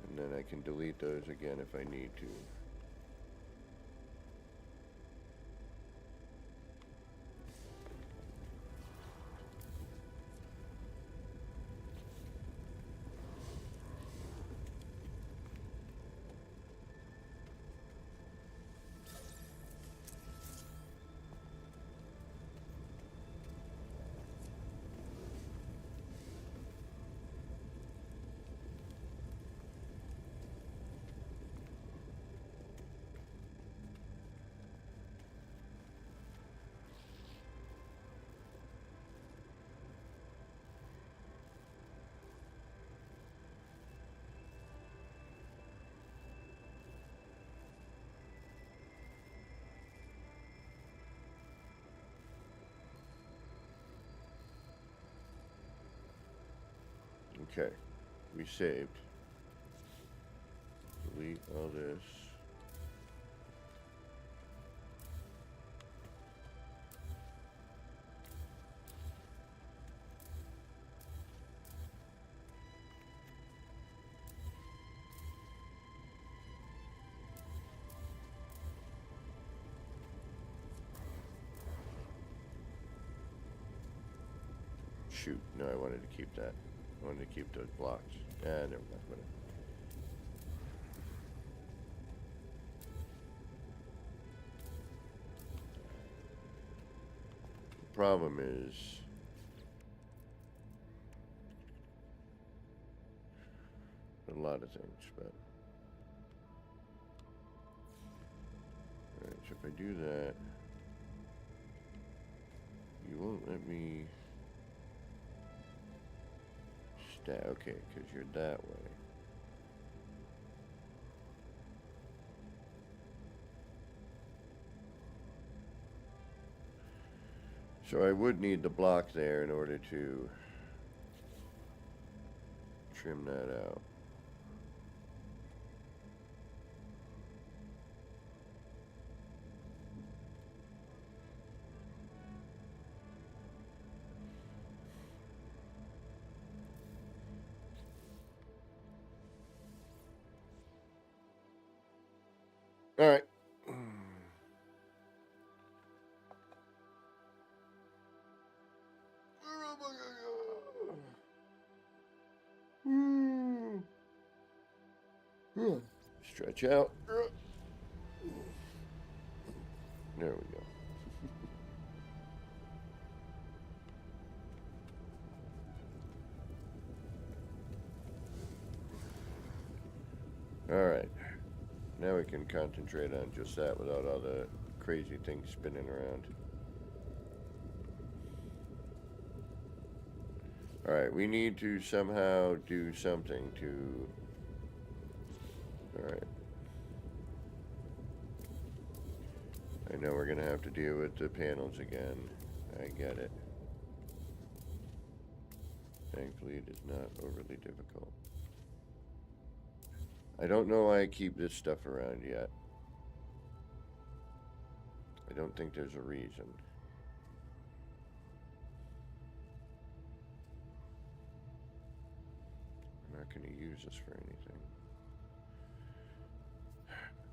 And then I can delete those again if I need to. Okay, we saved. Delete all this. Shoot, no, I wanted to keep that. I wanted to keep those blocks. Never mind. Whatever. problem is a lot of things, but alright, so if I do that, you won't let me okay, because you're that way. So I would need the block there in order to trim that out. All right. Stretch out. There we go. All right. Now we can concentrate on just that without all the crazy things spinning around. Alright, we need to somehow do something to... Alright. I know we're gonna have to deal with the panels again. I get it. Thankfully, it is not overly difficult. I don't know why I keep this stuff around yet. I don't think there's a reason. I'm not going to use this for anything.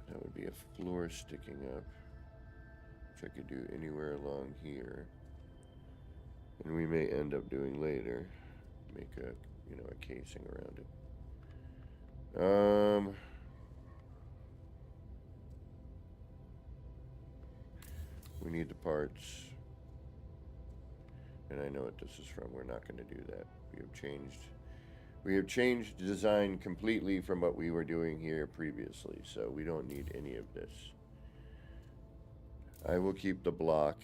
That would be a floor sticking up, which I could do anywhere along here. And we may end up doing later. Make a, you know, a casing around it. We need the parts. And I know what this is from. We're not going to do that. We have changed design completely from what we were doing here previously, so we don't need any of this. I will keep the block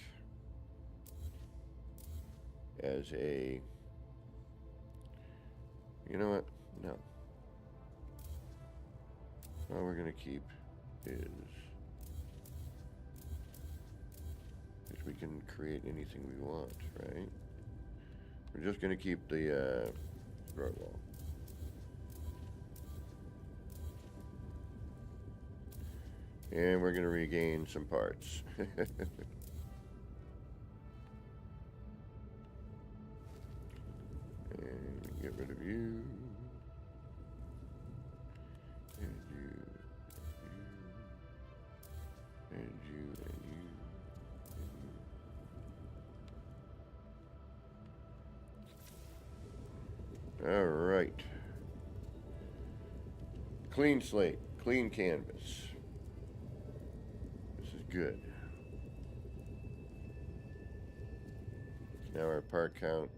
as a... You know what? No. All we're going to keep is we can create anything we want, right? We're just going to keep the drywall. And we're going to regain some parts. And get rid of you. And you. And you. And you. All right. Clean slate, clean canvas. This is good. Now our part count.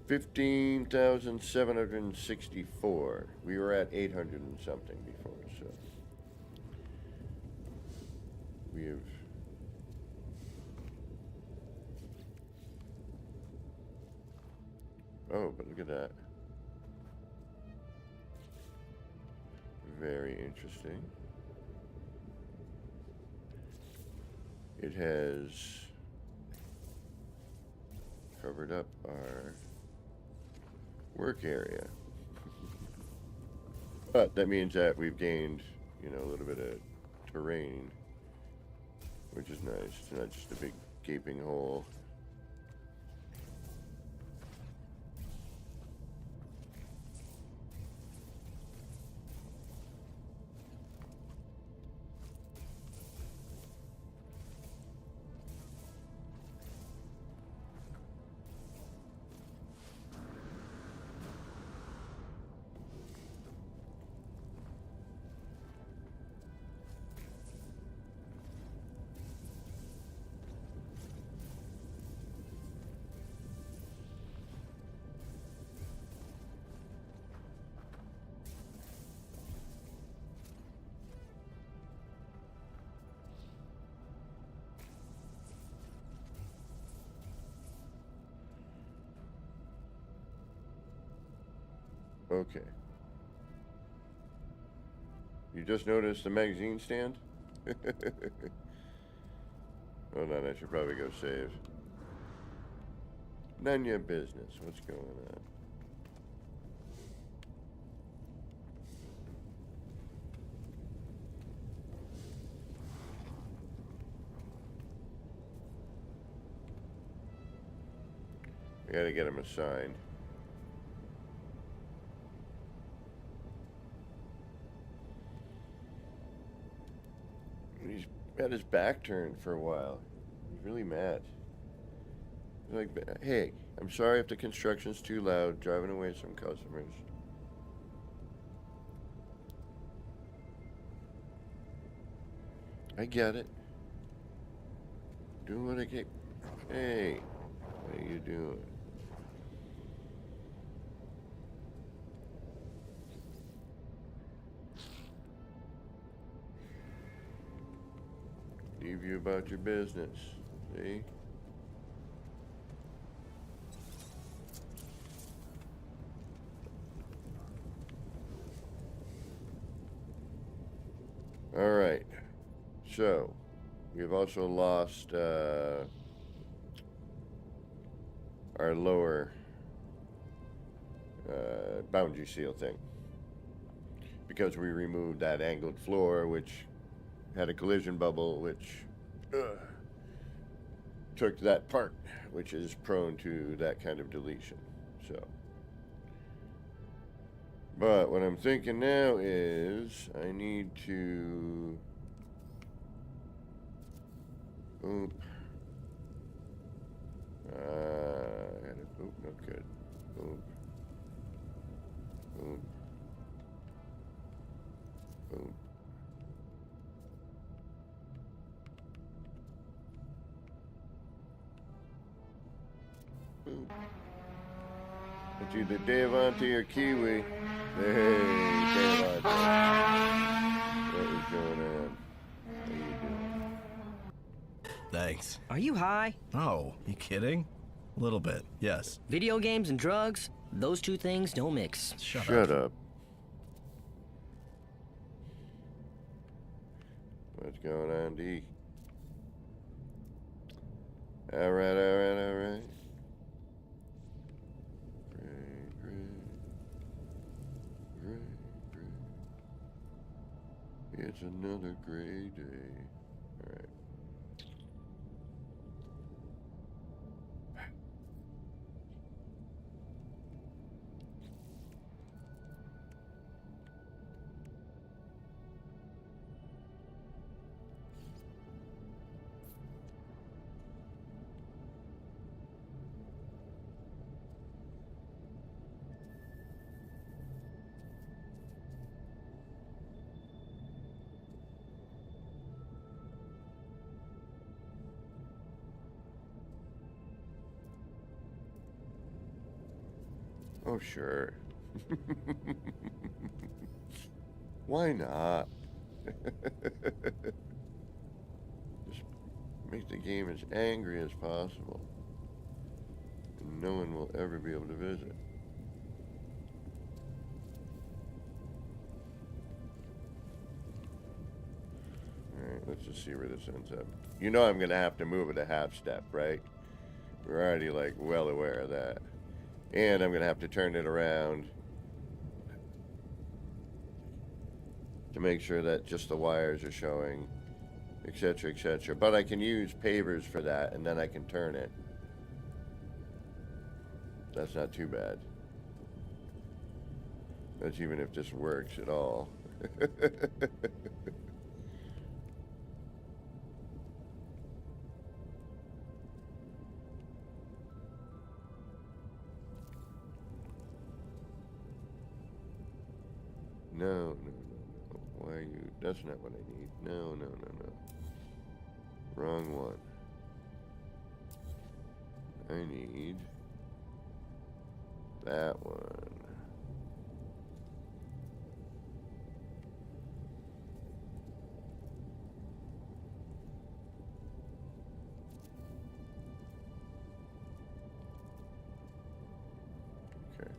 15,764. We were at 800 and something before, so we have oh, but look at that. Very interesting. It has covered up our work area. But that means that we've gained, you know, a little bit of terrain, which is nice. It's not just a big gaping hole. Okay. You just noticed the magazine stand? Hold on, I should probably go save. None of your business. What's going on? I gotta get him a sign. He's had his back turned for a while. He's really mad. He's like, hey, I'm sorry if the construction's too loud, driving away some customers. I get it. Doing what I get. Hey, what are you doing? Leave you about your business. See? All right. So, we've also lost our lower boundary seal thing because we removed that angled floor, which had a collision bubble, which took that part, which is prone to that kind of deletion. So, but what I'm thinking now is I need to oop. Oop, not good. Oop. Oop. Oop. Oop. It's either Devante or Kiwi. Hey, Devante. What is going on? How you doing? Thanks. Are you high? Oh, you kidding? A little bit, yes. Video games and drugs? Those two things don't mix. Shut up. What's going on, D? All right. Great. It's another gray day. All right. Oh, sure. Why not? Just make the game as angry as possible. And no one will ever be able to visit. Alright, let's just see where this ends up. You know I'm going to have to move it a half step, right? We're already, like, well aware of that. And I'm going to have to turn it around to make sure that just the wires are showing, etc., etc. But I can use pavers for that, and then I can turn it. That's not too bad. That's even if this works at all. No. Why are you? That's not what I need. No. Wrong one. I need that one. Okay.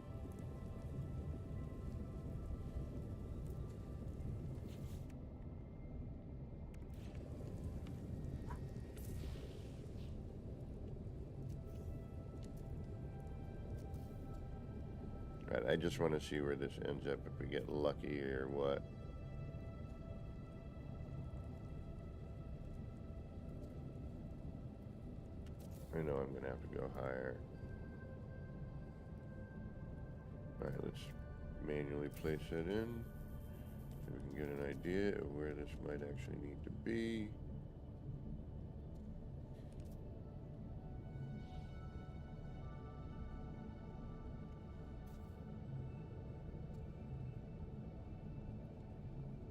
just want to see where this ends up, if we get lucky or what. I know I'm gonna have to go higher. Alright, let's manually place that in so we can get an idea of where this might actually need to be.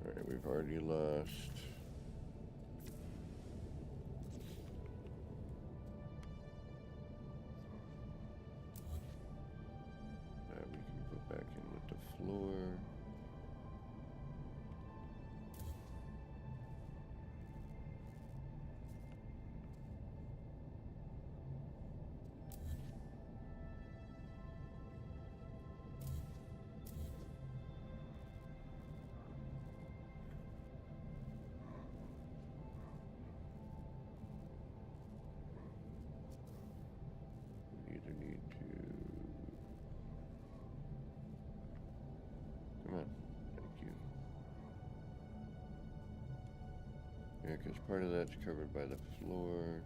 Alright, we've already lost. That we can put back in with the floor. We either need to... Come on. Thank you. Yeah, because part of that's covered by the floor.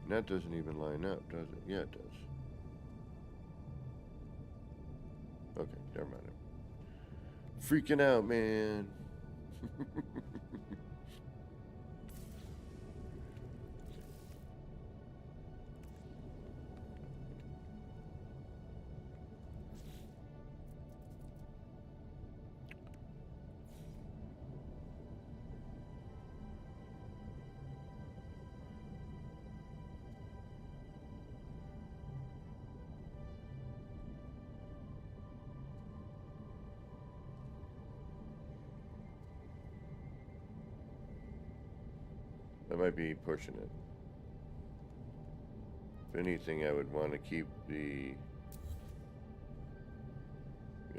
And that doesn't even line up, does it? Yeah, it does. Okay, never mind. Freaking out, man. I might be pushing it. If anything, I would want to keep the...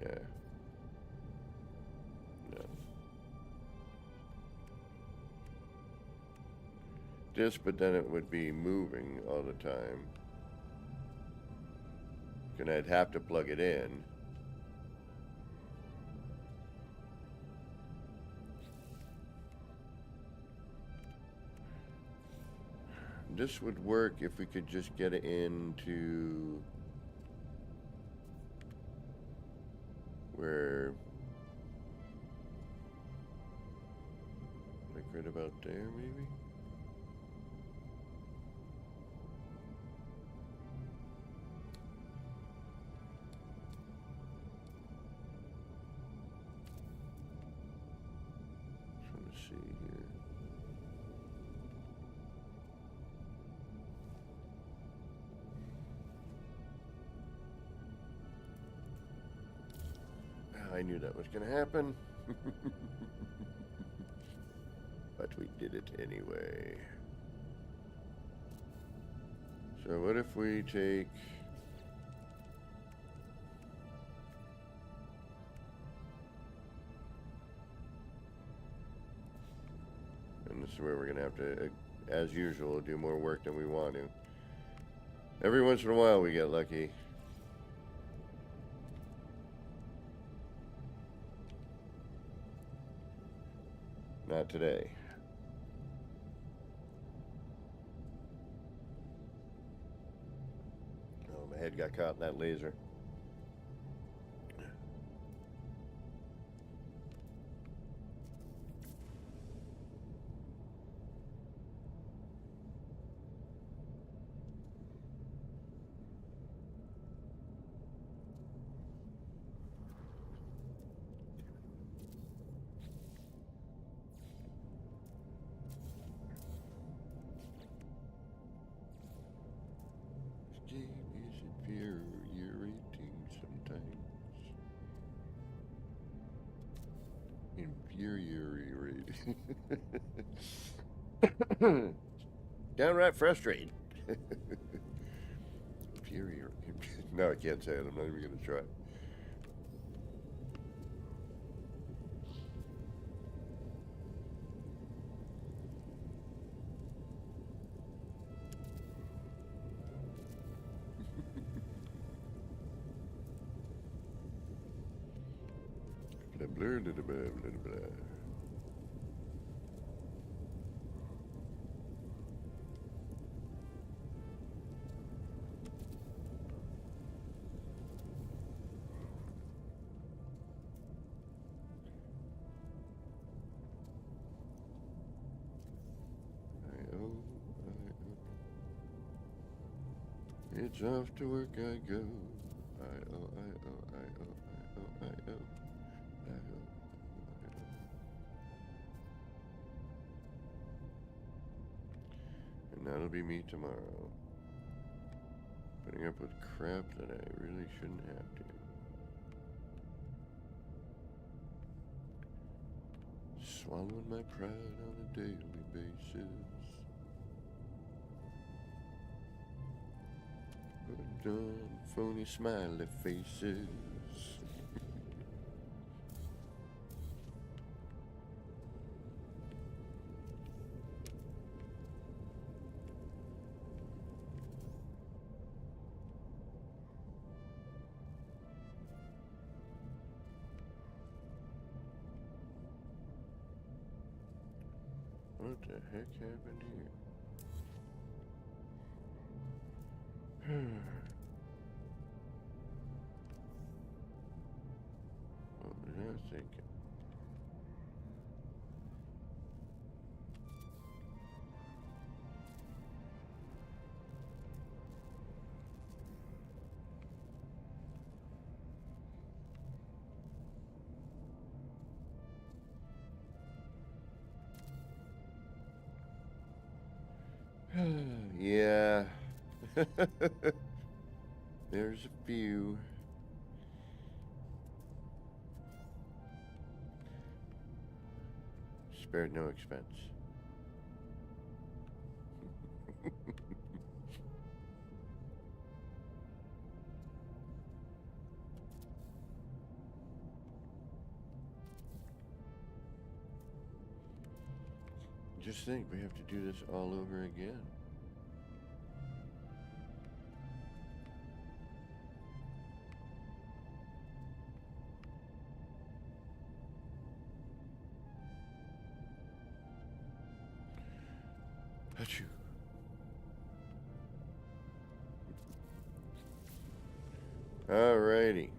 Yeah. No. This, but then it would be moving all the time. And I'd have to plug it in. This would work if we could just get it into where, like right about there, maybe? Just want to see here. I knew that was going to happen. But we did it anyway. So what if we take... And this is where we're going to have to, as usual, do more work than we want to. Every once in a while we get lucky. Not today. Oh, my head kid got caught in that laser. This game is infuriating sometimes. Infuriating. Downright frustrating. Infuriating. No, I can't say it. I'm not even going to try. Blah, blah, blah, blah, blah, blah. It's off to work I go. I-O, I-O, I-O, I-O, I-O, I-O. And that'll be me tomorrow. Putting up with crap that I really shouldn't have to. Swallowing my pride on a daily basis. Put on phony smiley faces. What the heck happened here? What was I thinking? Yeah. There's a few. Spared no expense. Just think, we have to do this all over again. Achoo. Alrighty.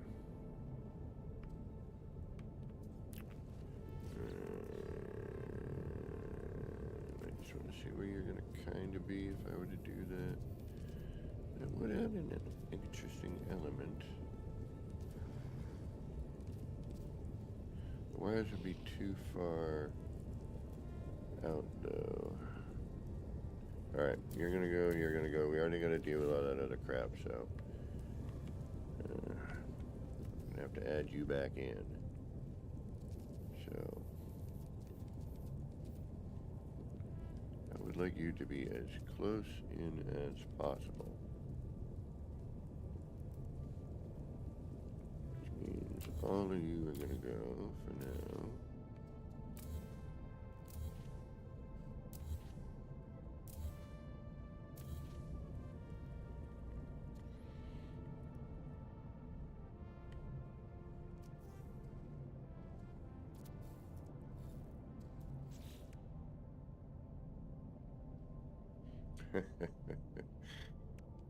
I just want to see where you're going to kind of be if I were to do that. That would add an interesting element. The wires would be too far out though. Alright, you're gonna go, you're gonna go. We already gotta deal with all that other crap, so I'm gonna have to add you back in. So I would like you to be as close in as possible. Which means all of you are gonna go for now.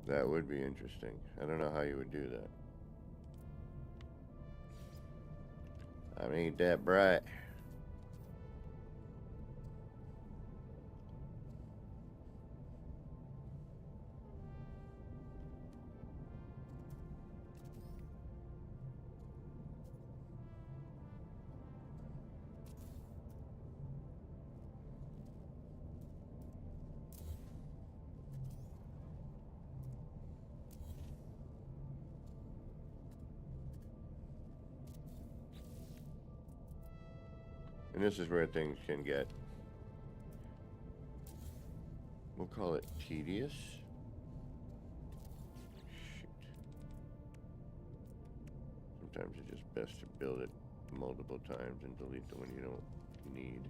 That would be interesting. I don't know how you would do that. I ain't that bright. And this is where things can get, we'll call it tedious. Shoot. Sometimes it's just best to build it multiple times and delete the one you don't need.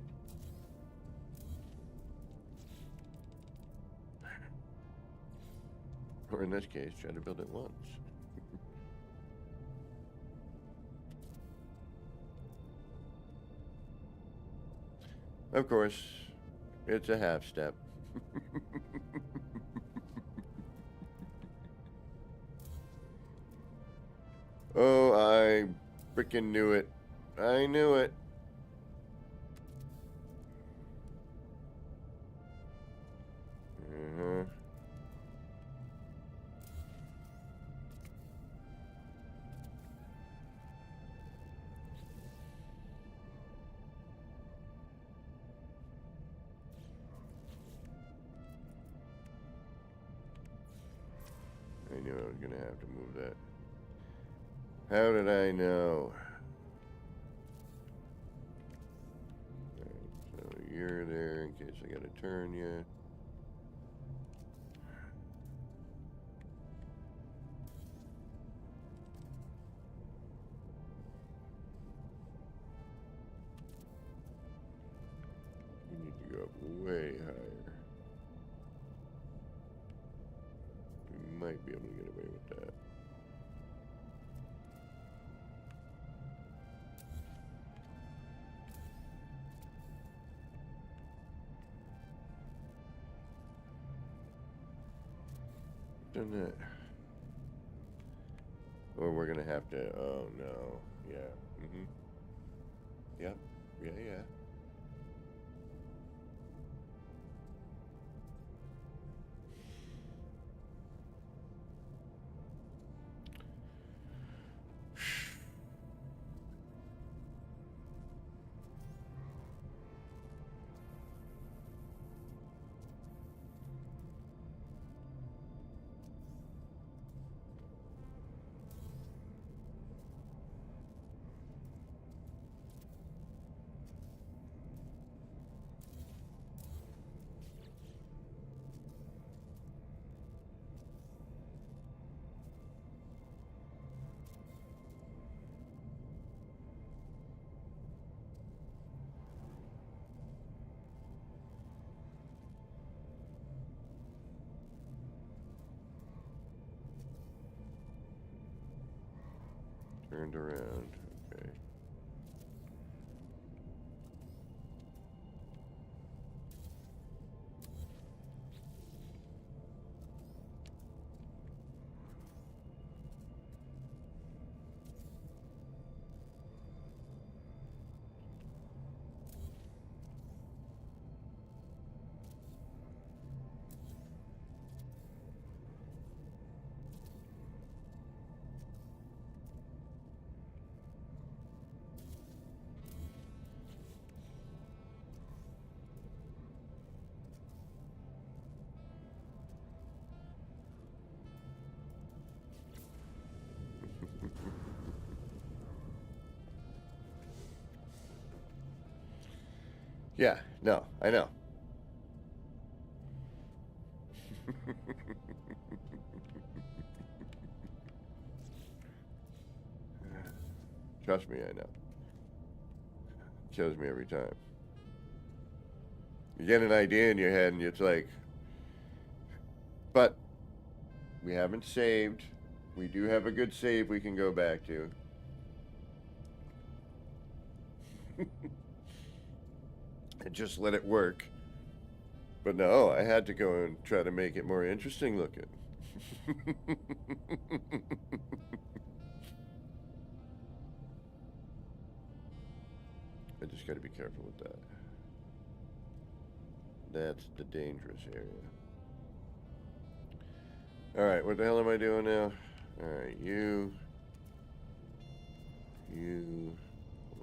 Or in this case, try to build it once. Of course, it's a half step. Oh, I freaking knew it. I knew it. I knew I was going to have to move that. How did I know? Right, so you're there in case I got to turn you. You need to go up way higher. We might be able to get away with that. Done that. Or we're gonna have to, oh no, yeah, yep, yeah. Turned around, okay. Yeah, no, I know. Trust me, I know. Kills me every time. You get an idea in your head and it's like, but we haven't saved. We do have a good save we can go back to. And just let it work. But no, I had to go and try to make it more interesting looking. I just got to be careful with that. That's the dangerous area. Alright, what the hell am I doing now? Alright, you.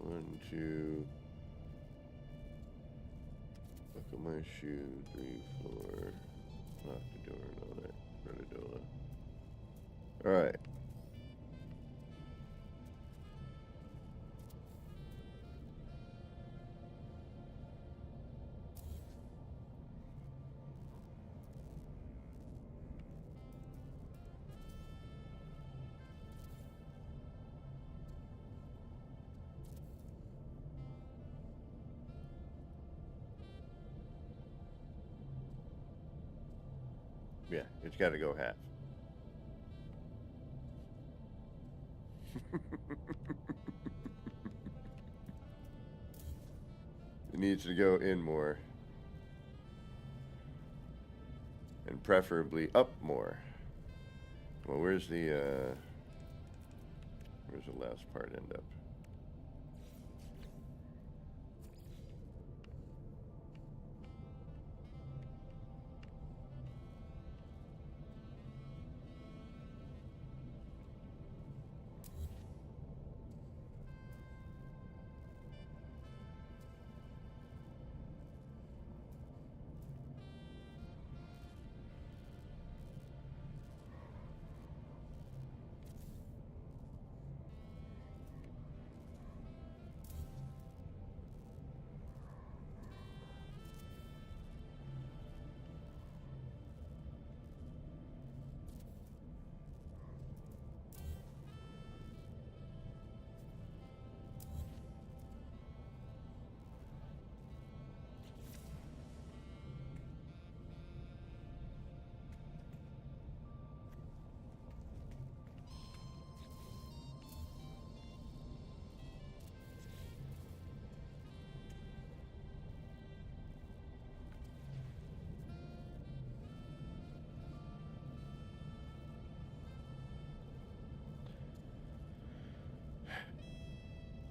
1, 2. Buckle my shoe. 3, 4. Lock the door and all that. Rhododola. Alright. Yeah, it's got to go half. It needs to go in more. And preferably up more. Well, where's the last part end up?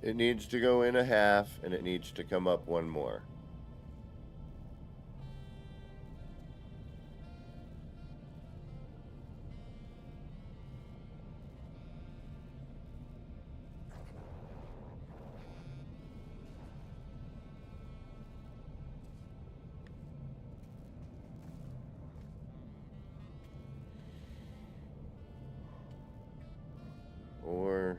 It needs to go in a half, and it needs to come up one more. Or...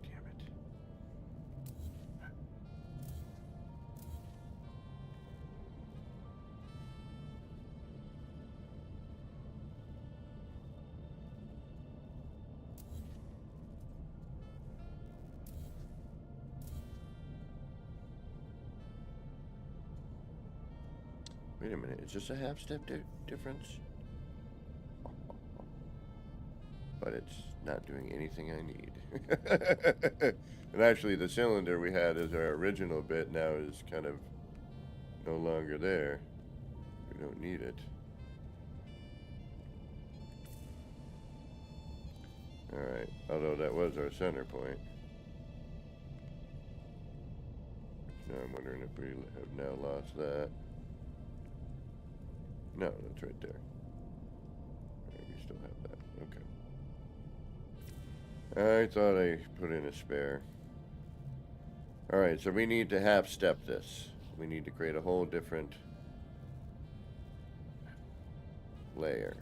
Damn it. Wait a minute, it's just a half step difference? But it's not doing anything I need. And actually the cylinder we had as our original bit now is kind of no longer there. We don't need it. Alright, although that was our center point. Now I'm wondering if we have now lost that. No, that's right there. Right, we still have that. Okay. I thought I put in a spare. Alright, so we need to half step this. We need to create a whole different layer.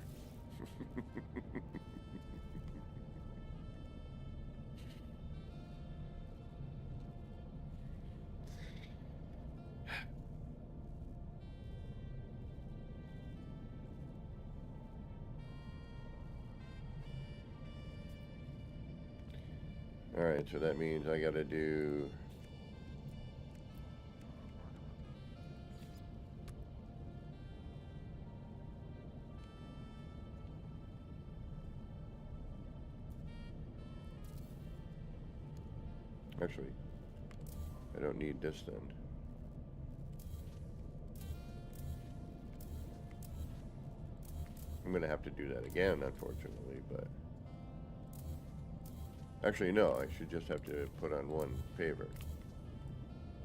Alright, so that means I gotta do Actually, I don't need this then. I'm gonna have to do that again, unfortunately, but... Actually, no, I should just have to put on one favor.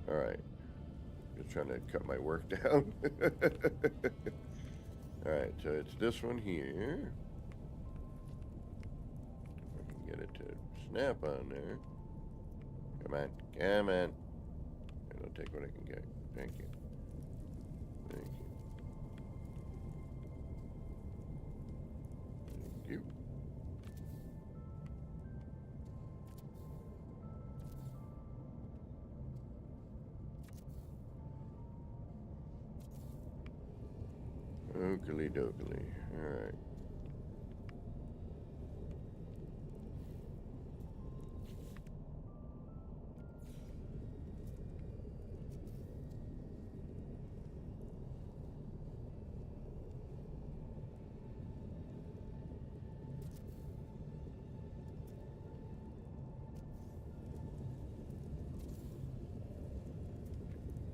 Alright. Just trying to cut my work down. Alright, so it's this one here. If I can get it to snap on there. Come on, come on. I'll take what I can get. Thank you. Thank you. Thank you. Oakley dokley. Alright.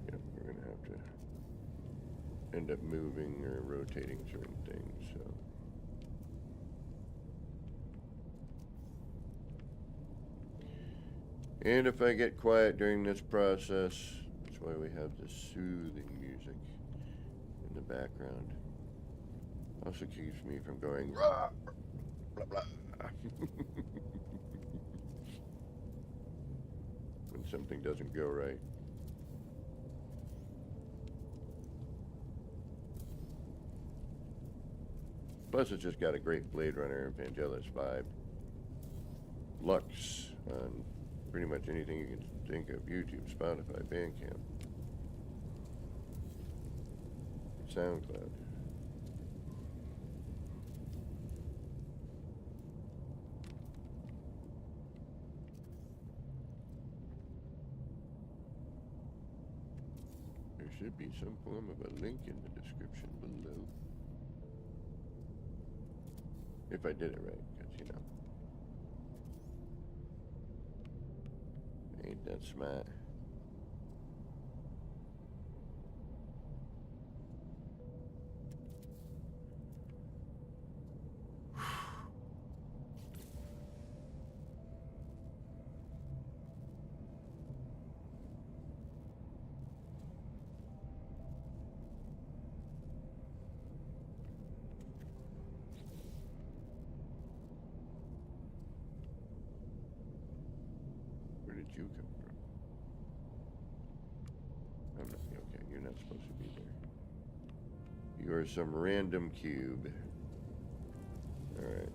Yep, we're gonna have to end up moving or rotating certain things, so. And if I get quiet during this process, that's why we have the soothing music in the background. Also keeps me from going rah, blah blah. When something doesn't go right. Plus, it's just got a great Blade Runner and Vangelis vibe. Lux on pretty much anything you can think of. YouTube, Spotify, Bandcamp, SoundCloud. There should be some form of a link in the description below. If I did it right, because, you know. Ain't that smart. Where did you come from? I'm not, okay, you're not supposed to be there. You are some random cube. Alright.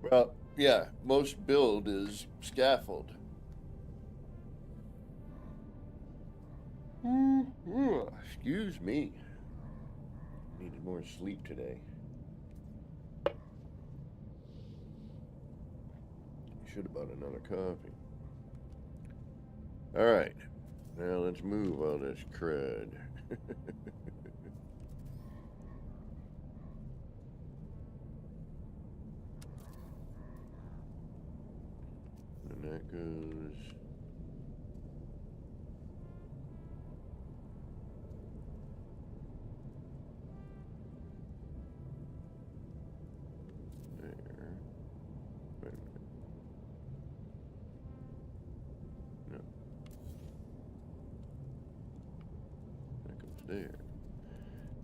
Well, yeah, most build is scaffold. Excuse me. Needed more sleep today. Should have bought another coffee. Alright. Now let's move all this crud. And that goes... there. Wait a minute. No. That goes there.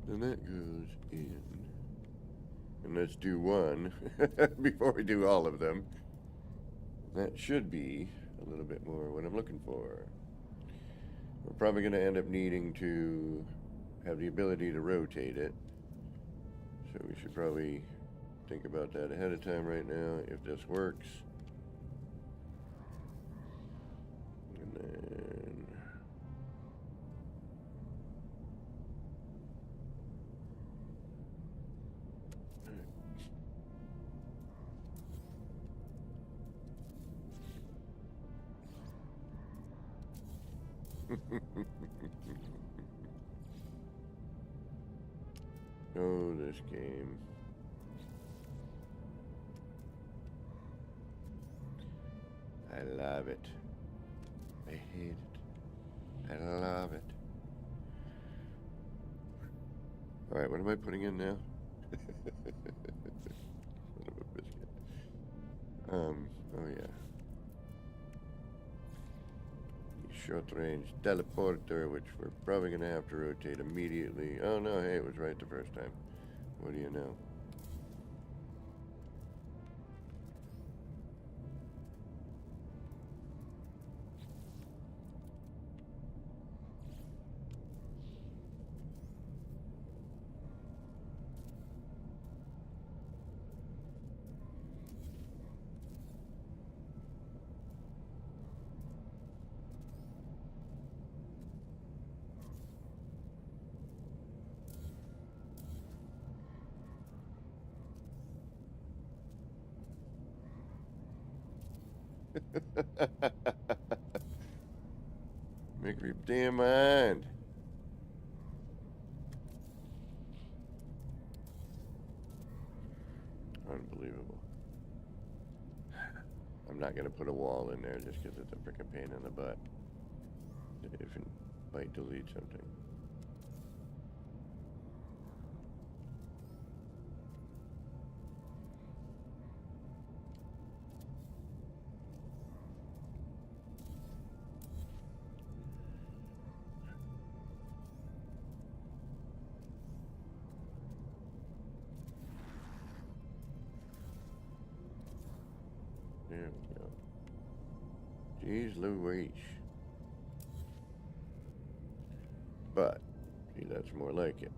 Then that goes in. And let's do one before we do all of them. That should be a little bit more what I'm looking for. We're probably going to end up needing to have the ability to rotate it. So we should probably think about that ahead of time right now, if this works. And then... Oh, this game. I love it. I hate it. I love it. Alright, what am I putting in now? Son of a biscuit. Oh yeah. Short range teleporter, which we're probably going to have to rotate immediately. Oh no, hey, it was right the first time. What do you know? Make up your damn mind. Unbelievable. I'm not going to put a wall in there just because it's a frickin' pain in the butt. If it might delete something. There we go. Jeez Louise. But, see, that's more like it.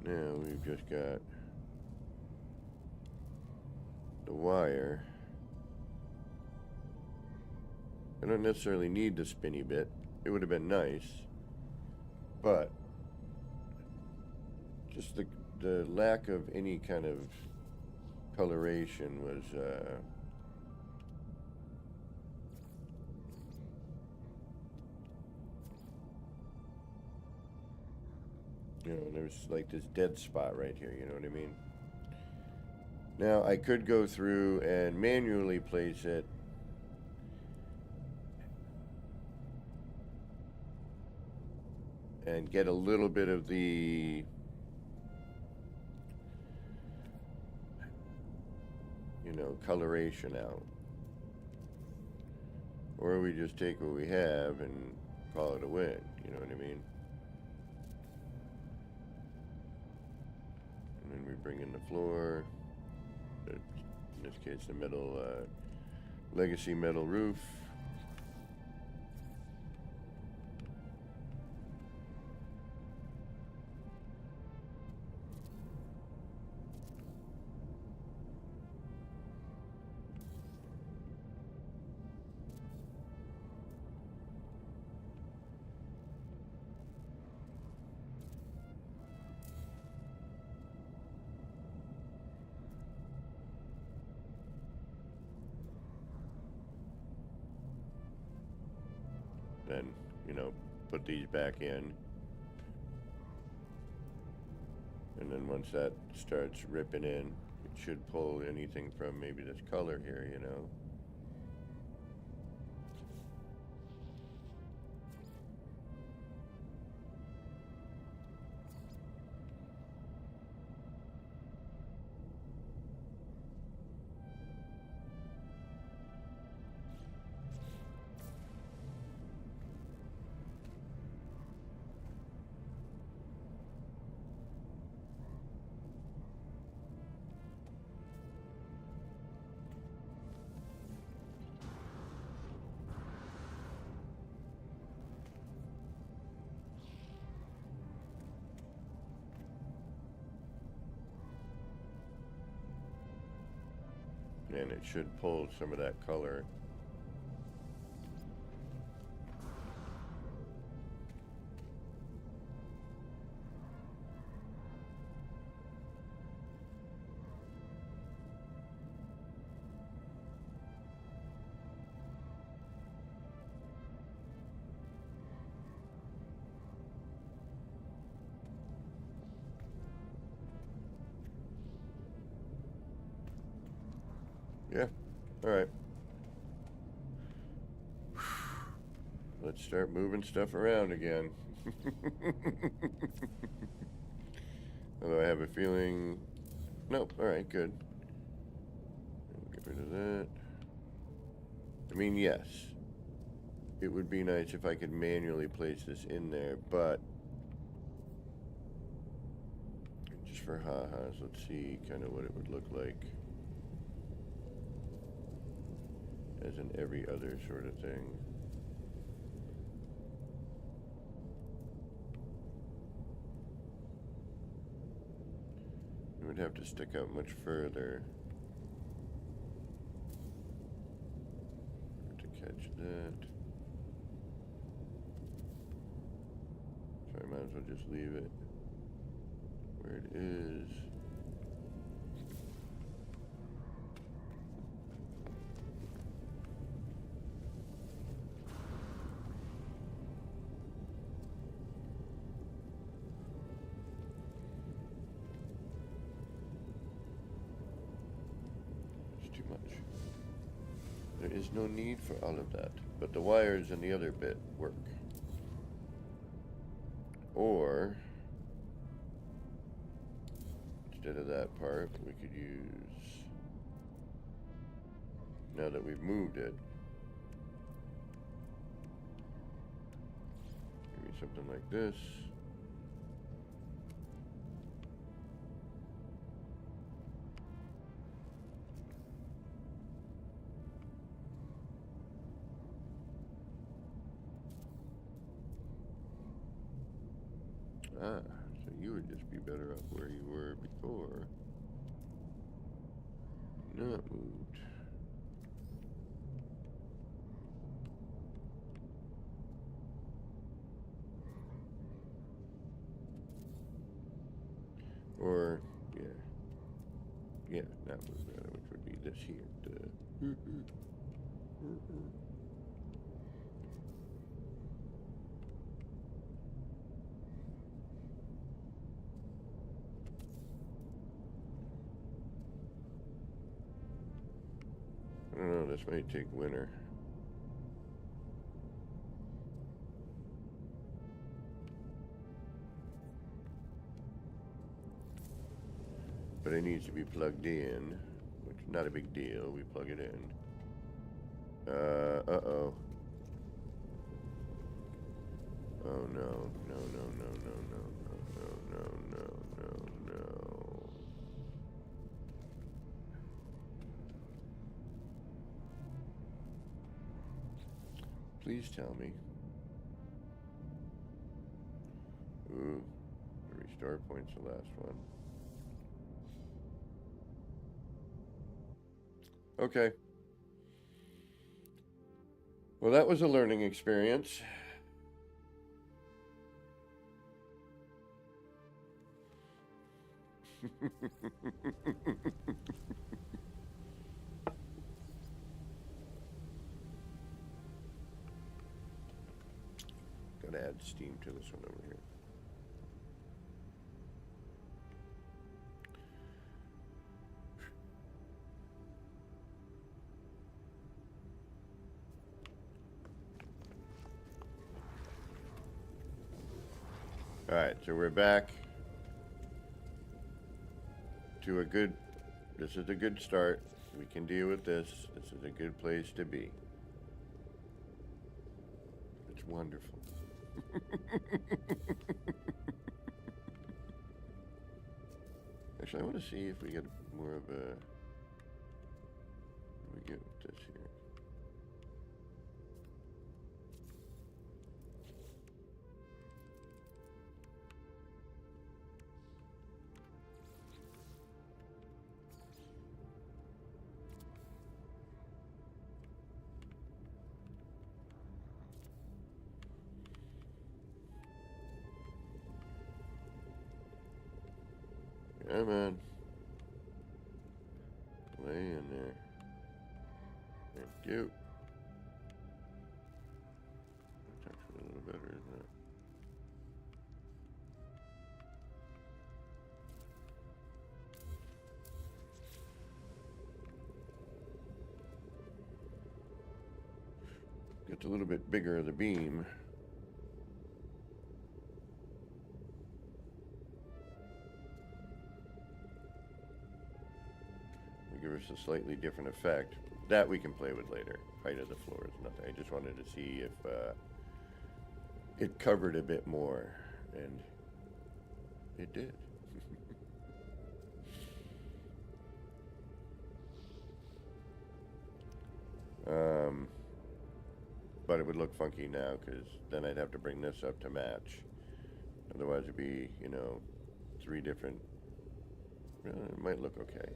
Now we've just got the wire. I don't necessarily need the spinny bit. It would have been nice. But, just the lack of any kind of coloration was you know, there's like this dead spot right here, you know what I mean? Now I could go through and manually place it and get a little bit of the coloration out. Or we just take what we have and call it a win, you know what I mean? And then we bring in the floor, in this case the metal, legacy metal roof. Then, put these back in. And then once that starts ripping in, it should pull anything from maybe this color here, and it should pull some of that color. Yeah. Alright. Let's start moving stuff around again. Although I have a feeling... Nope, alright, good. Get rid of that. I mean, yes. It would be nice if I could manually place this in there, but... Just for ha-has, let's see kind of what it would look like. As in every other sort of thing. It would have to stick out much further to catch that. So I might as well just leave it where it is. Too much. There is no need for all of that, but the wires and the other bit work. Or, instead of that part, we could use, now that we've moved it, maybe something like this. Ah, so you would just be better off where you were before. Not moved. Or, yeah. Yeah, not moved, which would be this here. I don't know, this might take winter. But it needs to be plugged in, which is not a big deal. We plug it in. Uh-oh. Oh no, no, no, no, no, no, no, no, no, no, no, no. Please tell me. Ooh, the restore point's the last one. Okay. Well, that was a learning experience. Gotta add steam to this one over here. Alright, so we're back to a good, this is a good start. We can deal with this. This is a good place to be. It's wonderful. Actually, I want to see if we get more of a, what do we get with this here? Come on. Lay in there. Thank you. That's actually a little better, isn't it? It's a little bit bigger of the beam. Will give us a slightly different effect. That we can play with later. Height of the floor is nothing. I just wanted to see if it covered a bit more, and it did. But it would look funky now, because then I'd have to bring this up to match. Otherwise it'd be, you know, 3 different... Well, it might look okay.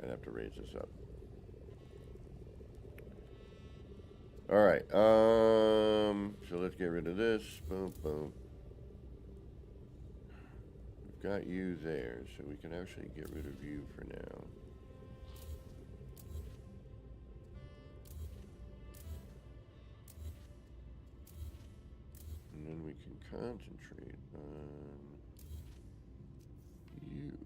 I'd have to raise this up. Alright, so let's get rid of this. Boom, boom. We've got you there, so we can actually get rid of you for now. And then we can concentrate on you.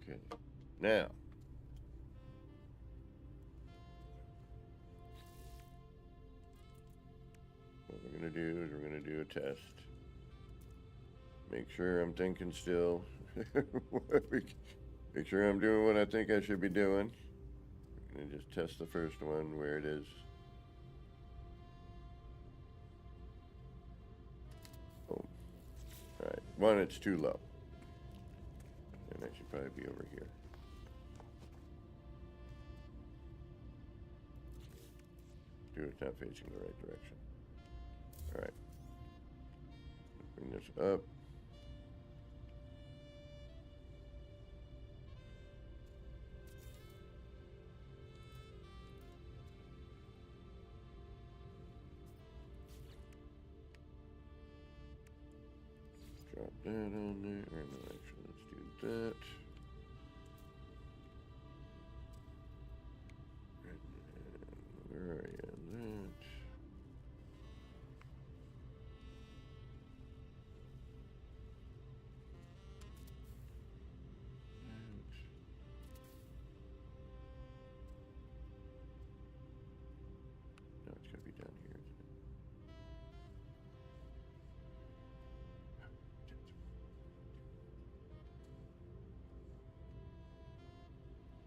Okay. Now, what we're going to do is we're going to do a test. Make sure I'm thinking still. Make sure I'm doing what I think I should be doing. I'm going to just test the first one where it is. Boom. Alright, one, it's too low. And that should probably be over here. Dude, it's not facing the right direction. Alright. Bring this up. Drop that on there. Or no, actually, let's do that. And where are you? That. No, it's gotta be down here, isn't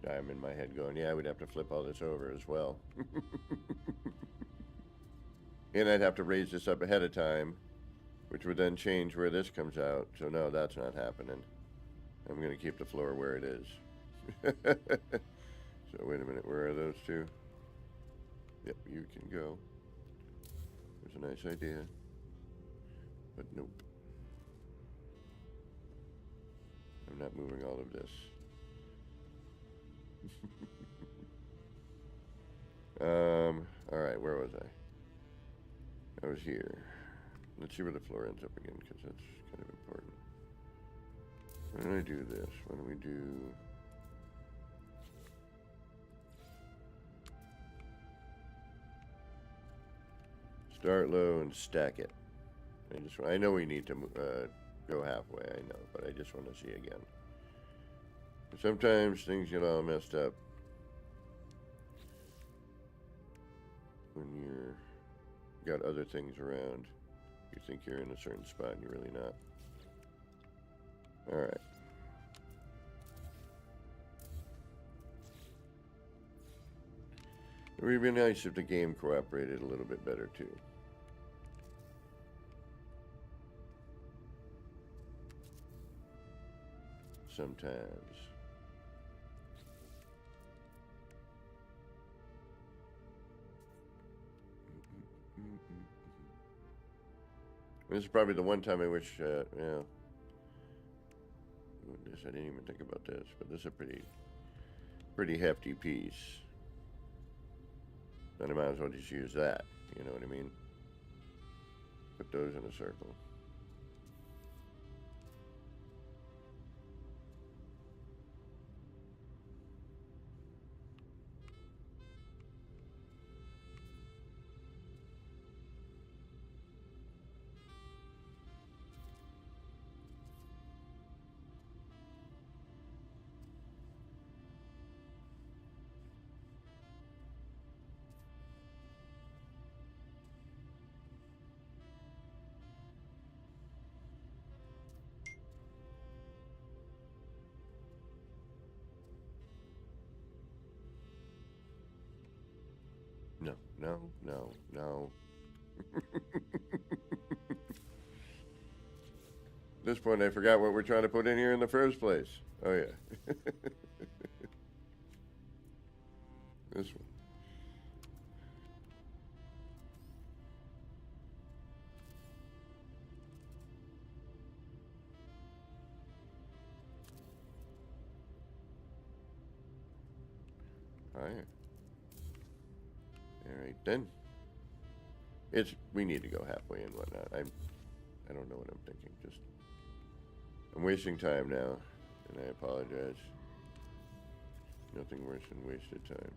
it? I'm in my head going, yeah, we'd have to flip all this over as well. And I'd have to raise this up ahead of time, which would then change where this comes out. So no, that's not happening. I'm going to keep the floor where it is. So wait a minute, where are those two? Yep, you can go. There's a nice idea. But nope. I'm not moving all of this. Alright, where was I? I was here. Let's see where the floor ends up again, because that's kind of important. Why don't I do this? Why don't we do... Start low and stack it. I know we need to go halfway, I know, but I just want to see again. Sometimes things get all messed up when you're got other things around. You think you're in a certain spot and you're really not. All right. It would be nice if the game cooperated a little bit better too. Sometimes. This is probably the one time I wish, yeah. This, I didn't even think about this, but this is a pretty hefty piece. then I might as well just use that. You know what I mean? Put those in a circle. No, no, no, no. At this point, I forgot what we're trying to put in here in the first place. Oh, yeah. This one. All right. All right, then. We need to go halfway and whatnot. I don't know what I'm thinking. Just, I'm wasting time now, and I apologize. Nothing worse than wasted time.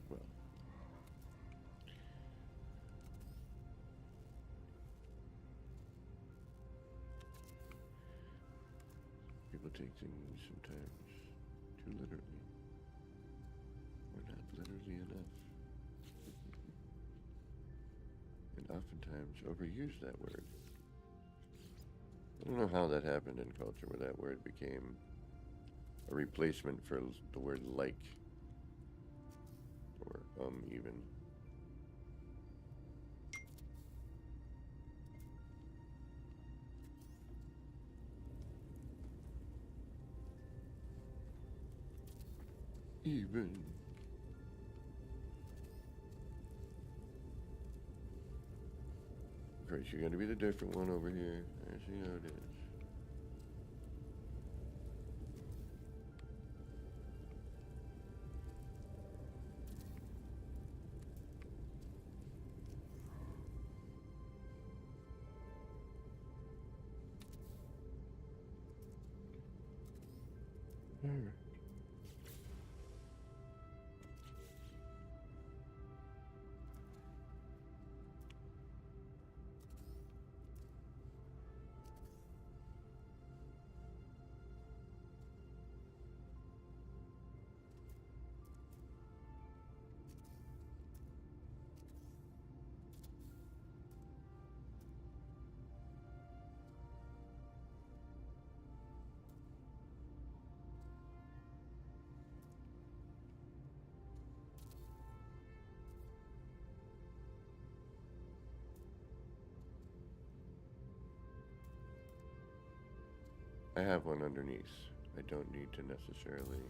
Well, people take things sometimes too literally, or not literally enough, and oftentimes overuse that word. I don't know how that happened in culture where that word became a replacement for the word like, or even. Even. Of course, you're going to be the different one over here. I see how it is. All right. I have one underneath. I don't need to necessarily.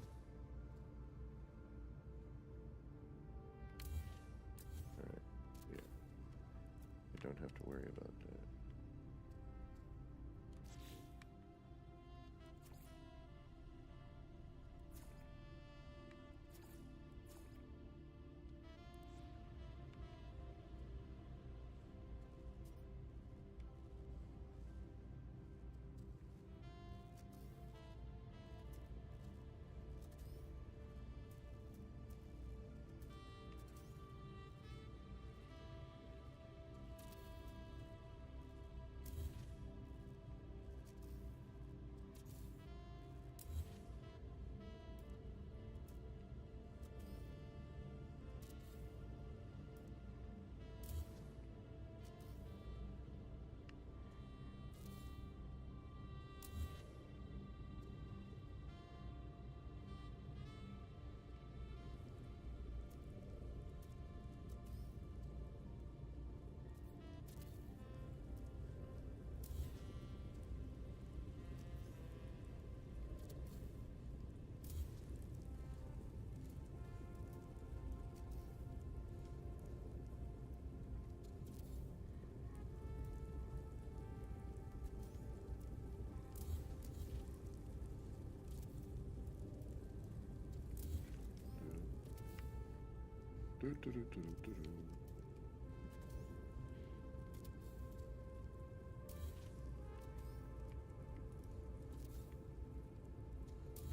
Alright, yeah. I don't have to worry about that.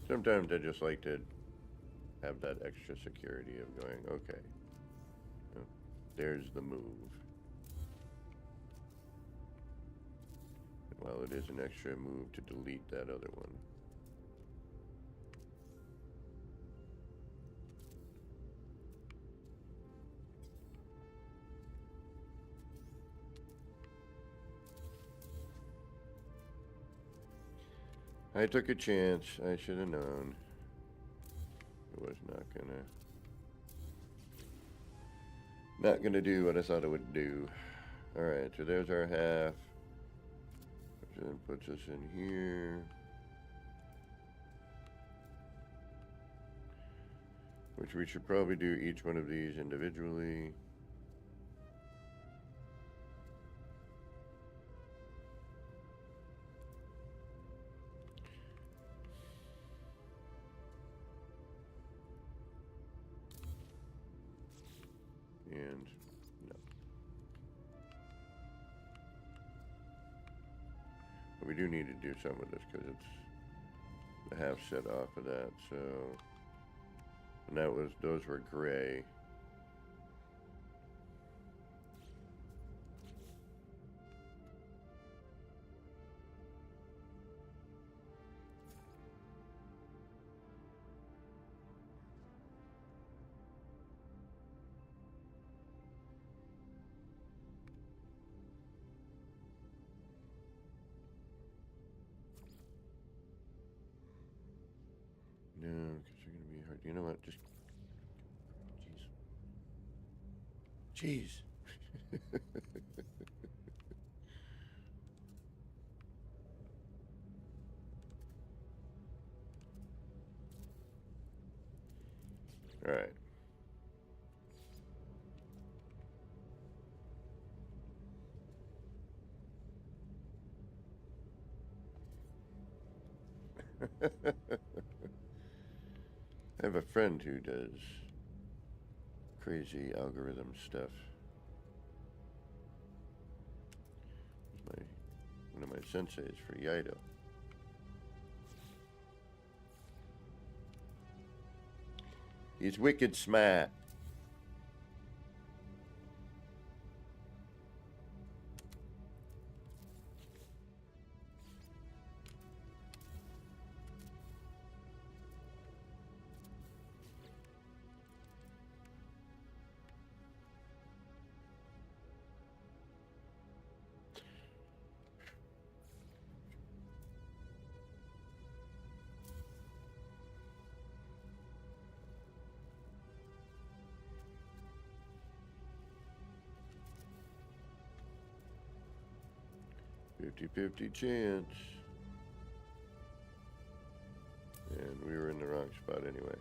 Sometimes I just like to have that extra security of going, okay, there's the move. Well, it is an extra move to delete that other one. I took a chance. I should have known. It was not gonna do what I thought it would do. Alright, so there's our half. Which then puts us in here. Which we should probably do each one of these individually. And no. But we do need to do some of this because it's the half set off of that, so. And those were gray. No, because they're gonna be hard. You know what? Just. Jeez. All right. I have a friend who does crazy algorithm stuff. One of my senseis for Yaido. He's wicked smart. Fifty-50 chance. And we were in the wrong spot anyway.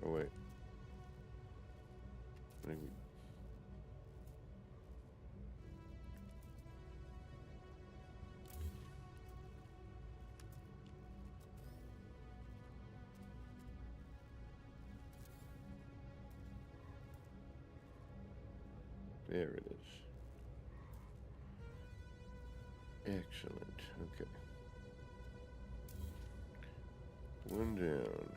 Oh wait. I think there it is. Excellent. Okay. One down.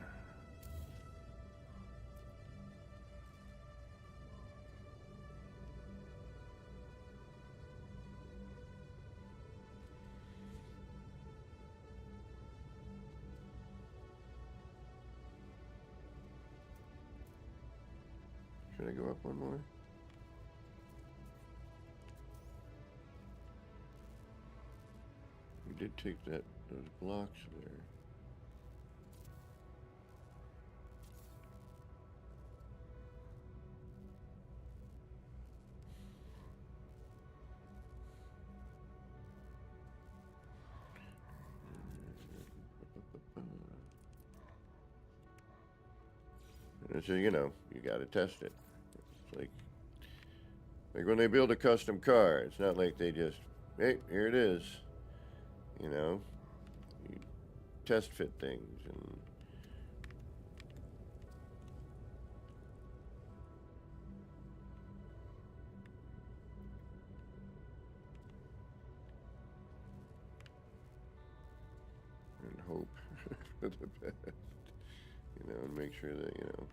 Should I go up one more? We did take those blocks there. So, you know, you got to test it. It's like when they build a custom car, it's not like they just, hey, here it is. You know, you test fit things and hope for the best. You know, and make sure that, you know.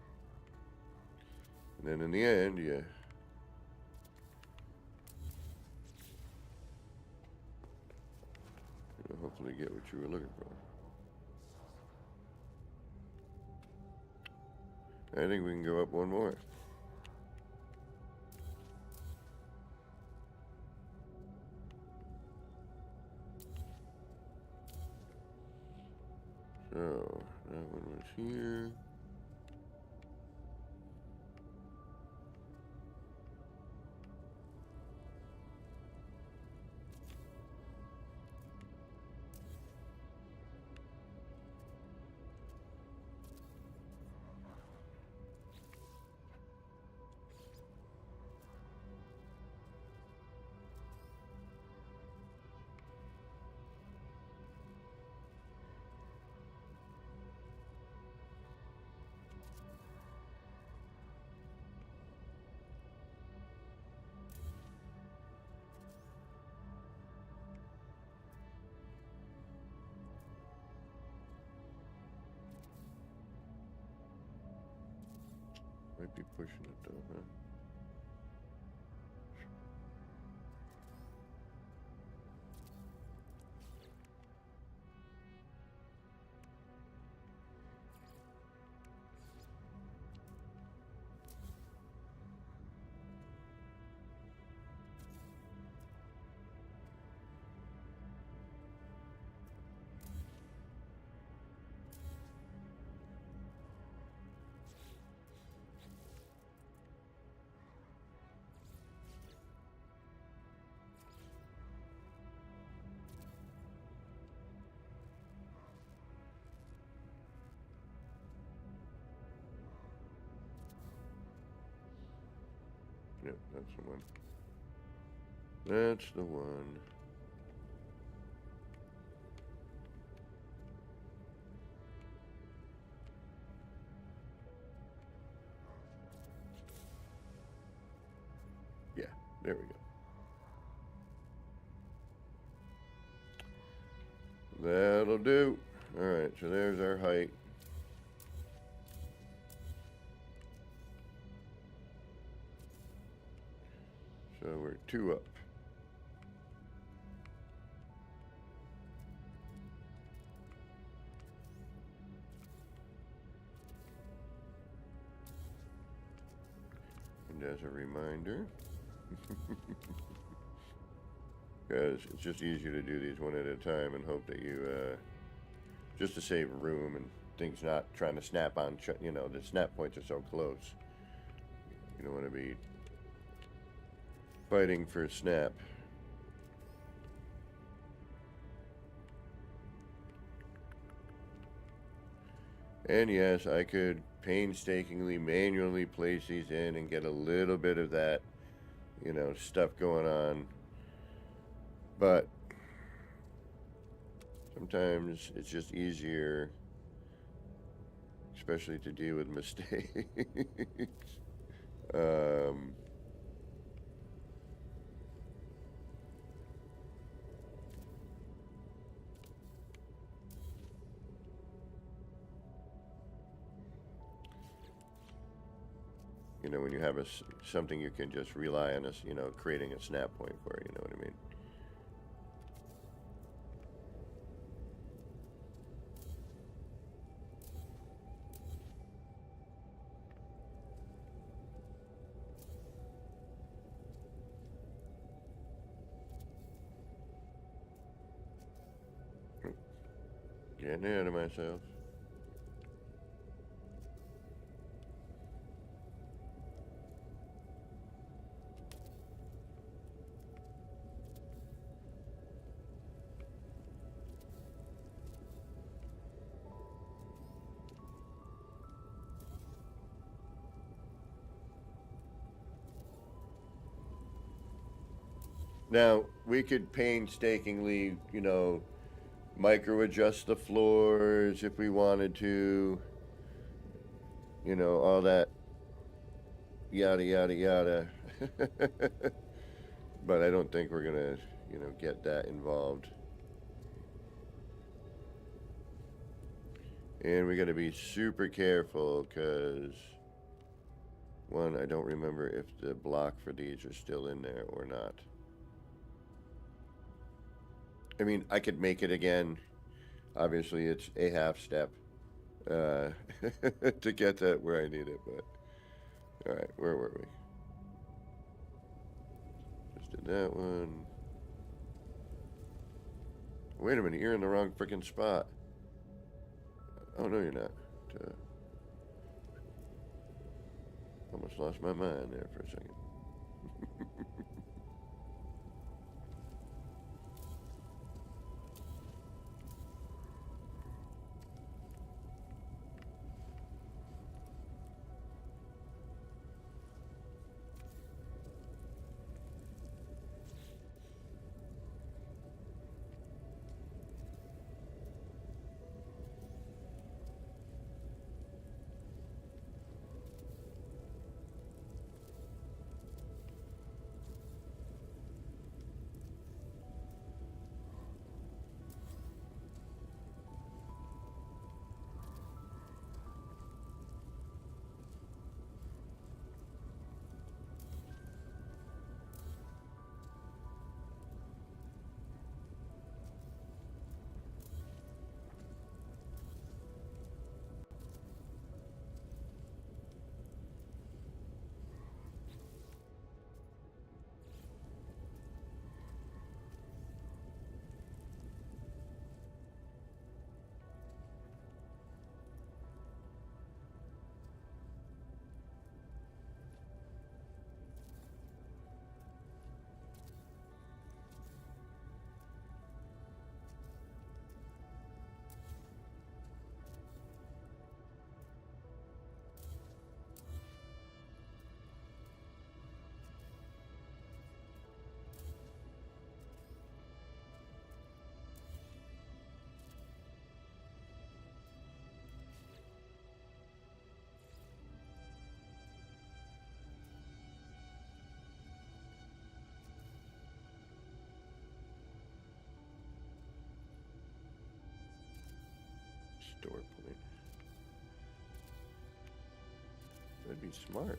And then in the end, you hopefully get what you were looking for. I think we can go up one more. So, that one was here. Might be pushing it though, huh? Yep, that's the one. That's the one. Yeah, there we go. That'll do. Alright, so there's our height. So we're 2 up. And as a reminder, because it's just easier to do these one at a time and hope that you, just to save room and things not trying to snap on, you know, the snap points are so close. You don't want to be fighting for a snap. And yes, I could painstakingly manually place these in and get a little bit of that, you know, stuff going on. But sometimes it's just easier, especially to deal with mistakes. You know, when you have something you can just rely on, you know, creating a snap point for it, you know what I mean? Getting ahead of myself. Now, we could painstakingly, micro adjust the floors if we wanted to, all that yada, yada, yada. But I don't think we're going to, get that involved. And we got to be super careful because, one, I don't remember if the block for these are still in there or not. I mean, I could make it again. Obviously, it's a half step to get that where I need it, but all right, where were we? Just did that one. Wait a minute, you're in the wrong freaking spot. Oh, no, you're not. Almost lost my mind there for a second. Store point. That'd be smart.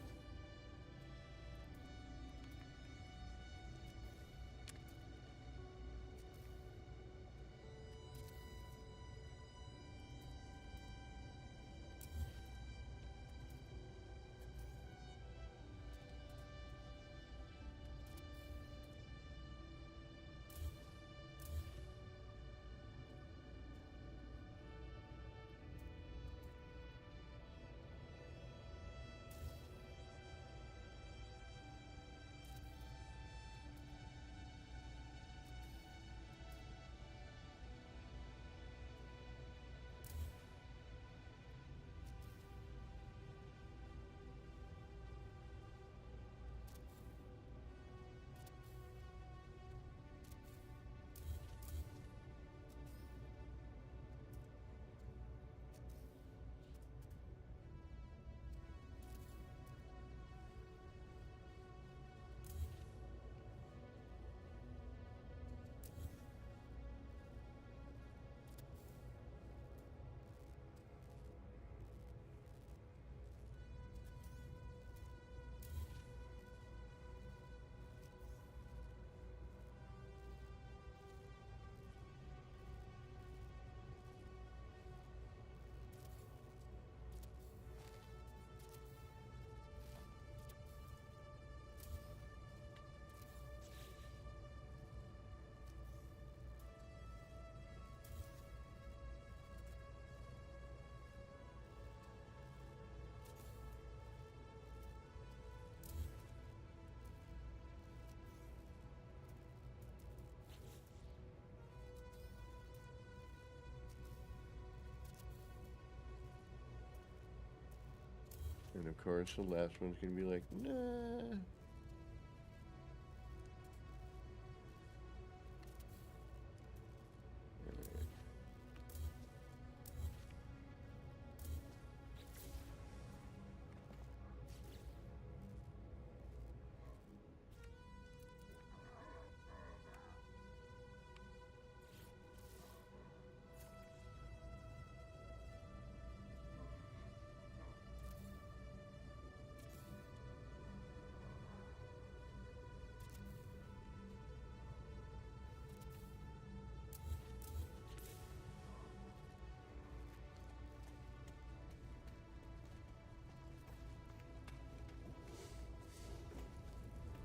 And of course, the last one's gonna be like, nah.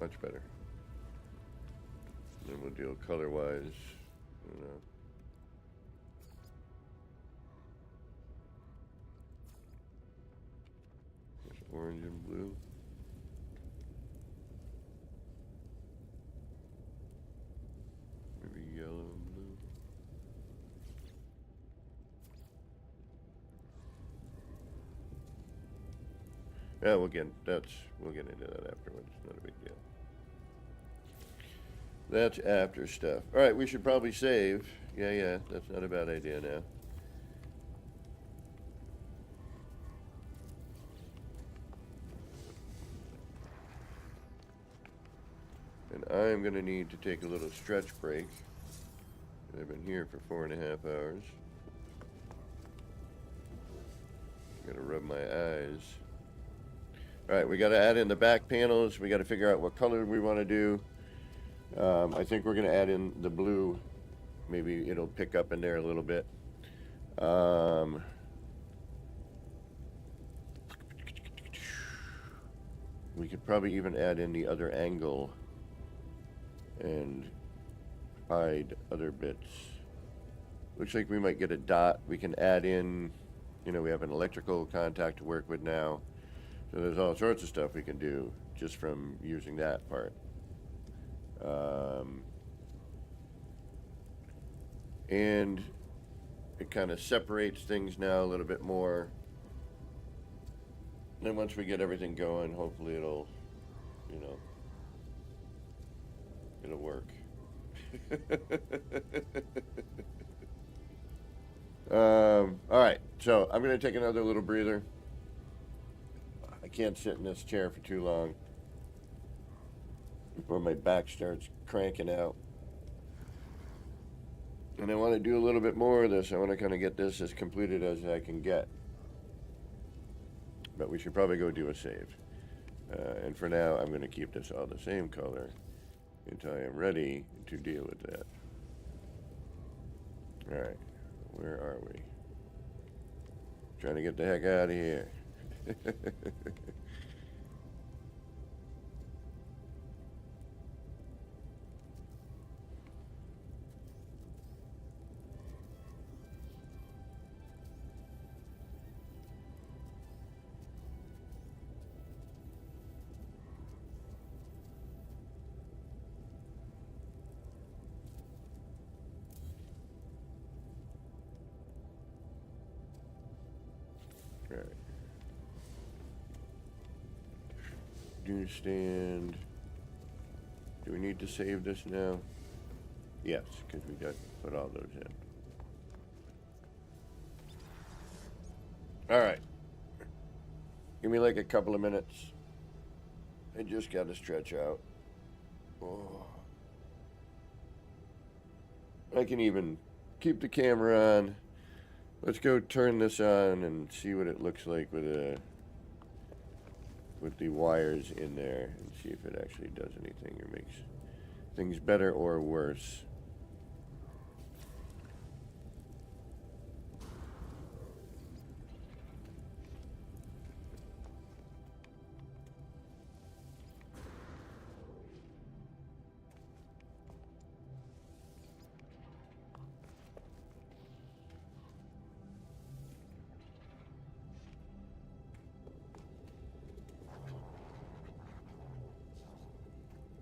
Much better. Then we'll deal color-wise. You know. There's orange and blue. Maybe yellow and blue. Yeah, we'll get into that afterwards. Not a big deal. That's after stuff. All right, we should probably save. Yeah, that's not a bad idea now. And I'm going to need to take a little stretch break. I've been here for 4.5 hours. Got to rub my eyes. All right, we got to add in the back panels. We got to figure out what color we want to do. I think we're going to add in the blue. Maybe it'll pick up in there a little bit. We could probably even add in the other angle and hide other bits. Looks like we might get a dot. We can add in, you know, we have an electrical contact to work with now. So there's all sorts of stuff we can do just from using that part. And it kind of separates things now a little bit more. Then once we get everything going, hopefully it'll, you know, it'll work. All right, so I'm going to take another little breather. I can't sit in this chair for too long before my back starts cranking out. And I want to do a little bit more of this. I want to kind of get this as completed as I can get. But we should probably go do a save. And for now, I'm going to keep this all the same color until I am ready to deal with that. All right, where are we? Trying to get the heck out of here. Newsstand. Do we need to save this now? Yes, because we got to put all those in. All right. Give me like a couple of minutes. I just got to stretch out. Oh. I can even keep the camera on. Let's go turn this on and see what it looks like with the wires in there and see if it actually does anything or makes things better or worse.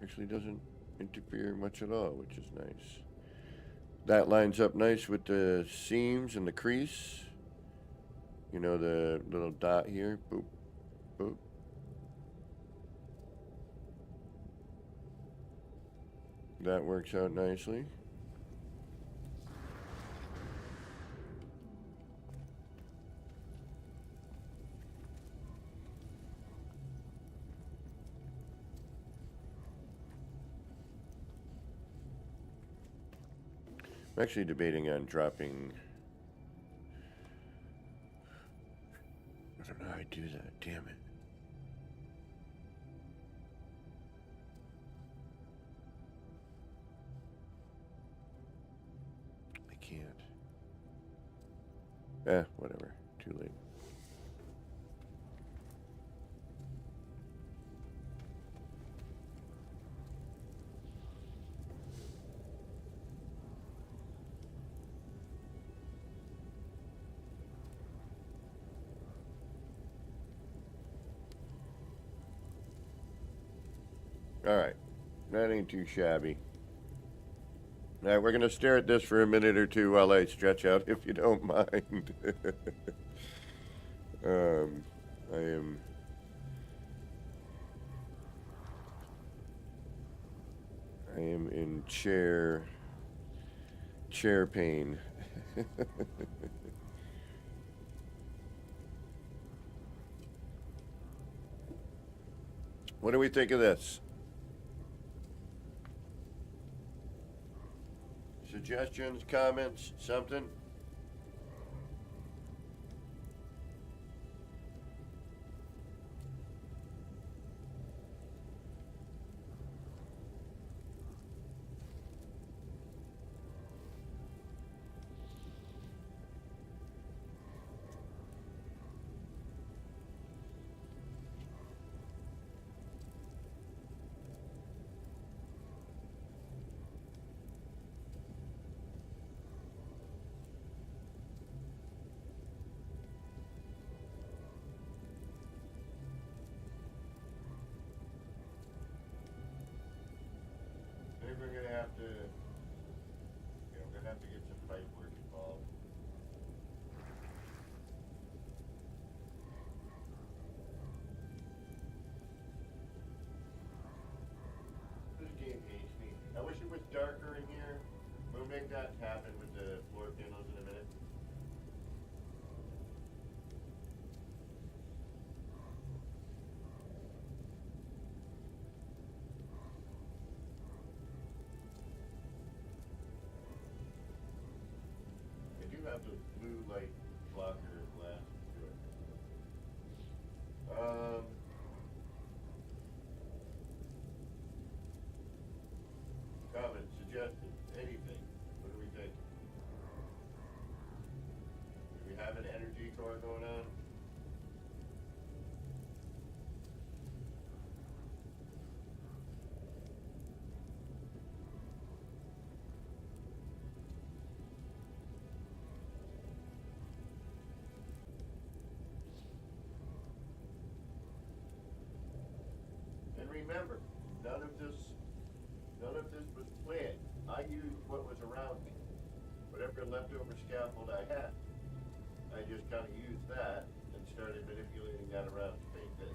Actually doesn't interfere much at all, which is nice. That lines up nice with the seams and the crease. You know, the little dot here. Boop, boop. That works out nicely. I'm actually debating on dropping. I don't know how I do that, damn it. I can't. Whatever. Too late. Alright. That ain't too shabby. Alright, we're going to stare at this for a minute or two while I stretch out, if you don't mind. I am in chair pain. What do we think of this? Suggestions, comments, something? I think we're gonna have to, we're gonna have to get some pipe work involved. This game hates me. I wish it was darker in here. We'll make that happen with the floor panels in a minute. I do have the blue light blocker glass to it. Comments, suggestions, anything. What do we think? Do we have an energy core going on? And remember, none of this was planned. I used what was around me. Whatever leftover scaffold I had, I just kind of used that and started manipulating that around to paint this.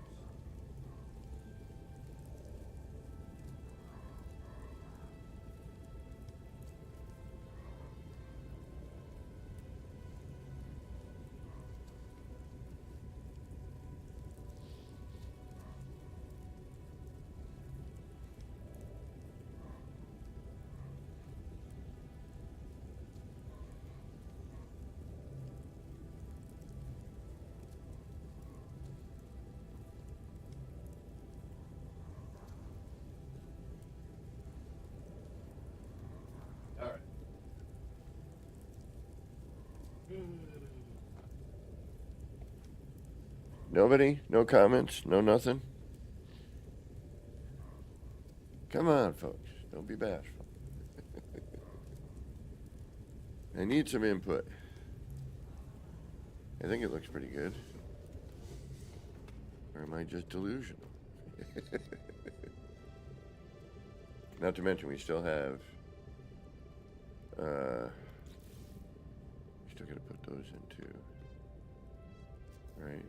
All right. Nobody? No comments? No nothing? Come on, folks. Don't be bashful. I need some input. I think it looks pretty good. Or am I just delusional? Not to mention we still have still gotta put those in too. Right.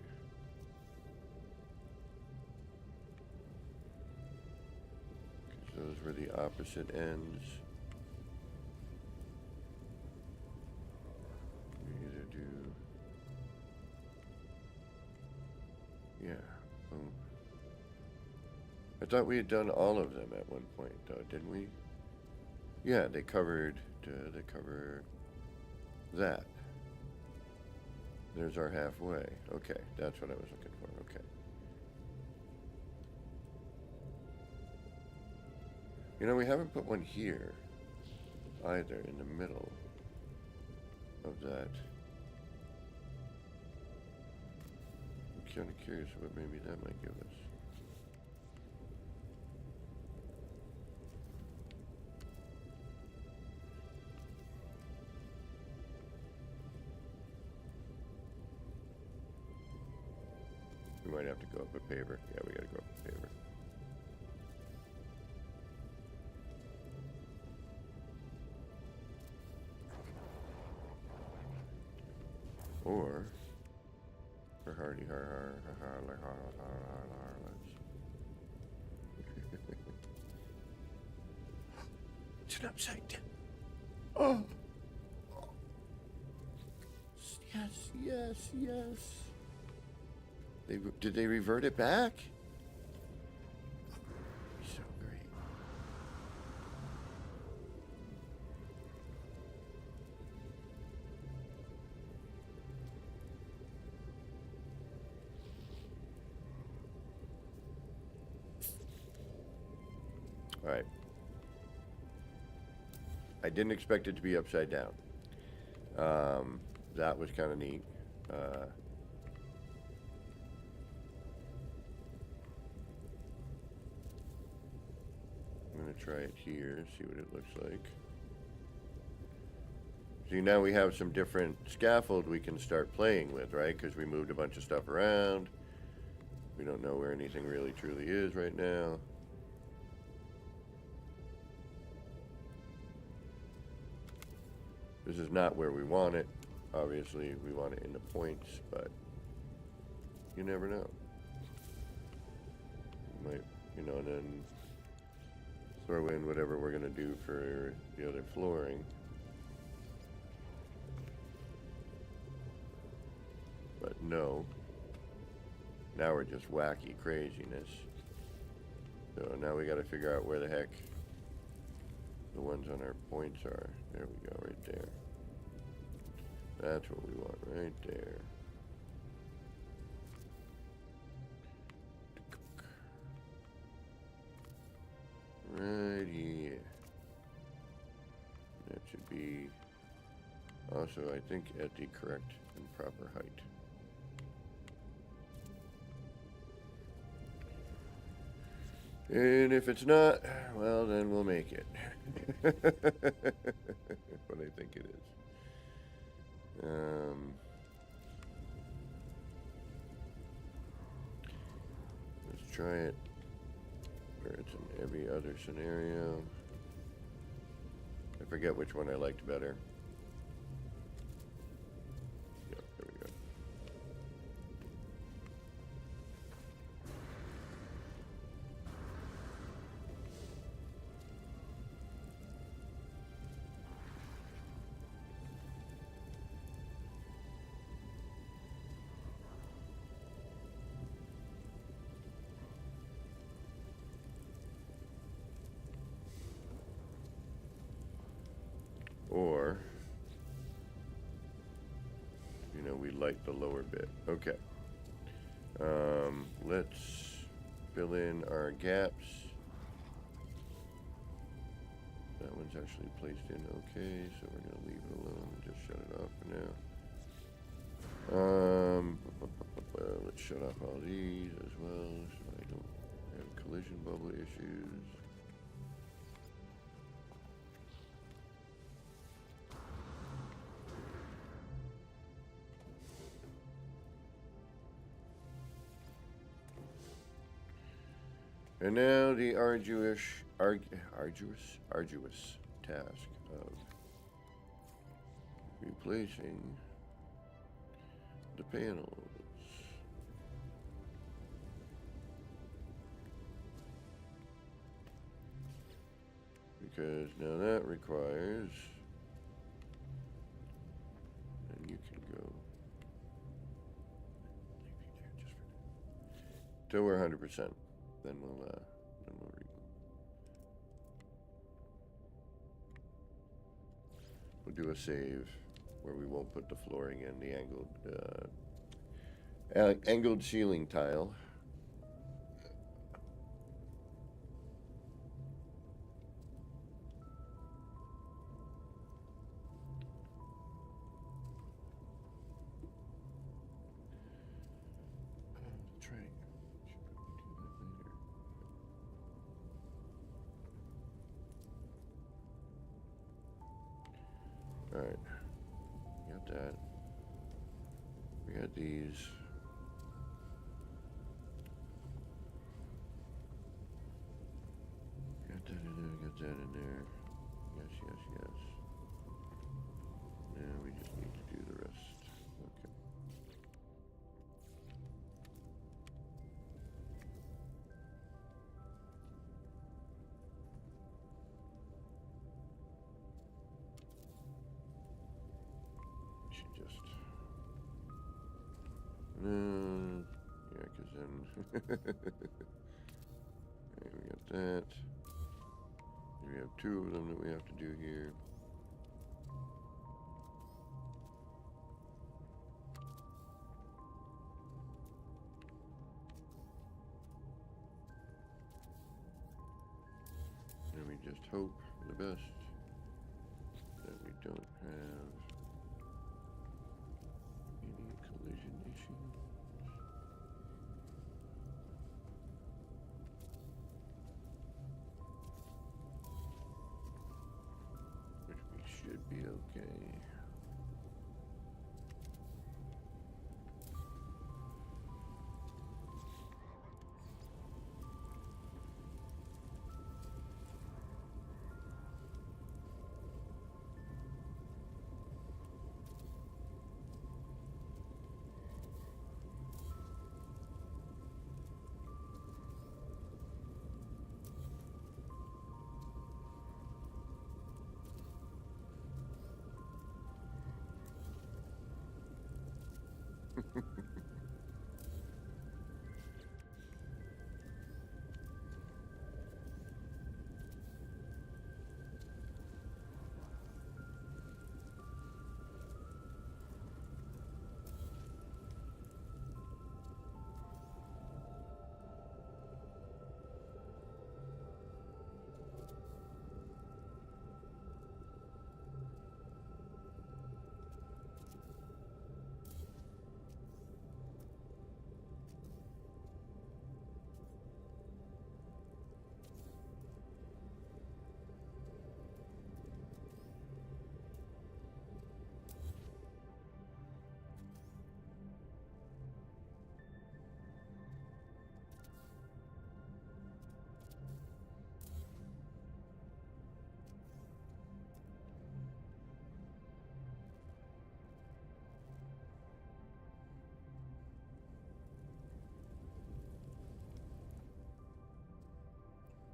Because those were the opposite ends. We either do, yeah, boom. I thought we had done all of them at one point though, didn't we? Yeah, they cover that. There's our halfway. Okay, that's what I was looking for. Okay. You know, we haven't put one here either in the middle of that. I'm kind of curious what maybe that might give us. We might have to go up a paver. Yeah, we gotta go up a paver. Or for hardy it's an upside down. Oh. Yes, yes, yes. Did they revert it back? So great. All right. I didn't expect it to be upside down. That was kind of neat. I'm going to try it here, see what it looks like. See, now we have some different scaffold we can start playing with, right? Because we moved a bunch of stuff around. We don't know where anything really truly is right now. This is not where we want it. Obviously, we want it in the points, but you never know. You might, and then throw in whatever we're going to do for the other flooring. But no. Now we're just wacky craziness. So now we got to figure out where the heck the ones on our points are. There we go, right there. That's what we want, right there. Right here. That should be also, I think, at the correct and proper height. And if it's not, well, then we'll make it. But I think it is. Let's try it where it's in every other scenario. I forget which one I liked better. Yep, there we go. Or, we light the lower bit. Okay. Let's fill in our gaps. That one's actually placed in okay, so we're going to leave it alone and just shut it off for now. Let's shut off all these as well so I don't have collision bubble issues. And now the arduous task of replacing the panels. Because now that requires, and you can go till we're 100%. Then we'll do a save where we won't put the flooring in the angled ceiling tile. Alright, got that. We got these. Got that in there, got that in there. Yes, yes, yes. Now we just need to do the rest. Okay. should just... yeah, because then... Okay, we got that. We have two of them that we have to do here. And we just hope for the best that we don't have any collision issues. Which we should be okay.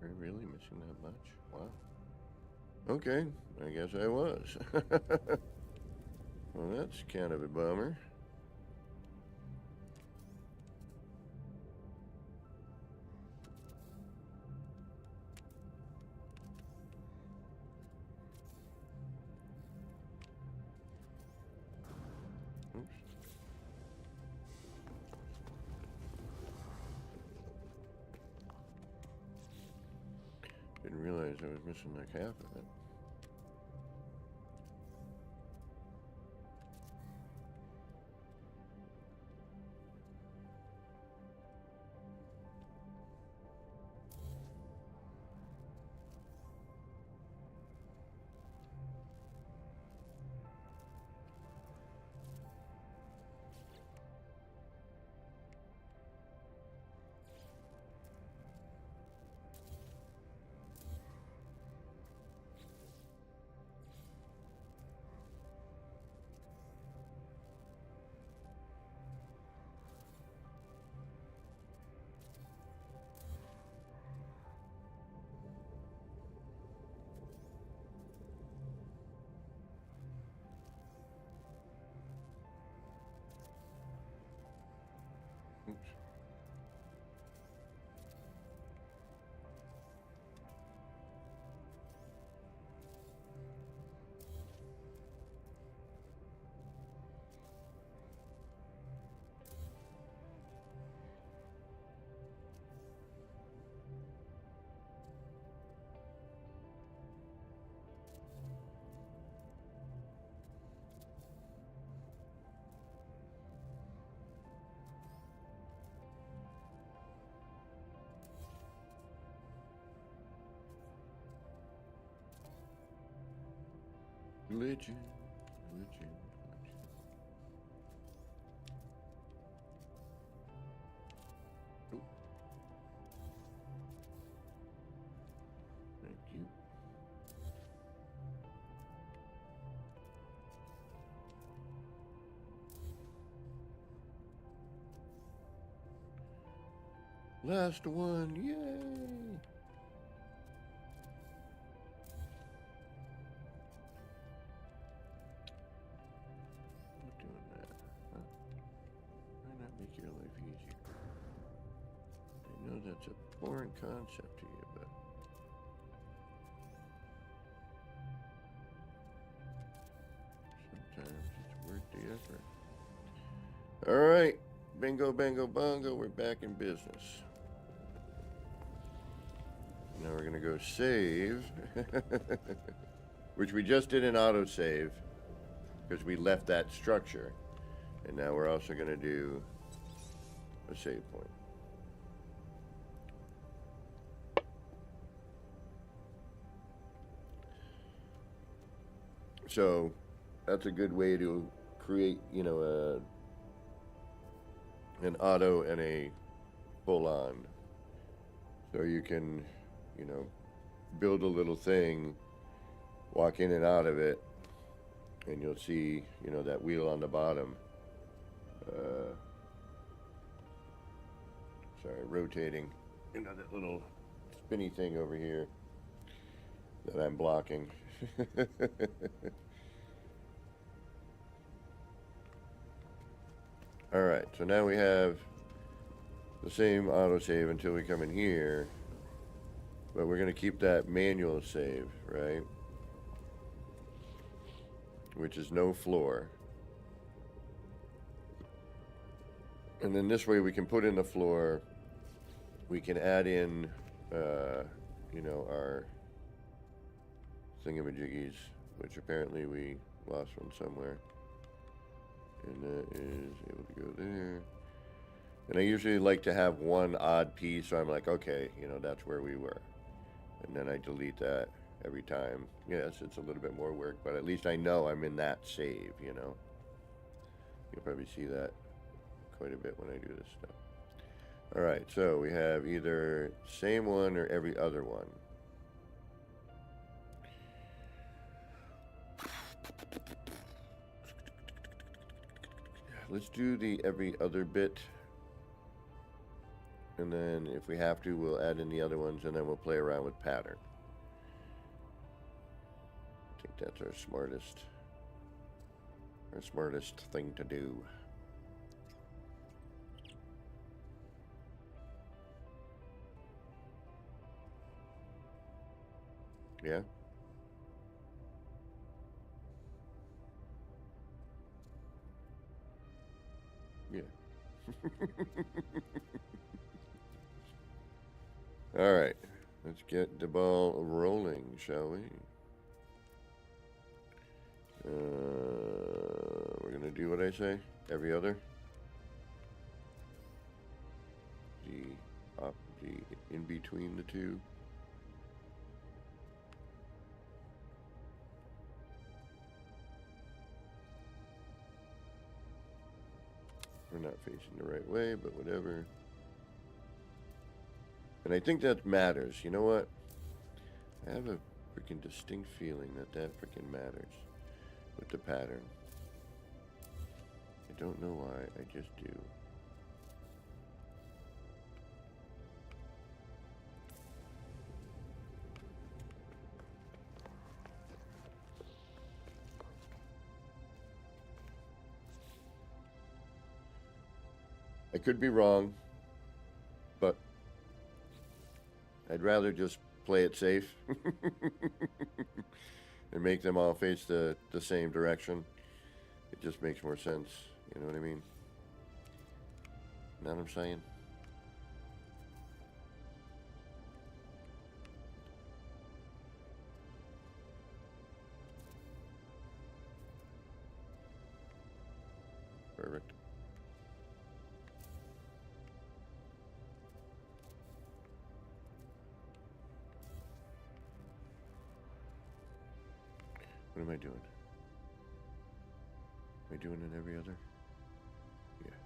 Are we really missing that much? Wow. Okay, I guess I was. Well, that's kind of a bummer. Oops. Didn't realize I was missing like half of it. Oops. Glitching. Oh. Thank you. Last one, yay! it's a foreign concept to you, but sometimes it's worth the effort. All right, bingo, bango, bongo, we're back in business. Now we're gonna go save, which we just did an autosave because we left that structure, and now we're also gonna do a save point. So that's a good way to create, you know, an auto and a full on. So you can, you know, build a little thing, walk in and out of it, and you'll see, you know, that wheel on the bottom. Sorry, rotating. You know, that little spinny thing over here that I'm blocking. Alright, so now we have the same autosave until we come in here. But we're going to keep that manual save, right? Which is no floor. And then this way we can put in the floor. We can add in, you know, our thingamajiggies, which apparently we lost one somewhere. And that is able to go there. And I usually like to have one odd piece, so I'm like, okay, you know, that's where we were. And then I delete that every time. Yes, it's a little bit more work, but at least I know I'm in that save, you know. You'll probably see that quite a bit when I do this stuff. Alright, so we have either same one or every other one. Let's do the every other bit. And then if we have to, we'll add in the other ones, and then we'll play around with pattern. I think that's our smartest thing to do. Yeah? Yeah. All right, let's get the ball rolling, shall we? We're gonna do what I say. Every other. The in between the two. We're not facing the right way, but whatever. And I think that matters. You know what? I have a freaking distinct feeling that freaking matters with the pattern. I don't know why, I just do. I could be wrong, but I'd rather just play it safe and make them all face the same direction. It just makes more sense, you know what I mean? Know what I'm saying? Perfect. What am I doing? Am I doing it every other? Yeah.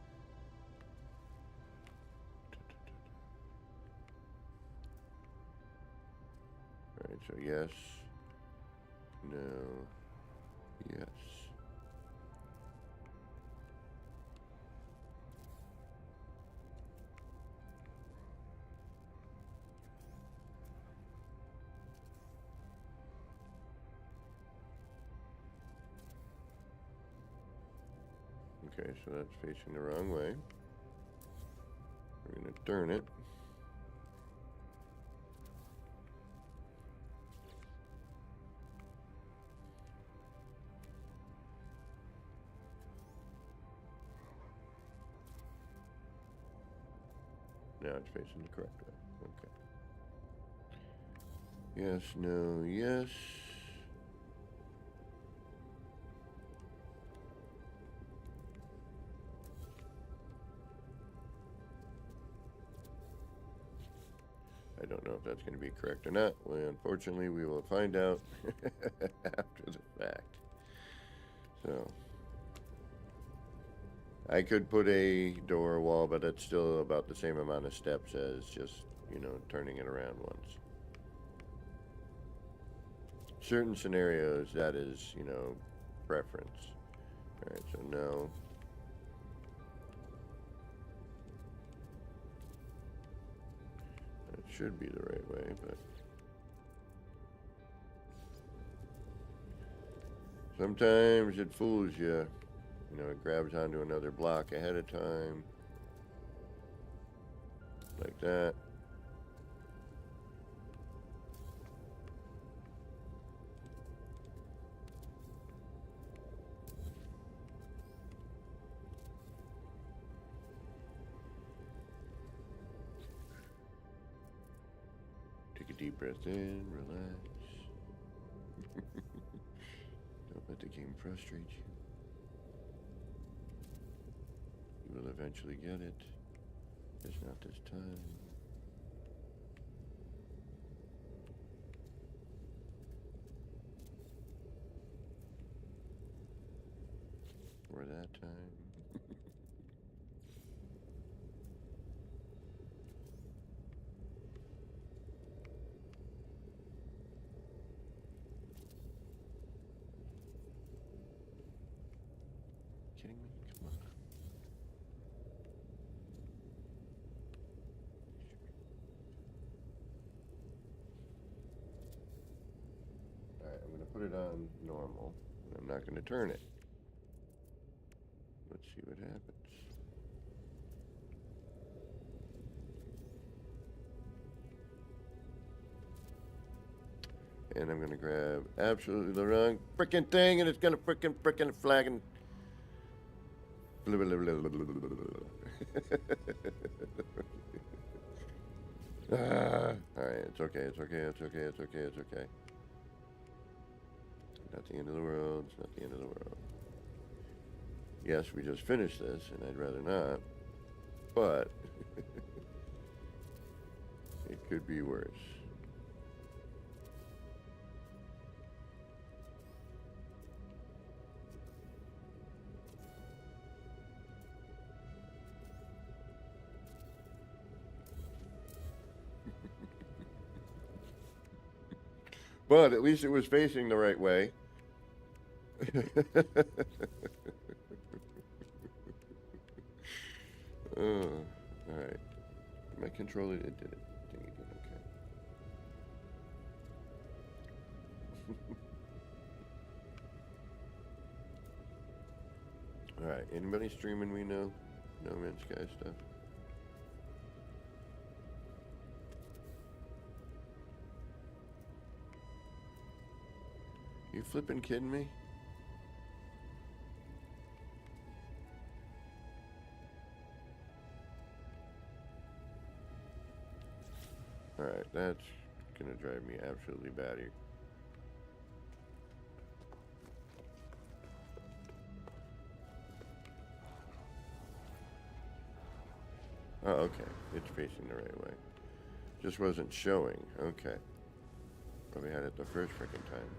Alright, so yes. No. Yes. Okay, so that's facing the wrong way. We're going to turn it. Now it's facing the correct way. Okay. Yes, no, yes. I don't know if that's going to be correct or not. Well, unfortunately, we will find out after the fact. So, I could put a door wall, but it's still about the same amount of steps as just, you know, turning it around once. Certain scenarios, that is, you know, preference. Alright, so no. It should be the right way, but sometimes it fools you. You know, it grabs onto another block ahead of time. Like that. Take a deep breath in, relax. Don't let the game frustrate you. You will eventually get it. Just not this time. Or that time. Kidding me? Come on. Alright, I'm going to put it on normal. And I'm not going to turn it. Let's see what happens. And I'm going to grab absolutely the wrong frickin' thing, and it's going to frickin' flag and... Alright, it's okay, it's okay, it's okay, it's okay, it's okay. Not the end of the world, it's not the end of the world. Yes, we just finished this, and I'd rather not, but it could be worse. But at least it was facing the right way. Alright. My controller, it did it. I think it did okay. Alright, anybody streaming we know? No Man's Sky stuff? You flipping kidding me? Alright, that's gonna drive me absolutely batty. Oh, okay. It's facing the right way. Just wasn't showing. Okay. Probably had it the first freaking time.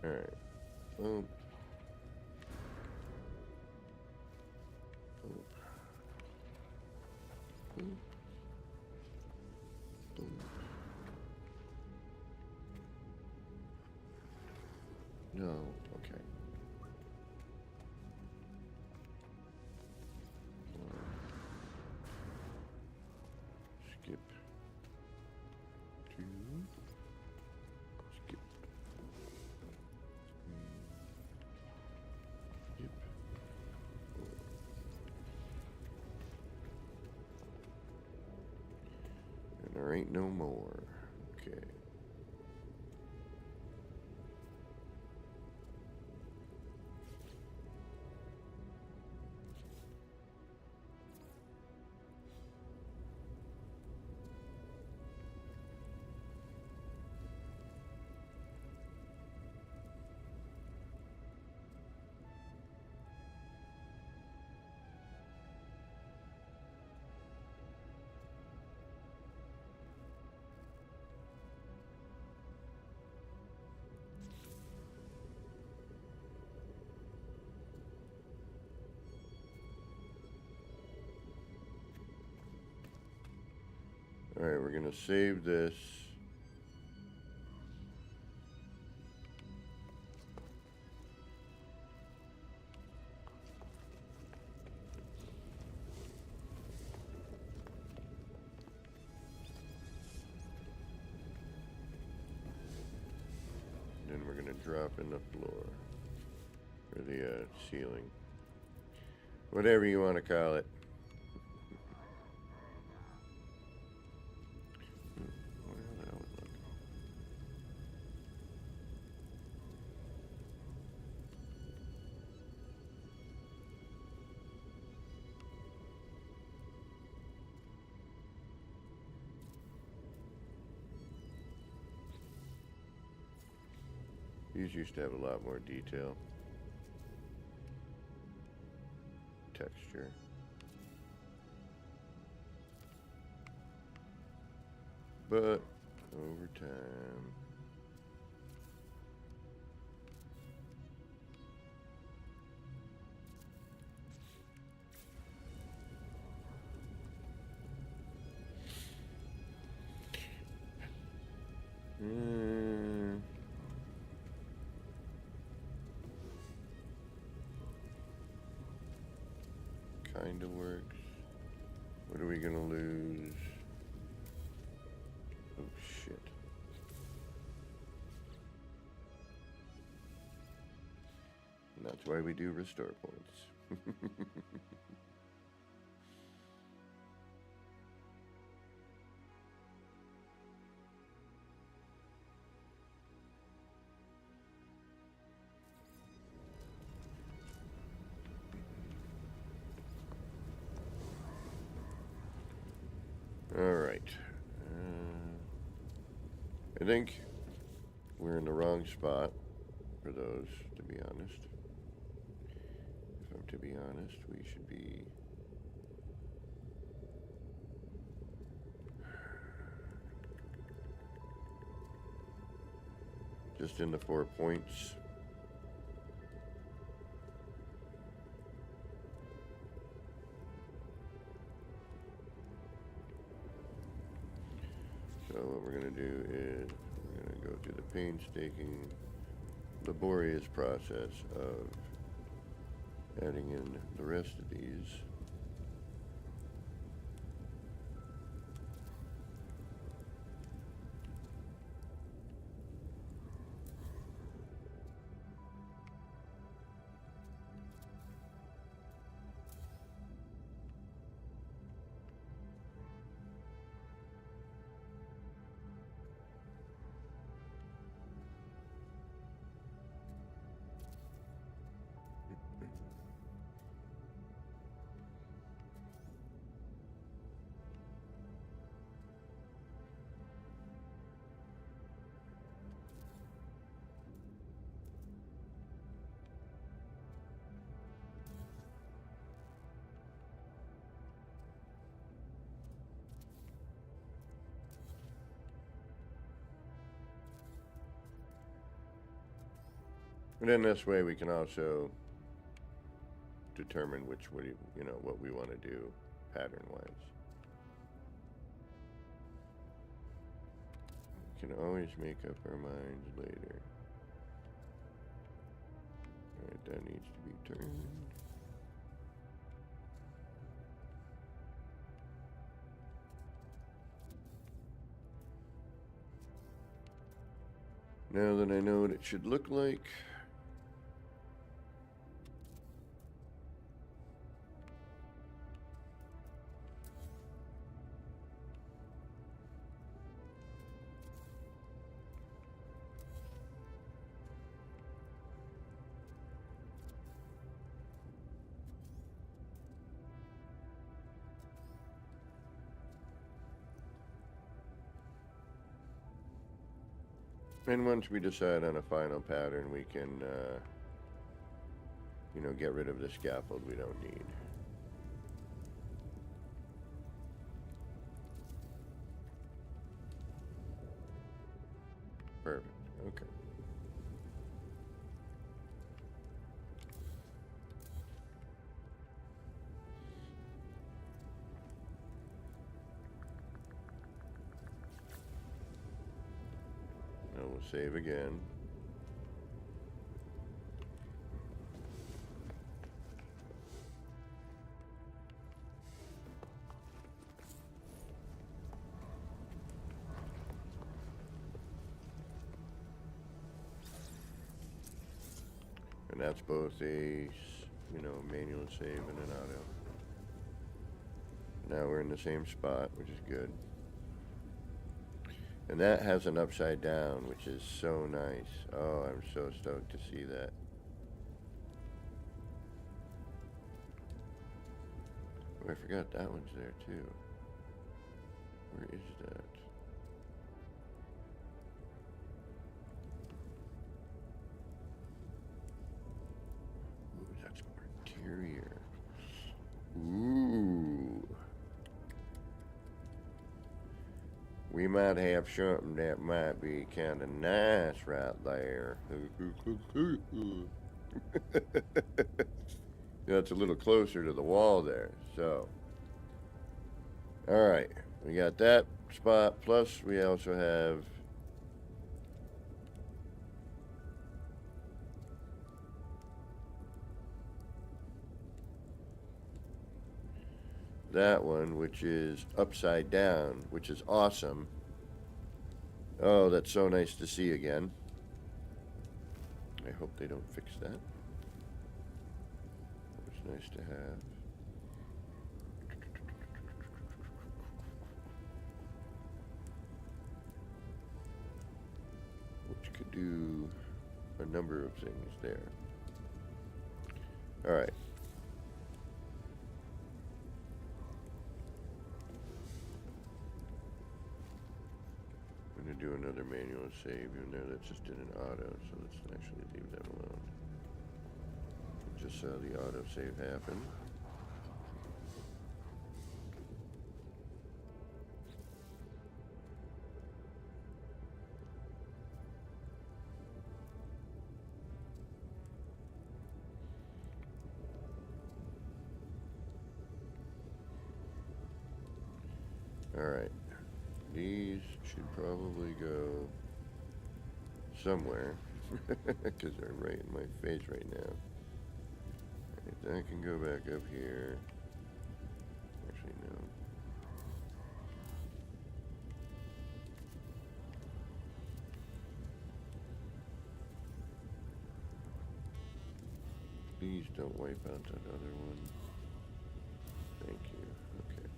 Alright. Boom. Boom. Boom. Boom. No. Okay. ain't no more. Okay. Alright, we're going to save this. Then we're going to drop in the floor. Or the ceiling. Whatever you want to call it. Where the hell is it? These used to have a lot more detail. Texture. But over time, kind of works. What are we gonna lose? Oh shit. And that's why we do restore points. Alright. I think we're in the wrong spot for those, to be honest. If I'm to be honest, we should be... just in the 4 points. So what we're going to do is we're going to go through the painstaking, laborious process of adding in the rest of these. And then this way we can also determine which way, you know, what we want to do pattern-wise. We can always make up our minds later. Alright, that needs to be turned. Now that I know what it should look like, And once we decide on a final pattern, we can, you know, get rid of the scaffold we don't need. Perfect. Okay. Now we'll save again. And that's both a, you know, manual save and an auto. Now we're in the same spot, which is good. And that has an upside down, which is so nice. Oh, I'm so stoked to see that. Oh, I forgot that one's there too. Where is that? Ooh, that's more interior. Ooh. We might have something that might be kind of nice right there. That's a little closer to the wall there. So, all right, we got that spot. Plus, we also have that one, which is upside down, which is awesome. Oh, that's so nice to see again. I hope they don't fix that. It's nice to have. Which could do a number of things there. All right. I'm going to do another manual save, even though that just did an auto, so let's actually leave that alone. Just saw the auto save happen. Alright, these should probably go somewhere, because they're right in my face right now. Right, that can go back up here. Actually, no. Please don't wipe out that other one. Thank you. Okay.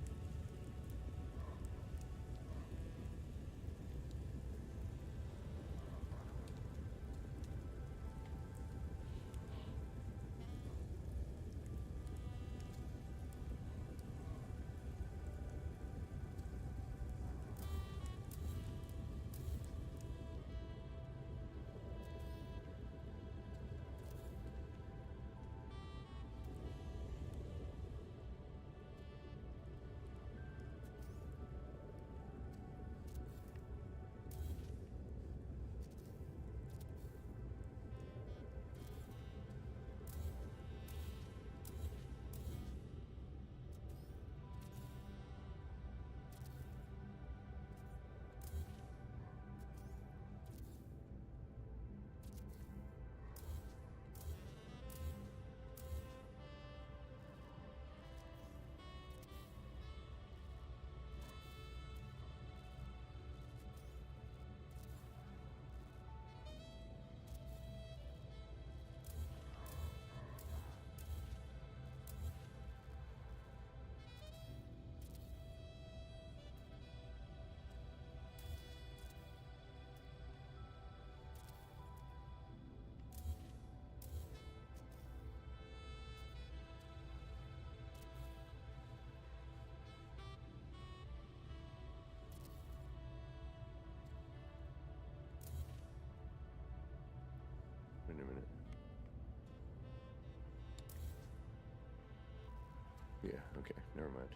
Okay, never mind.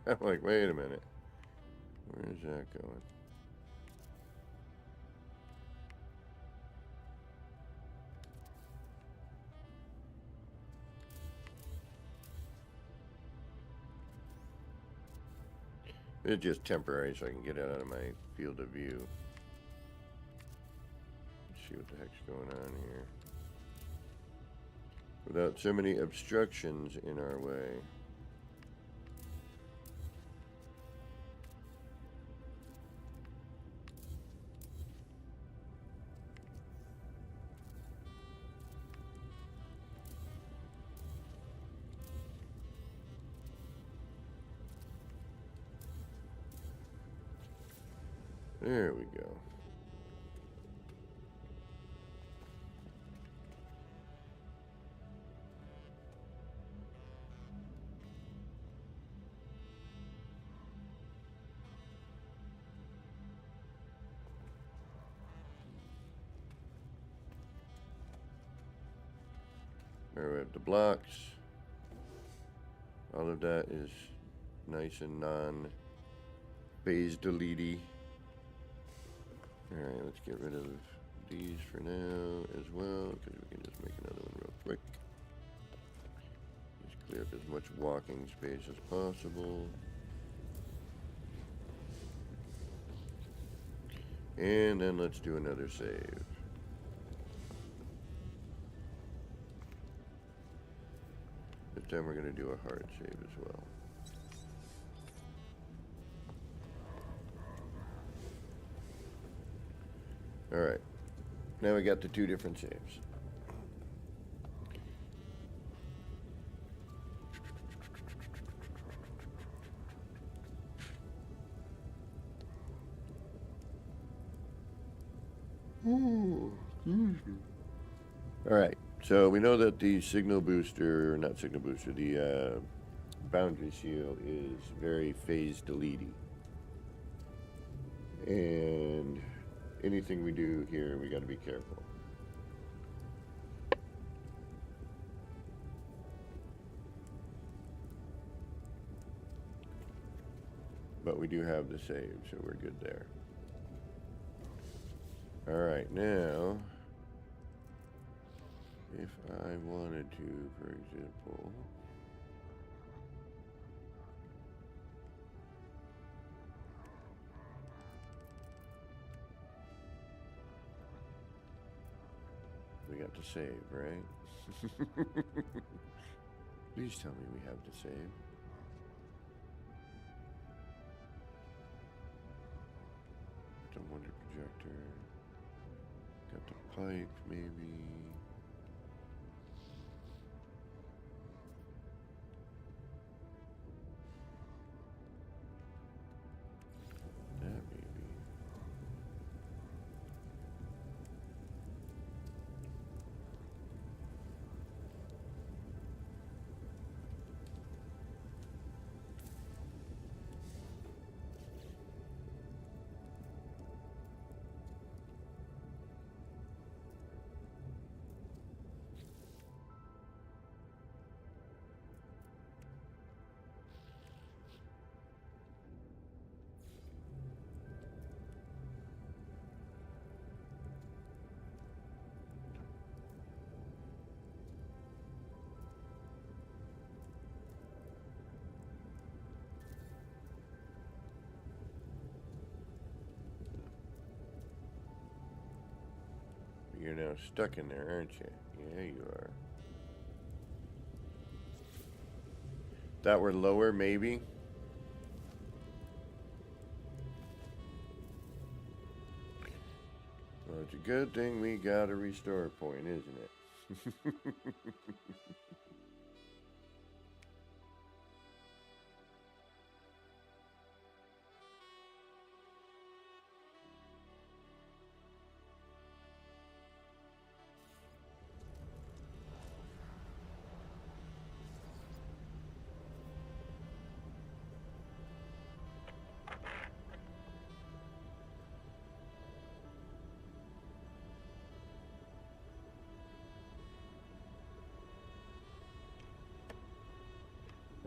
I'm like, wait a minute. Where is that going? It's just temporary so I can get it out of my field of view. Let's see what the heck's going on here. Without so many obstructions in our way. There we go. There we have the blocks. All of that is nice and non-phase delete-y. Alright, let's get rid of these for now as well, because we can just make another one real quick. Just clear up as much walking space as possible. And then let's do another save. This time we're going to do a hard save as well. Alright, now we got the two different saves. Alright, so we know that the signal booster, not signal booster, the boundary seal is very phase delete-y. And anything we do here, we got to be careful. But we do have the save, so we're good there. Alright, now, if I wanted to, for example, we got to save, right? Please tell me we have to save. The wonder projector. Got the pipe, maybe. That maybe. You're now stuck in there, aren't you? Yeah, you are. That were lower, maybe? Well, it's a good thing we got a restore point, isn't it?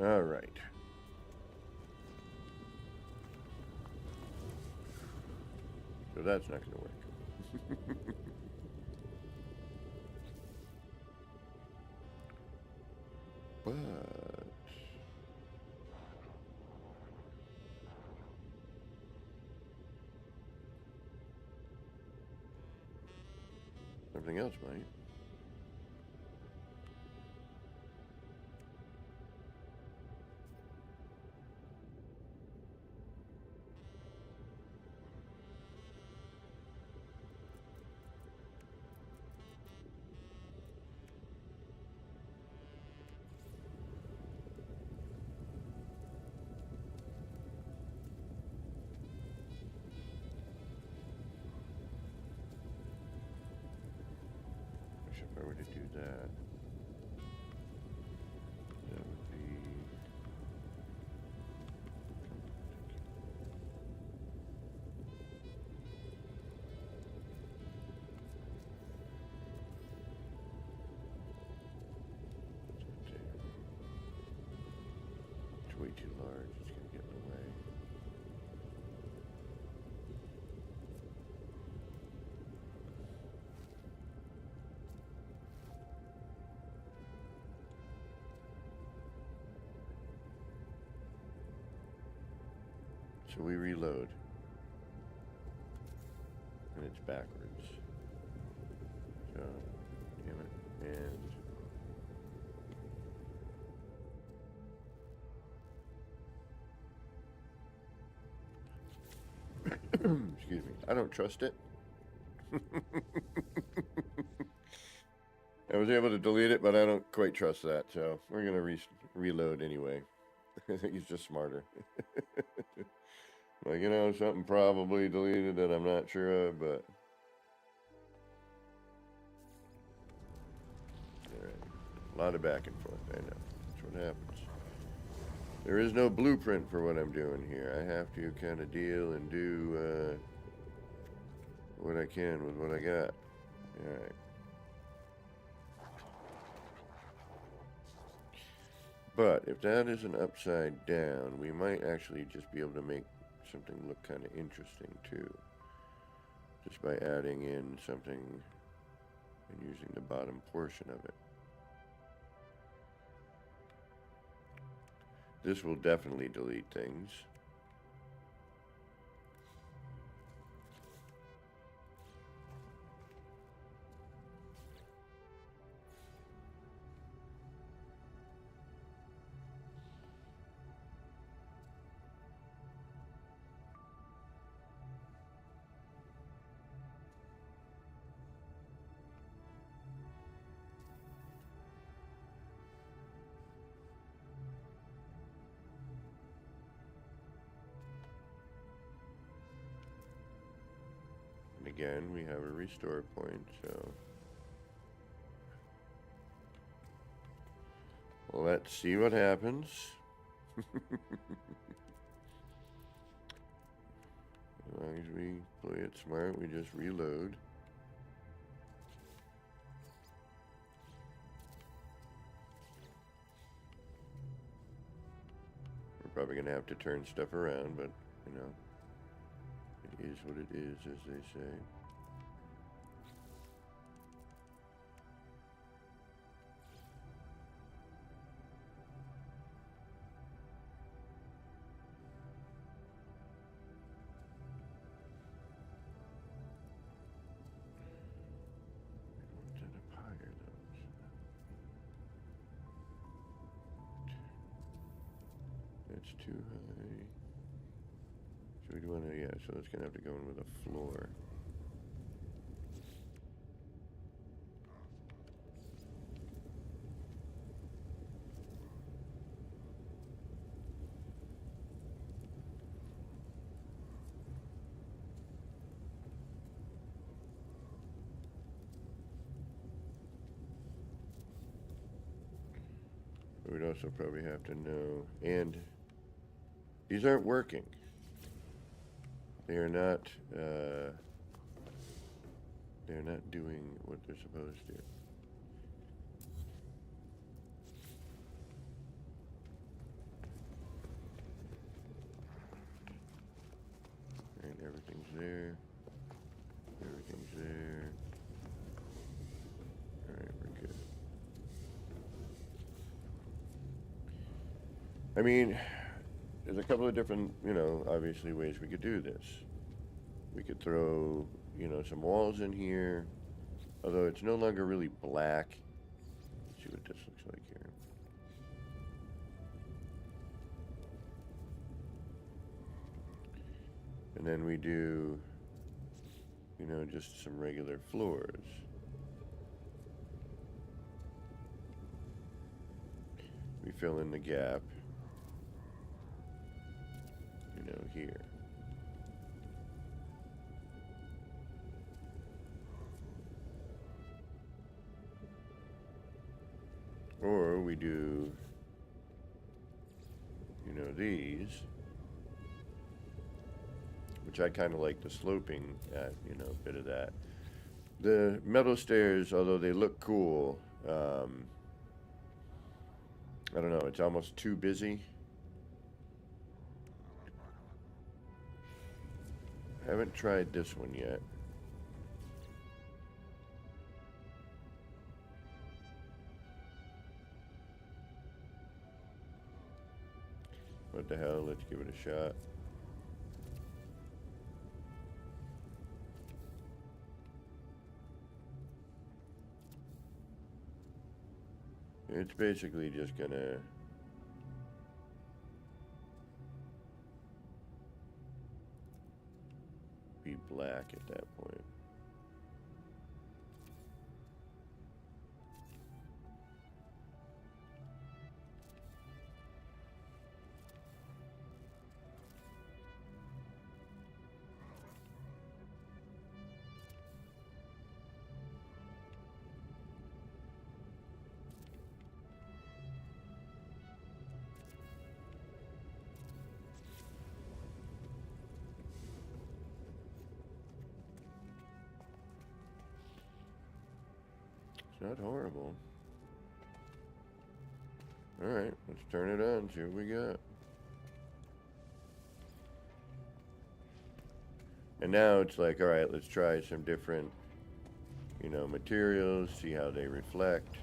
All right. So that's not going to work. But something else might. If I were to do that, that would be it's way too large. It's going to get in the way. So we reload. And it's backwards. So, damn it. And excuse me. I don't trust it. I was able to delete it, but I don't quite trust that. So we're going to reload anyway. I think he's just smarter. Like, you know, something probably deleted that I'm not sure of, but... Alright. A lot of back and forth, I know. That's what happens. There is no blueprint for what I'm doing here. I have to kind of deal and do what I can with what I got. Alright. But if that is an upside down, we might actually just be able to make something look kind of interesting too, just by adding in something and using the bottom portion of it. This will definitely delete things. Again, we have a restore point, so let's see what happens. As long as we play it smart, we just reload. We're probably going to have to turn stuff around, but, you know. It is what it is, as they say. One's up higher, though. That's too high. So we want to, yeah, so it's going to have to go in with a floor. We'd also probably have to know, and these aren't working. They are not, they're not doing what they're supposed to. I mean, there's a couple of different, obviously ways we could do this. We could throw, some walls in here, although it's no longer really black. Let's see what this looks like here. And then we do, just some regular floors. We fill in the gap, here. Or we do, these, which I kind of like the sloping at, bit of that. The metal stairs, although they look cool, I don't know, it's almost too busy. I haven't tried this one yet. What the hell, let's give it a shot. It's basically just gonna be black at that point. Not horrible. Alright, let's turn it on, see what we got. And now it's like, alright, let's try some different, materials, see how they reflect.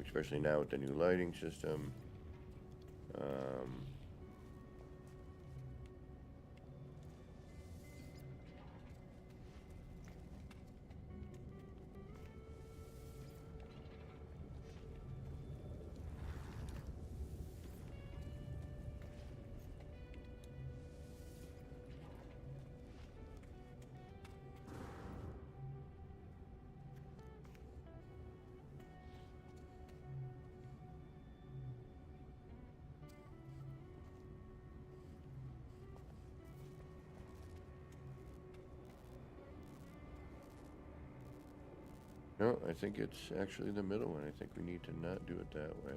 Especially now with the new lighting system. No, I think it's actually the middle one. I think we need to not do it that way.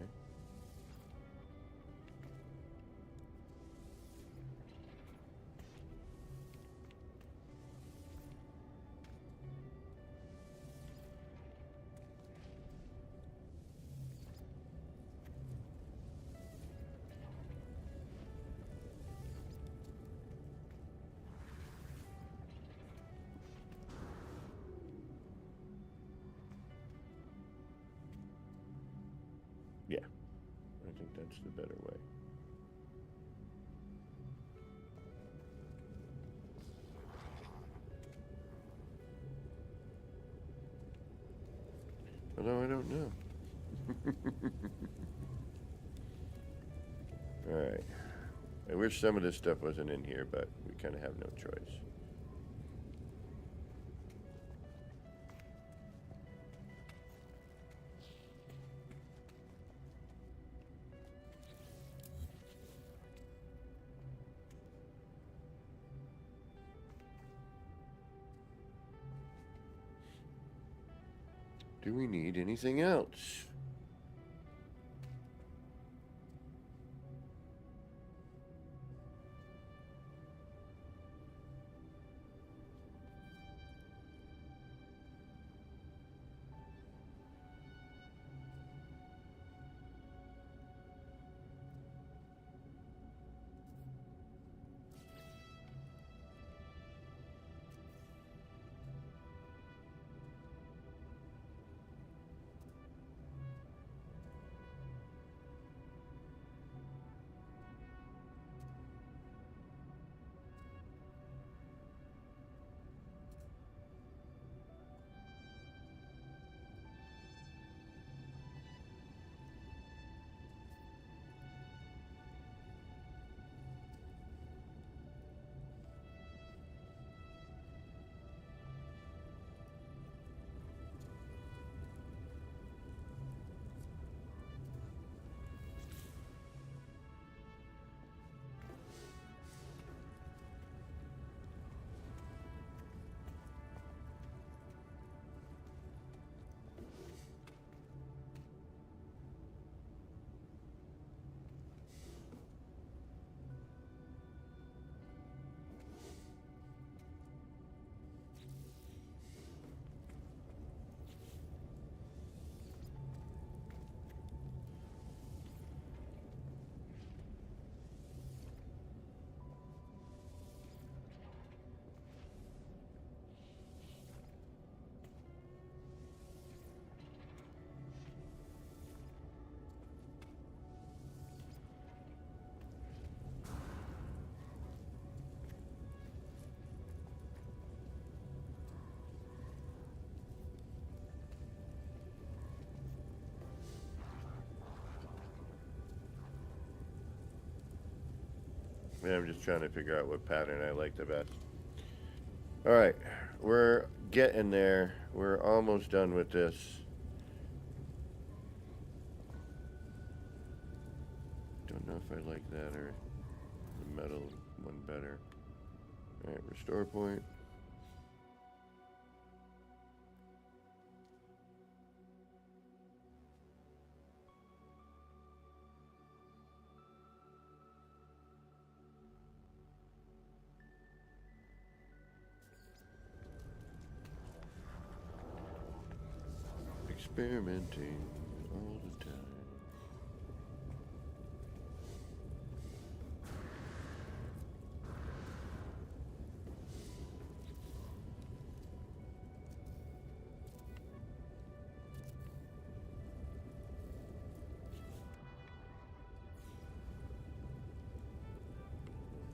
Yeah, I think that's the better way. Although I don't know. Alright. I wish some of this stuff wasn't in here, but we kind of have no choice. Do we need anything else? Yeah, I'm just trying to figure out what pattern I like the best. Alright, we're getting there. We're almost done with this. Don't know if I like that or the metal one better. Alright, restore point. Experimenting all the time.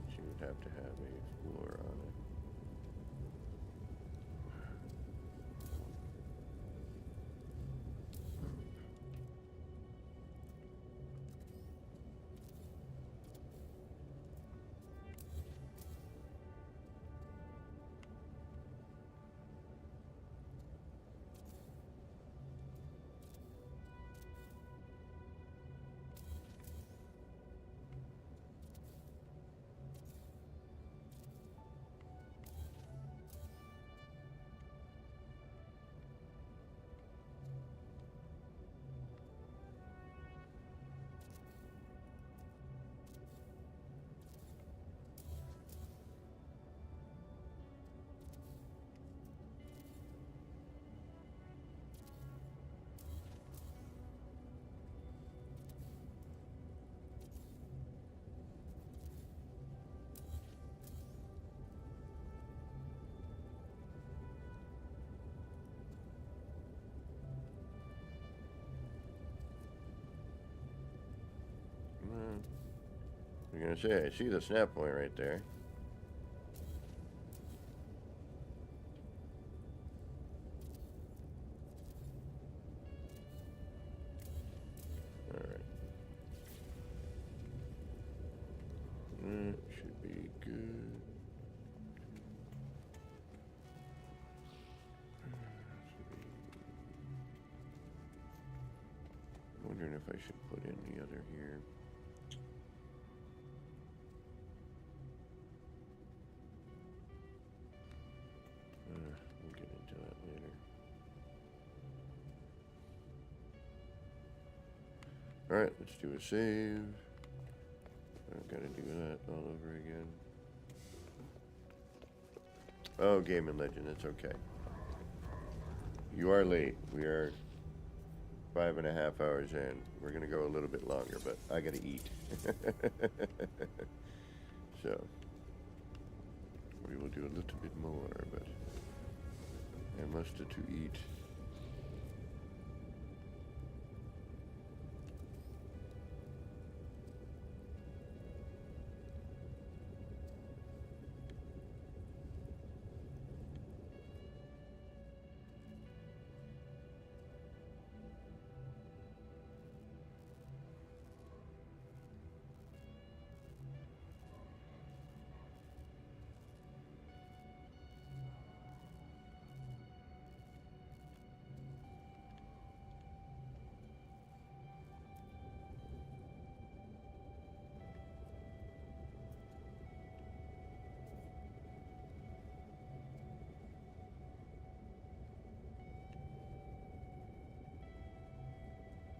She would have to have a floor on it. I'm gonna say, I see the snap point right there. Alright. That should be good. Wondering if I should put in the other here. We'll get into that later. Alright, let's do a save. I've got to do that all over again. Oh, Game and Legend, it's okay. You are late. We are 5.5 hours in. We're going to go a little bit longer, but I got to eat. So, we will do a little bit more, but I must to eat.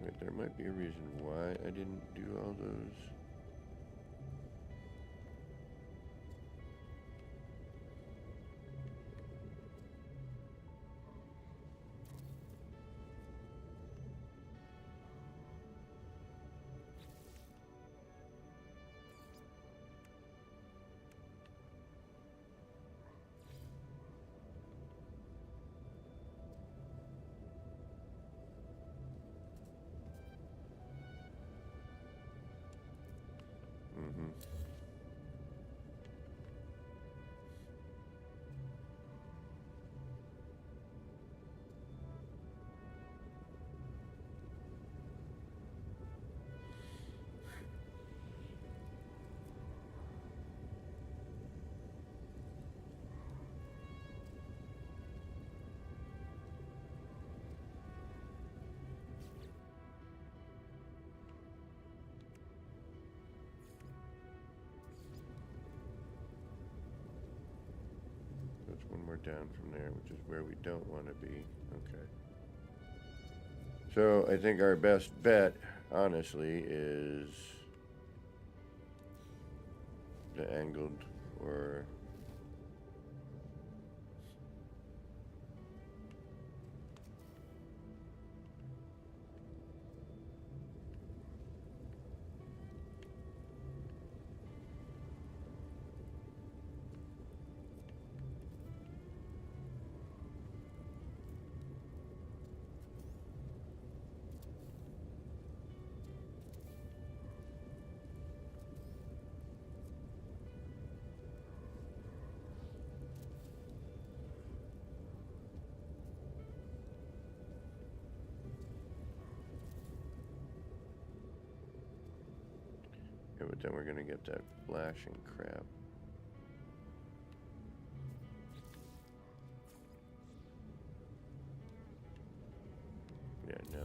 Wait, there might be a reason why I didn't do all those. down from there, which is where we don't want to be. Okay. So I think our best bet, honestly, is the angled or... Yeah, but then we're going to get that flashing crap. Yeah, no.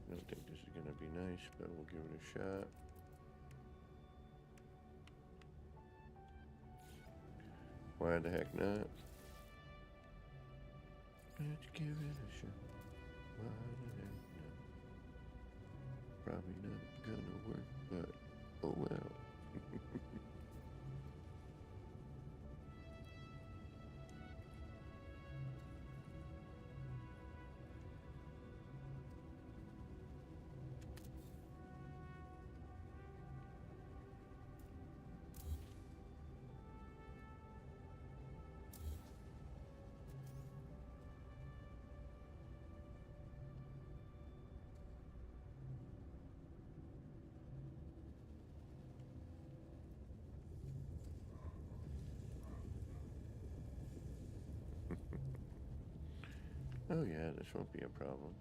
I don't think this is going to be nice, but we'll give it a shot. Why the heck not? Let's give it a shot. Why the heck not? Probably not gonna work, but oh well. Oh yeah, this won't be a problem.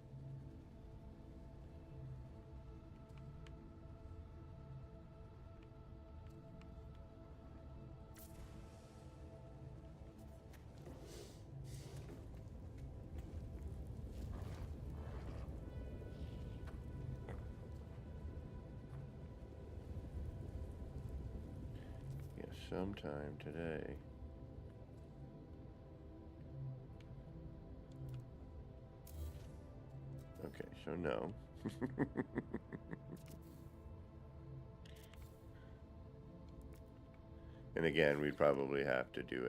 Yes, sometime today. Okay, so no. And again, we'd probably have to do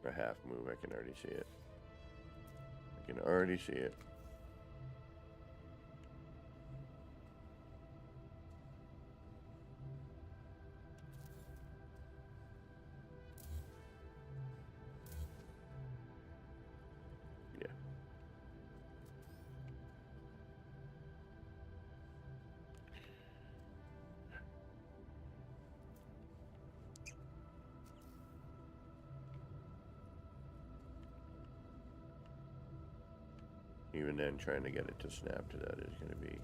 a half move. I can already see it. I can already see it. Yeah. Even then, trying to get it to snap to that is going to be,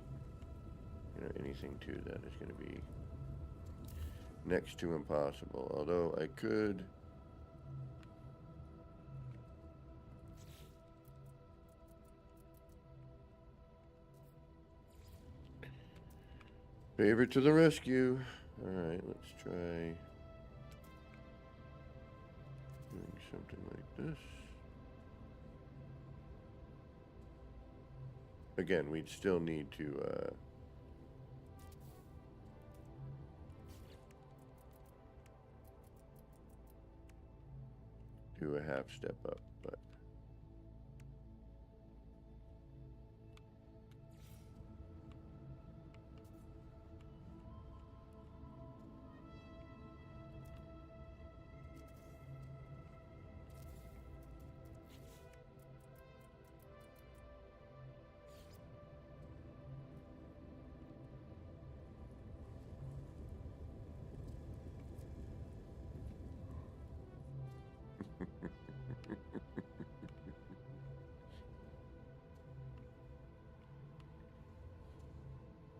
anything to that is going to be next to impossible. Although I could Paver to the rescue. Alright, let's try doing something like this. Again, we'd still need to do a half step up, but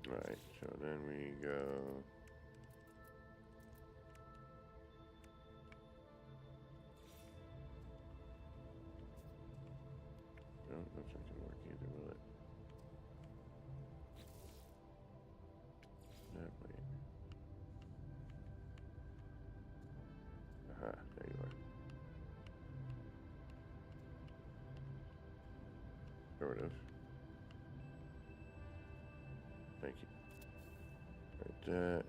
alright, so then we go no, that's not gonna work either, will it? That way. Aha, there you are. Sort of. Thank you. Right,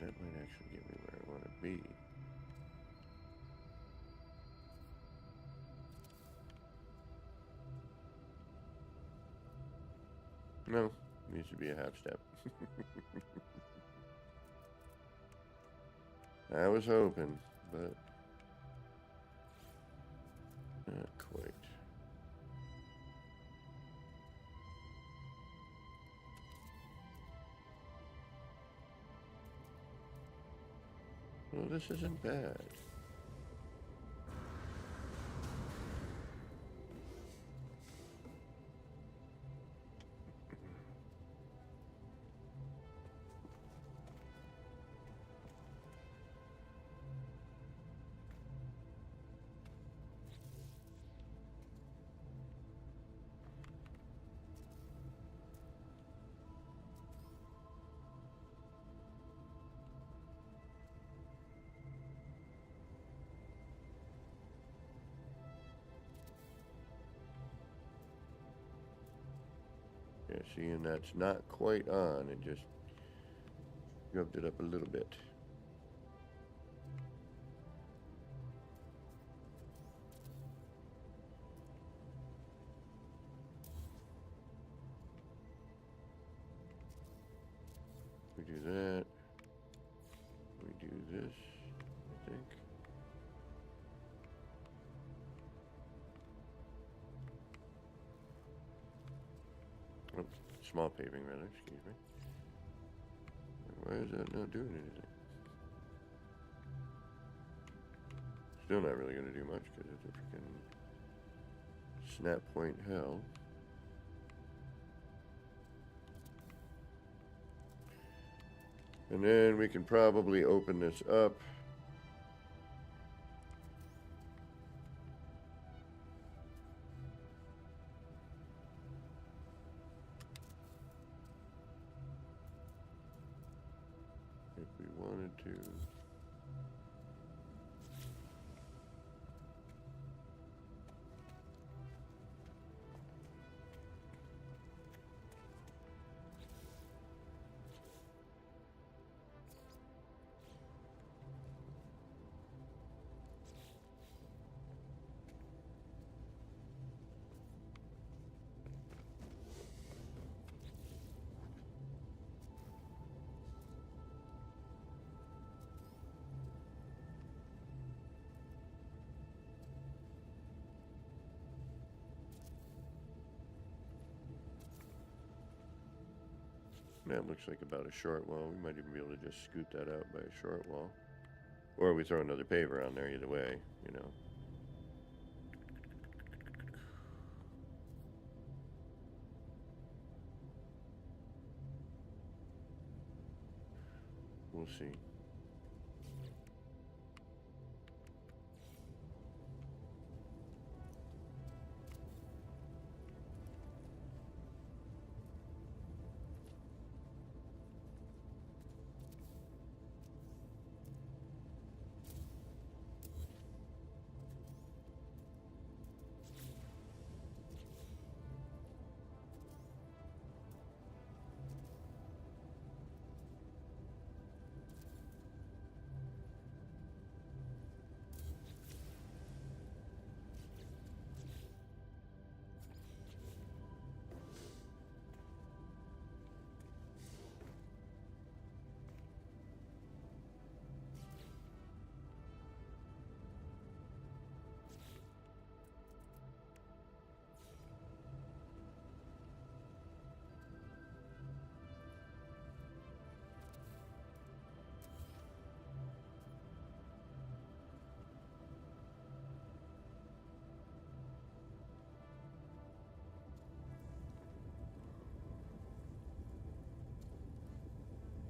that might actually get me where I want to be. No, needs to be a half step. I was hoping, but not quite. Well, this isn't bad. Yeah, seeing that's not quite on, it just rubbed it up a little bit. We do that. We do this, I think. Oh, small paving rather, excuse me. Why is that not doing anything? Still not really going to do much because it's a freaking snap point hell. And then we can probably open this up. If we wanted to. That looks like about a short wall. We might even be able to just scoot that out by a short wall. Or we throw another paver on there, either way, you know. We'll see.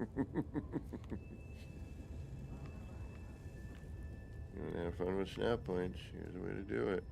You want to have fun with snap points? Here's the way to do it.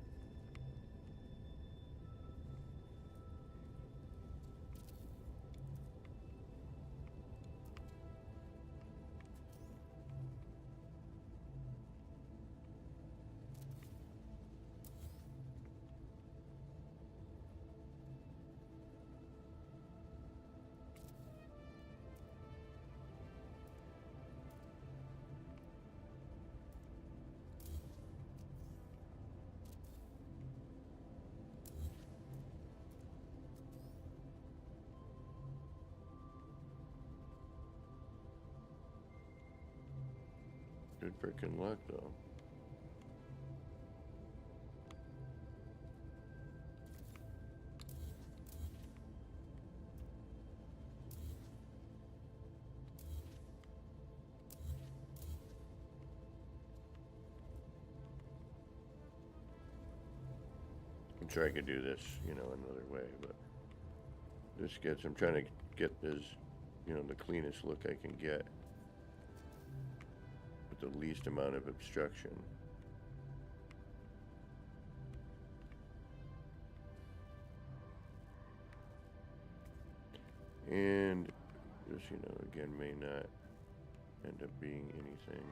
Good freaking luck, though. I'm sure I could do this, another way, but I'm trying to get this, the cleanest look I can get with the least amount of obstruction. And this, again, may not end up being anything.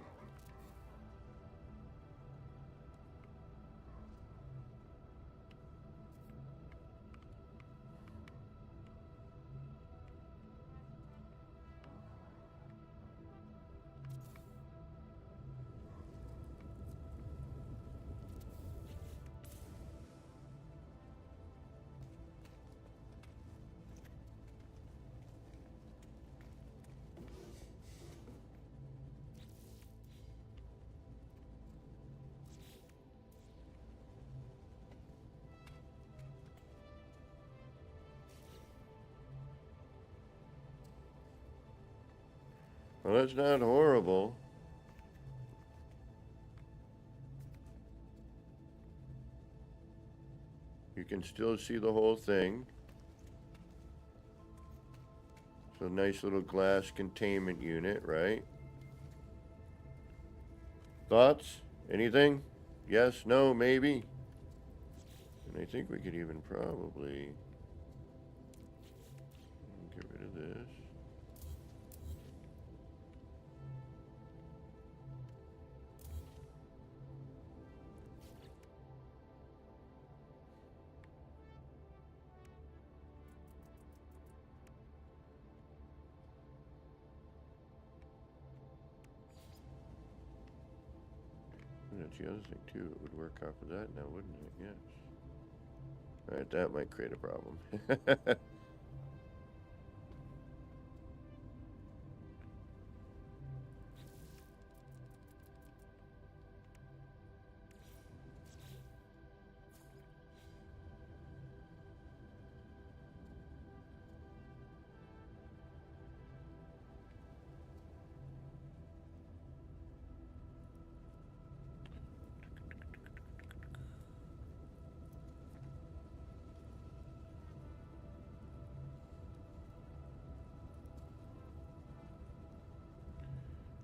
Well, that's not horrible. You can still see the whole thing. So nice little glass containment unit, right? Thoughts? Anything? Yes, no, maybe? And I think we could even probably get rid of this. That's the other thing too. It would work off of that now, wouldn't it? Yes. Alright, that might create a problem.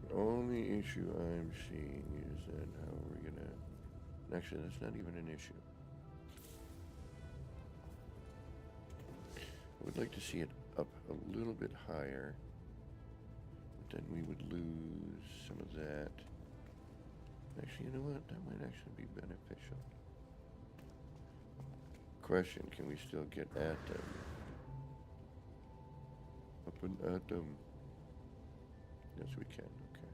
The only issue I'm seeing is that how we're gonna... Actually, that's not even an issue. I would like to see it up a little bit higher. But then we would lose some of that. Actually, you know what? That might actually be beneficial. Question, can we still get at them? Up and at them. Yes, we can. Okay.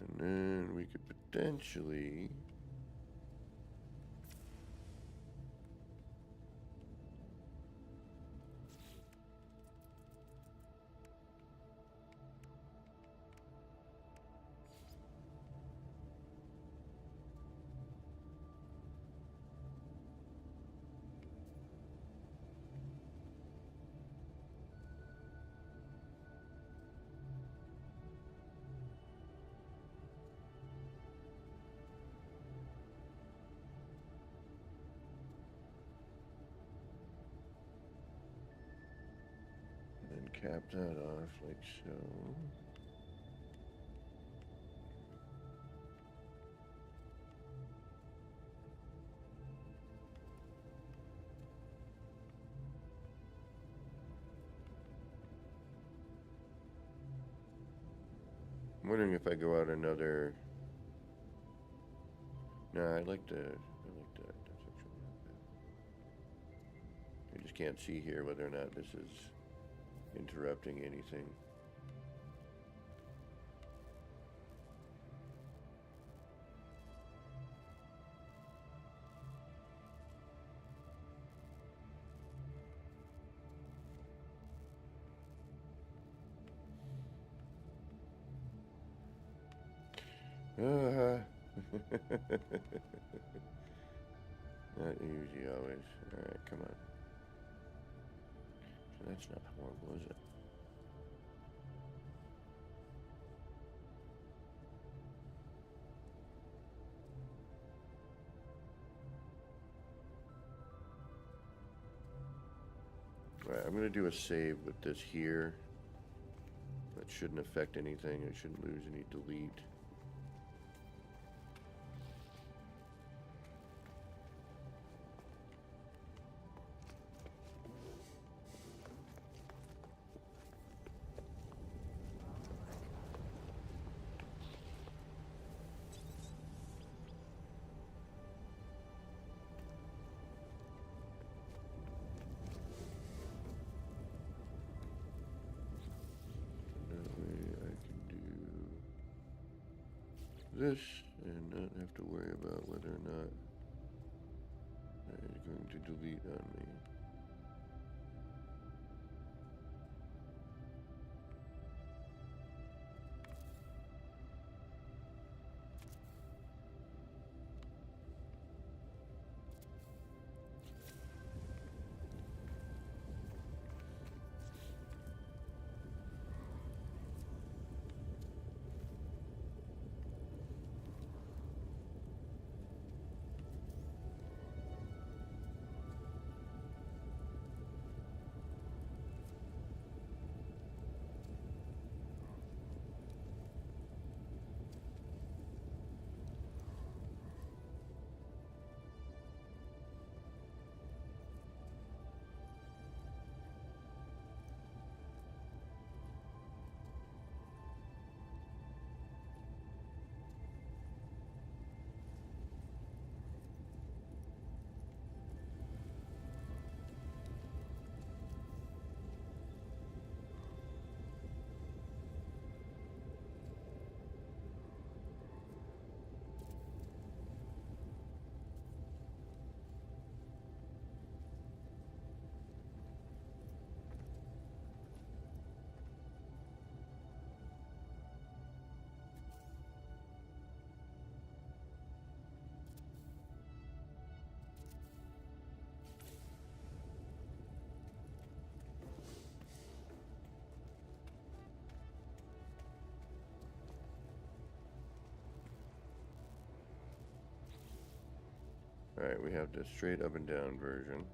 And then we could potentially... cap that off like so. I'm wondering if I go out another. No, I like that. That's actually not bad. I just can't see here whether or not this is interrupting anything. Not easy always. Alright, come on. So that's not horrible, is it? Alright, I'm gonna do a save with this here. That shouldn't affect anything. I shouldn't lose any delete. This and not have to worry about whether or not it's going to delete on me. Alright, we have the straight up and down version.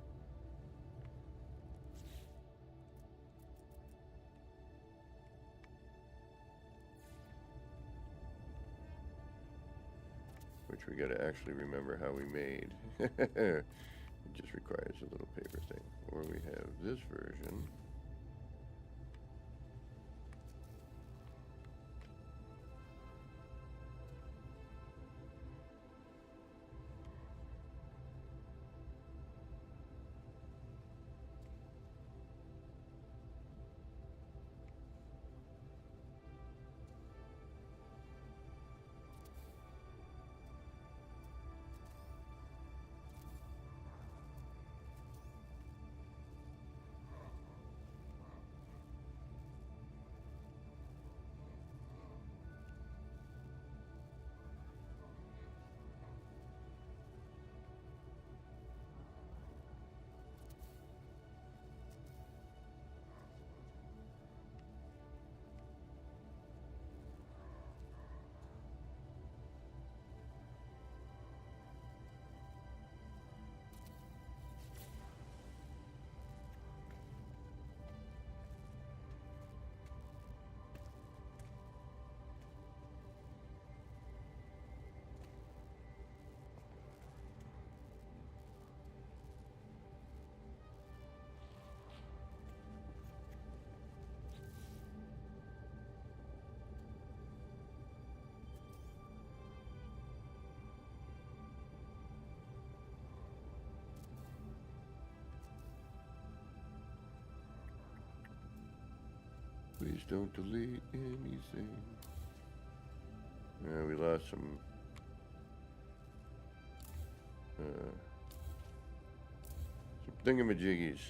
Which we gotta actually remember how we made. It just requires a little paper thing. Or we have this version. Please don't delete anything. Yeah, we lost some thingamajiggies.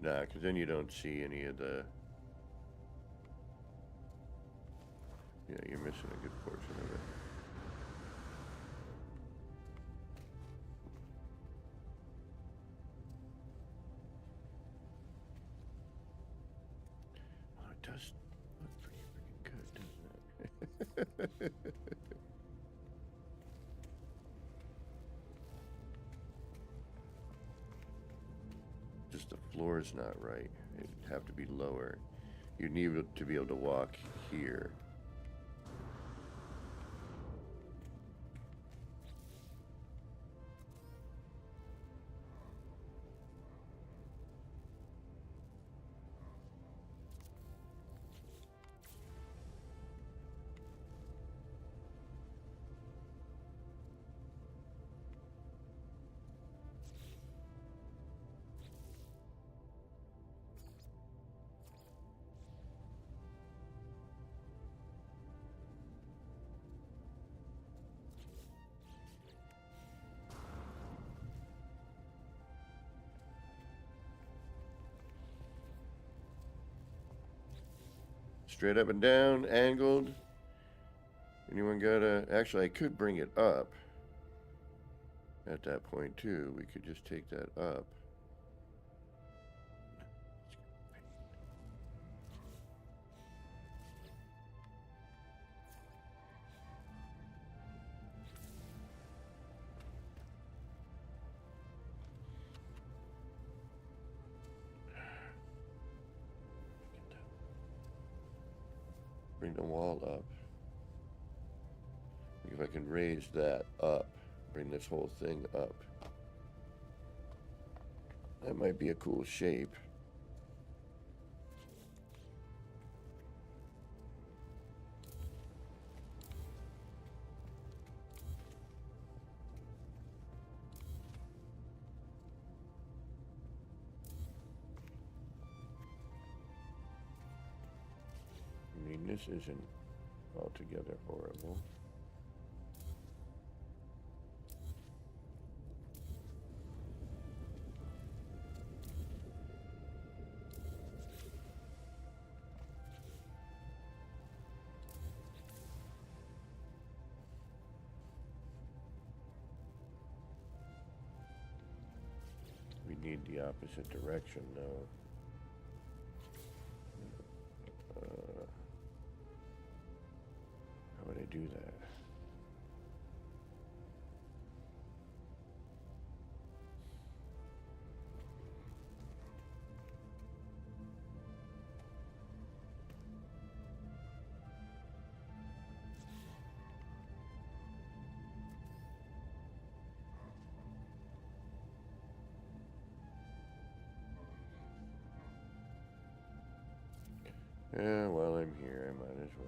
Nah, because then you don't see any of the... Yeah, you're missing a good portion of it. Oh, it does look pretty freaking good, doesn't it? Just the floor is not right. It'd have to be lower. You need to be able to walk here. Straight up and down, angled. Anyone got a... Actually, I could bring it up at that point, too. We could just take that up. Bring the wall up. If I can raise that up, bring this whole thing up. That might be a cool shape. I mean, this isn't altogether horrible. We need the opposite direction, though. How would I do that? Yeah, while I'm here, I might as well.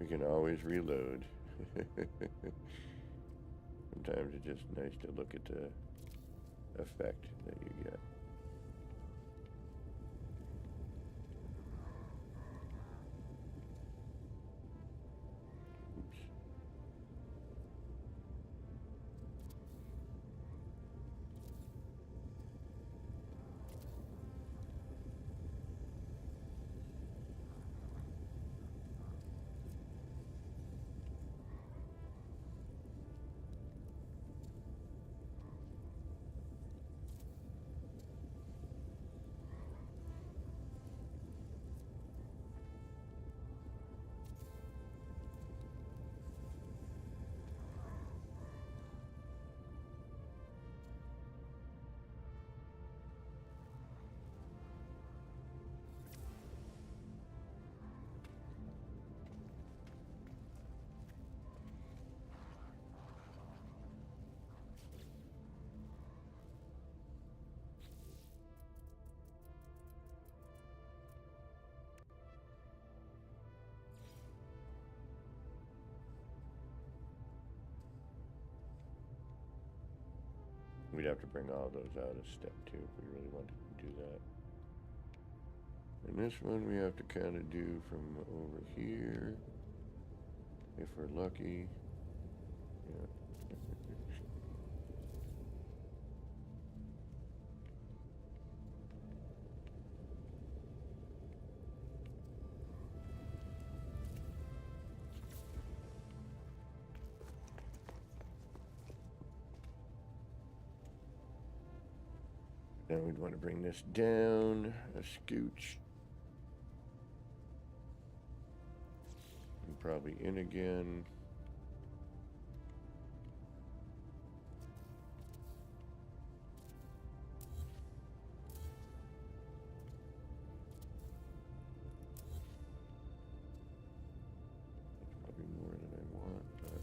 We can always reload. Sometimes it's just nice to look at the effect that you get. Oops. We'd have to bring all those out of step 2 if we really wanted to do that. And this one we have to kind of do from over here, if we're lucky. Yeah. Now we'd want to bring this down a scooch. And probably in again. That's probably more than I want, but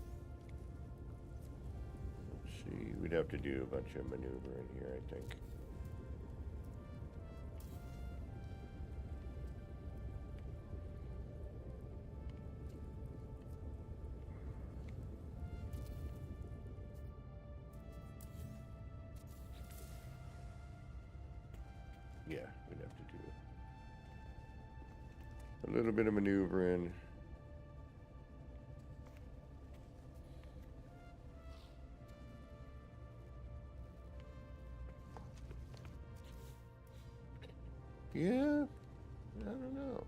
let's see. We'd have to do a bunch of maneuver in here, I think. Yeah, we'd have to do a little bit of maneuvering. Yeah, I don't know.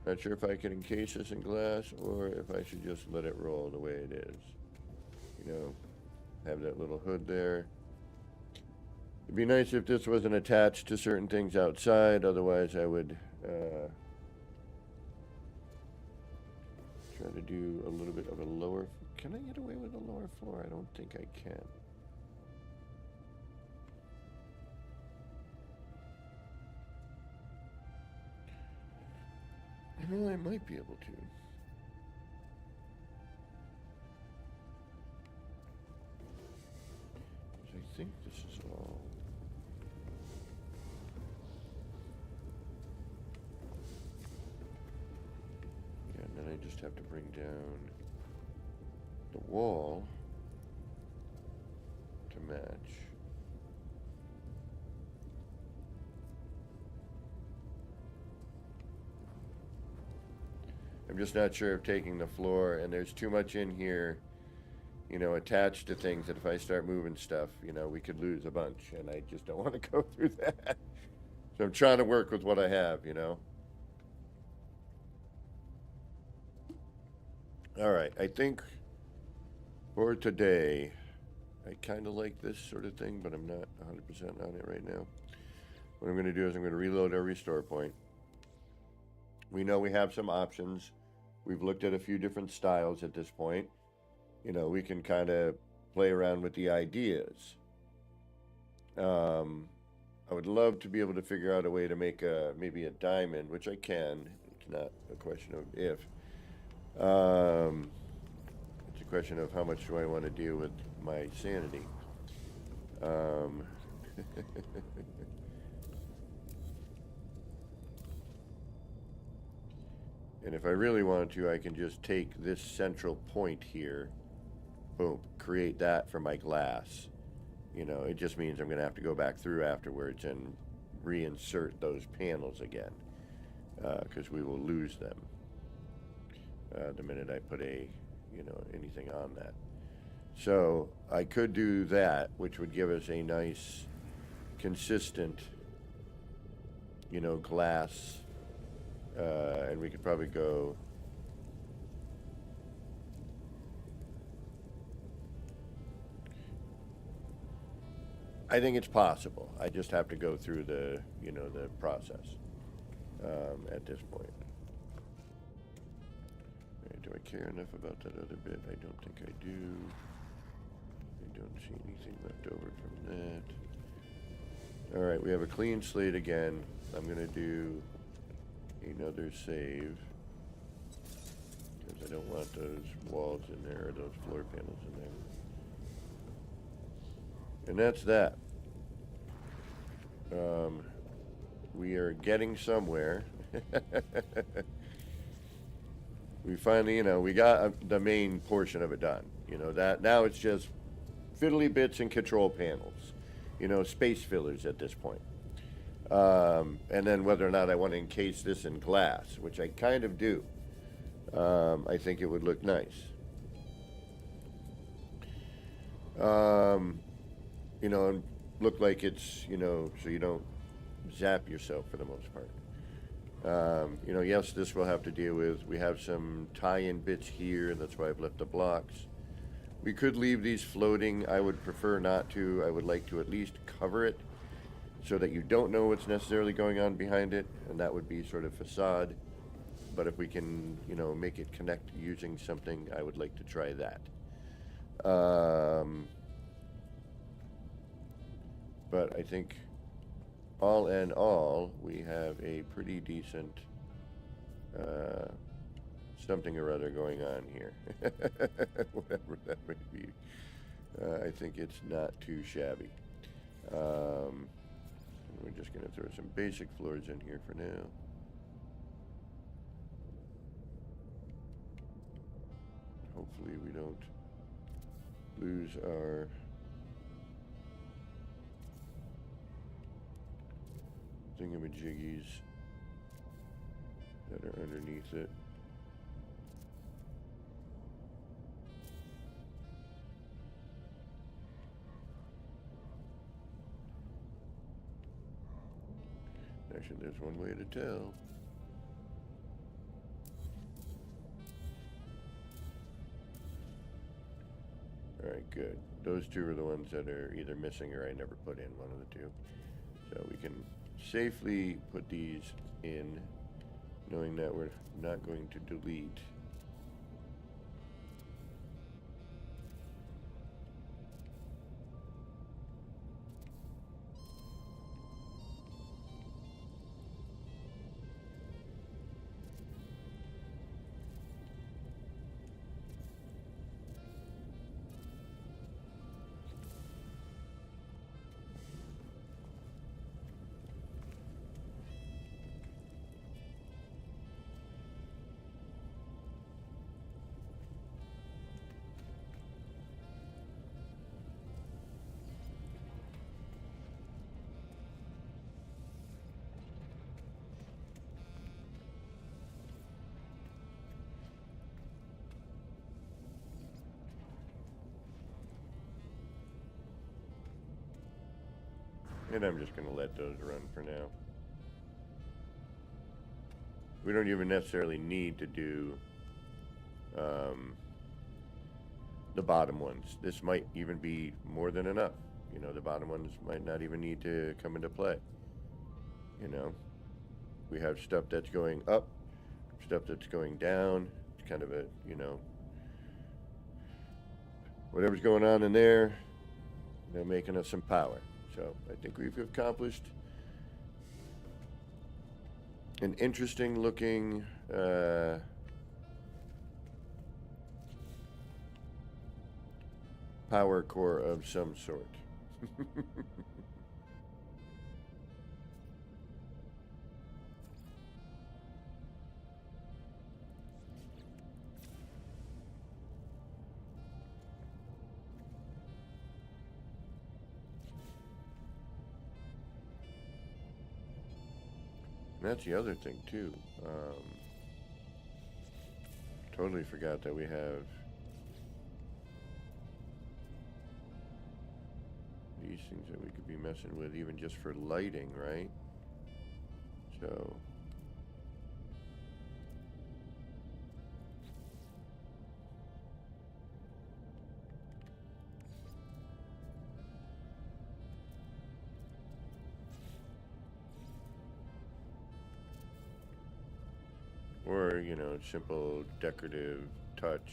Not sure if I can encase this in glass or if I should just let it roll the way it is. You know, have that little hood there. It'd be nice if this wasn't attached to certain things outside, otherwise I would try to do a little bit of a lower... Can I get away with a lower floor? I don't think I can. I know I might be able to. I think this is all... Yeah, and then I just have to bring down the wall to match. I'm just not sure of taking the floor, and there's too much in here, you know, attached to things that if I start moving stuff, you know, we could lose a bunch, and I just don't want to go through that. So I'm trying to work with what I have, you know. All right, I think for today, I kind of like this sort of thing, but I'm not 100% on it right now. What I'm going to do is I'm going to reload our restore point. We know we have some options. We've looked at a few different styles at this point. You know, we can kind of play around with the ideas. I would love to be able to figure out a way to make maybe a diamond, which I can. It's not a question of if. It's a question of how much do I want to deal with my sanity. And if I really wanted to, I can just take this central point here, boom, create that for my glass. You know, it just means I'm going to have to go back through afterwards and reinsert those panels again, because we will lose them the minute I put anything on that. So I could do that, which would give us a nice, consistent, glass, and we could probably go. I think it's possible. I just have to go through the process at this point. Do I care enough about that other bit? I don't think I do. I don't see anything left over from that. Alright, we have a clean slate again. I'm going to do another save, because I don't want those walls in there, or those floor panels in there. And that's that. We are getting somewhere. We finally, we got the main portion of it done. That now it's just fiddly bits and control panels. Space fillers at this point. And then whether or not I want to encase this in glass, which I kind of do. I think it would look nice. And look like it's, so you don't zap yourself for the most part. Yes, this will have to deal with, we have some tie-in bits here, and that's why I've left the blocks. We could leave these floating. I would prefer not to. I would like to at least cover it so that you don't know what's necessarily going on behind it, and that would be sort of facade. But if we can, make it connect using something, I would like to try that. But I think all in all, we have a pretty decent something or other going on here. Whatever that may be. I think it's not too shabby. We're just going to throw some basic floors in here for now. Hopefully we don't lose our thingamajiggies that are underneath it. Actually, there's one way to tell. Alright, good. Those two are the ones that are either missing or I never put in, one of the two. So we can safely put these in, knowing that we're not going to delete. And I'm just going to let those run for now. We don't even necessarily need to do the bottom ones. This might even be more than enough. The bottom ones might not even need to come into play. We have stuff that's going up, stuff that's going down. It's kind of a, whatever's going on in there, they're making us some power. So I think we've accomplished an interesting looking power core of some sort. That's the other thing too. Totally forgot that we have these things that we could be messing with even just for lighting, right? So or, you know, simple decorative touch.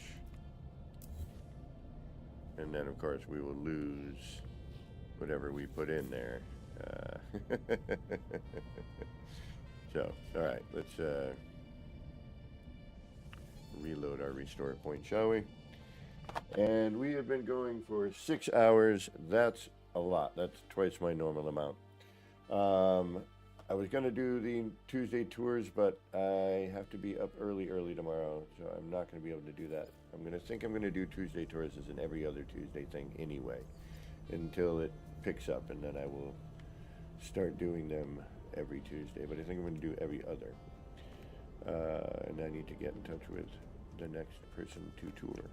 And then, of course, we will lose whatever we put in there. So, all right, let's reload our restore point, shall we? And we have been going for 6 hours. That's a lot. That's twice my normal amount. I was going to do the Tuesday tours, but I have to be up early tomorrow, so I'm not going to be able to do that. I'm going to do Tuesday tours as an every other Tuesday thing anyway, until it picks up, and then I will start doing them every Tuesday, but I think I'm going to do every other. And I need to get in touch with the next person to tour.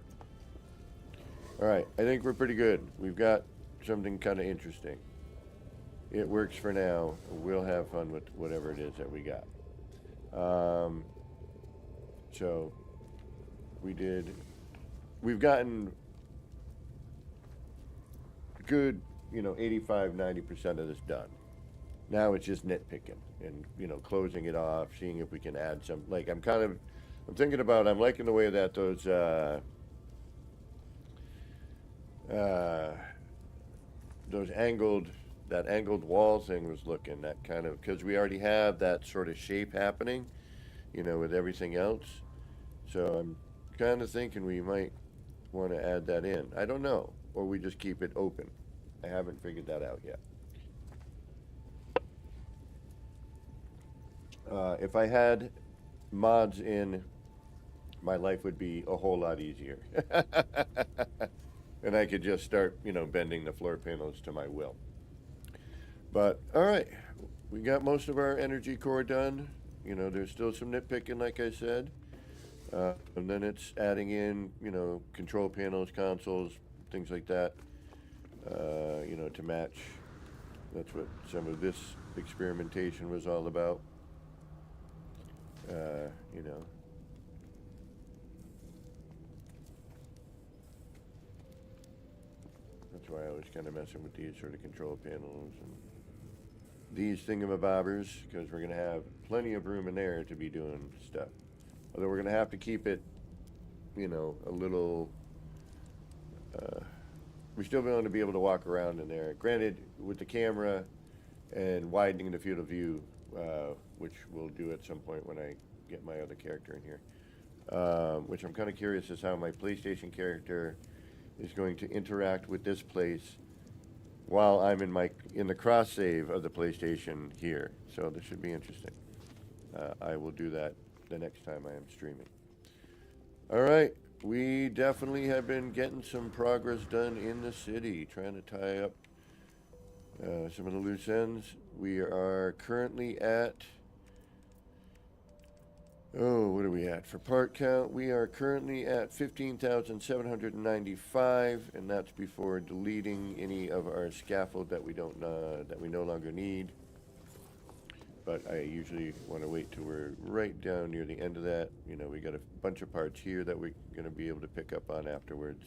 All right, I think we're pretty good. We've got something kind of interesting. It works for now. We'll have fun with whatever it is that we got. So we've gotten good, 85, 90% of this done. Now it's just nitpicking and, closing it off, seeing if we can add some, like I'm thinking about, I'm liking the way that those, that angled wall thing was looking, that kind of, because we already have that sort of shape happening, with everything else. So I'm kind of thinking we might want to add that in. I don't know, or we just keep it open. I haven't figured that out yet. If I had mods in, my life would be a whole lot easier. And I could just start, bending the floor panels to my will. But, all right, we got most of our energy core done. There's still some nitpicking, like I said. And then it's adding in, control panels, consoles, things like that, to match. That's what some of this experimentation was all about. That's why I was kind of messing with these sort of control panels and these thingamabobbers, because we're going to have plenty of room in there to be doing stuff. Although we're going to have to keep it, a little, we still want to be able to walk around in there. Granted, with the camera and widening the field of view, which we'll do at some point when I get my other character in here, which I'm kind of curious as how my PlayStation character is going to interact with this place while I'm in the cross save of the PlayStation here. So this should be interesting. I will do that the next time I am streaming. All right, we definitely have been getting some progress done in the city, trying to tie up some of the loose ends. We are currently at, what are we at? For part count, we are currently at 15,795, and that's before deleting any of our scaffold that we no longer need. But I usually want to wait till we're right down near the end of that. We got a bunch of parts here that we're going to be able to pick up on afterwards.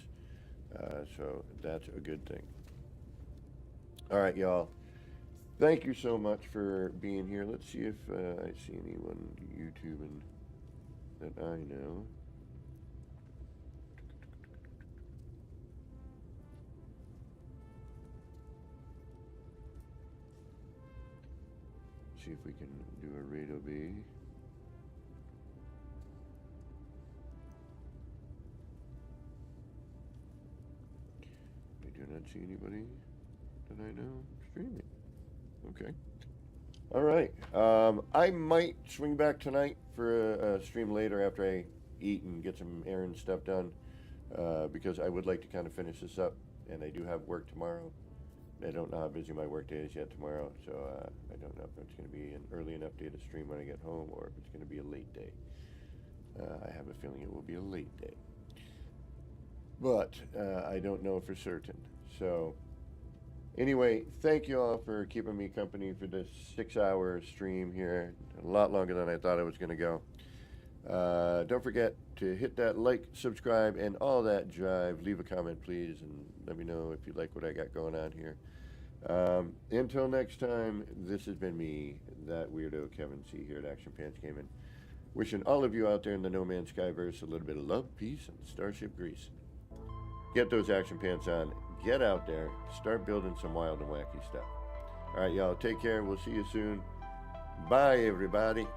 So that's a good thing. All right, y'all. Thank you so much for being here. Let's see if I see anyone YouTubing that I know. See if we can do a raid obey. don't see anybody that I know streaming. Okay. All right. I might swing back tonight for a stream later after I eat and get some errand stuff done, because I would like to kind of finish this up, and I do have work tomorrow. I don't know how busy my work day is yet tomorrow, so I don't know if it's going to be an early enough day to stream when I get home, or if it's going to be a late day. I have a feeling it will be a late day, but I don't know for certain. So anyway, thank you all for keeping me company for this 6-hour stream here. A lot longer than I thought it was going to go. Don't forget to hit that like, subscribe, and all that jive. Leave a comment, please, and let me know if you like what I got going on here. Until next time, this has been me, that weirdo Kevin C. here at Action Pants Gaming. Wishing all of you out there in the No Man's Skyverse a little bit of love, peace, and starship grease. Get those action pants on. Get out there. Start building some wild and wacky stuff. All right, y'all. Take care. We'll see you soon. Bye, everybody.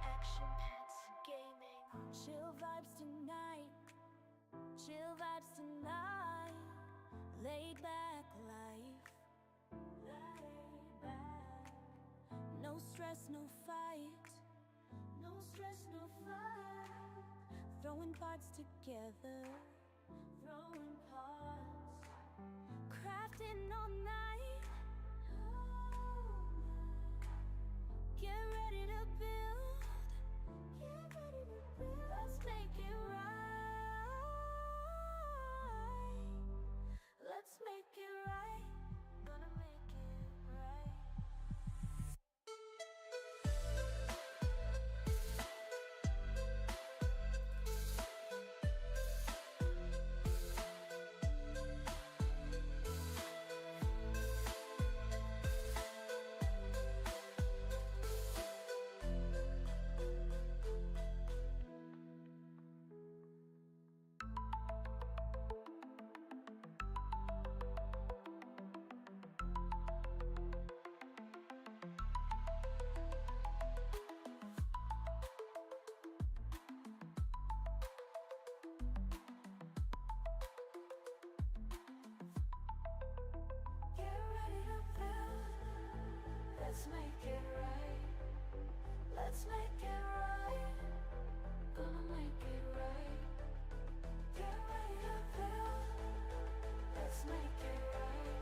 Action Pants Gaming. Chill vibes tonight. Chill vibes tonight. Laid back life. Laid back. No stress, no fight. No stress, no fight. Throwing parts together. Throwing parts. Crafting all night. Get ready to build. Get ready to build. Let's make it right. Let's make it right. Gonna make it right. Get ready to build. Let's make it right. Let's make it right. Gonna make it right. Get ready to build. Let's make it right.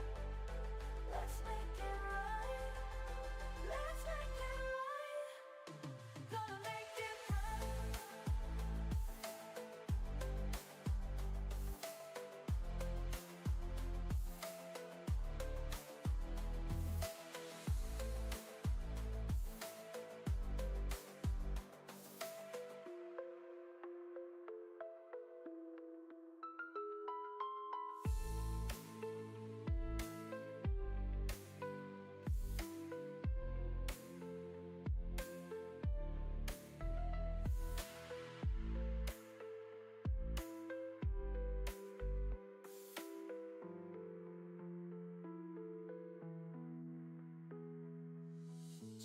Let's make it right. Let's make it right. Gonna make it right.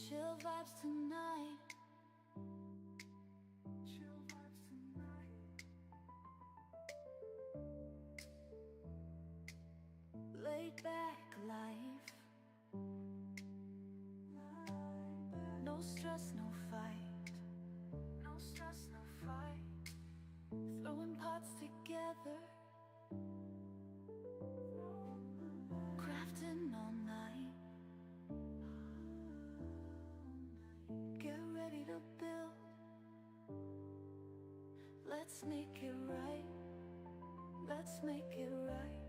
Chill vibes tonight. Chill vibes tonight. Laid back life. No stress, no fight. No stress, no fight. Throwing parts together. Crafting all night. Get ready to build. Let's make it right. Let's make it right.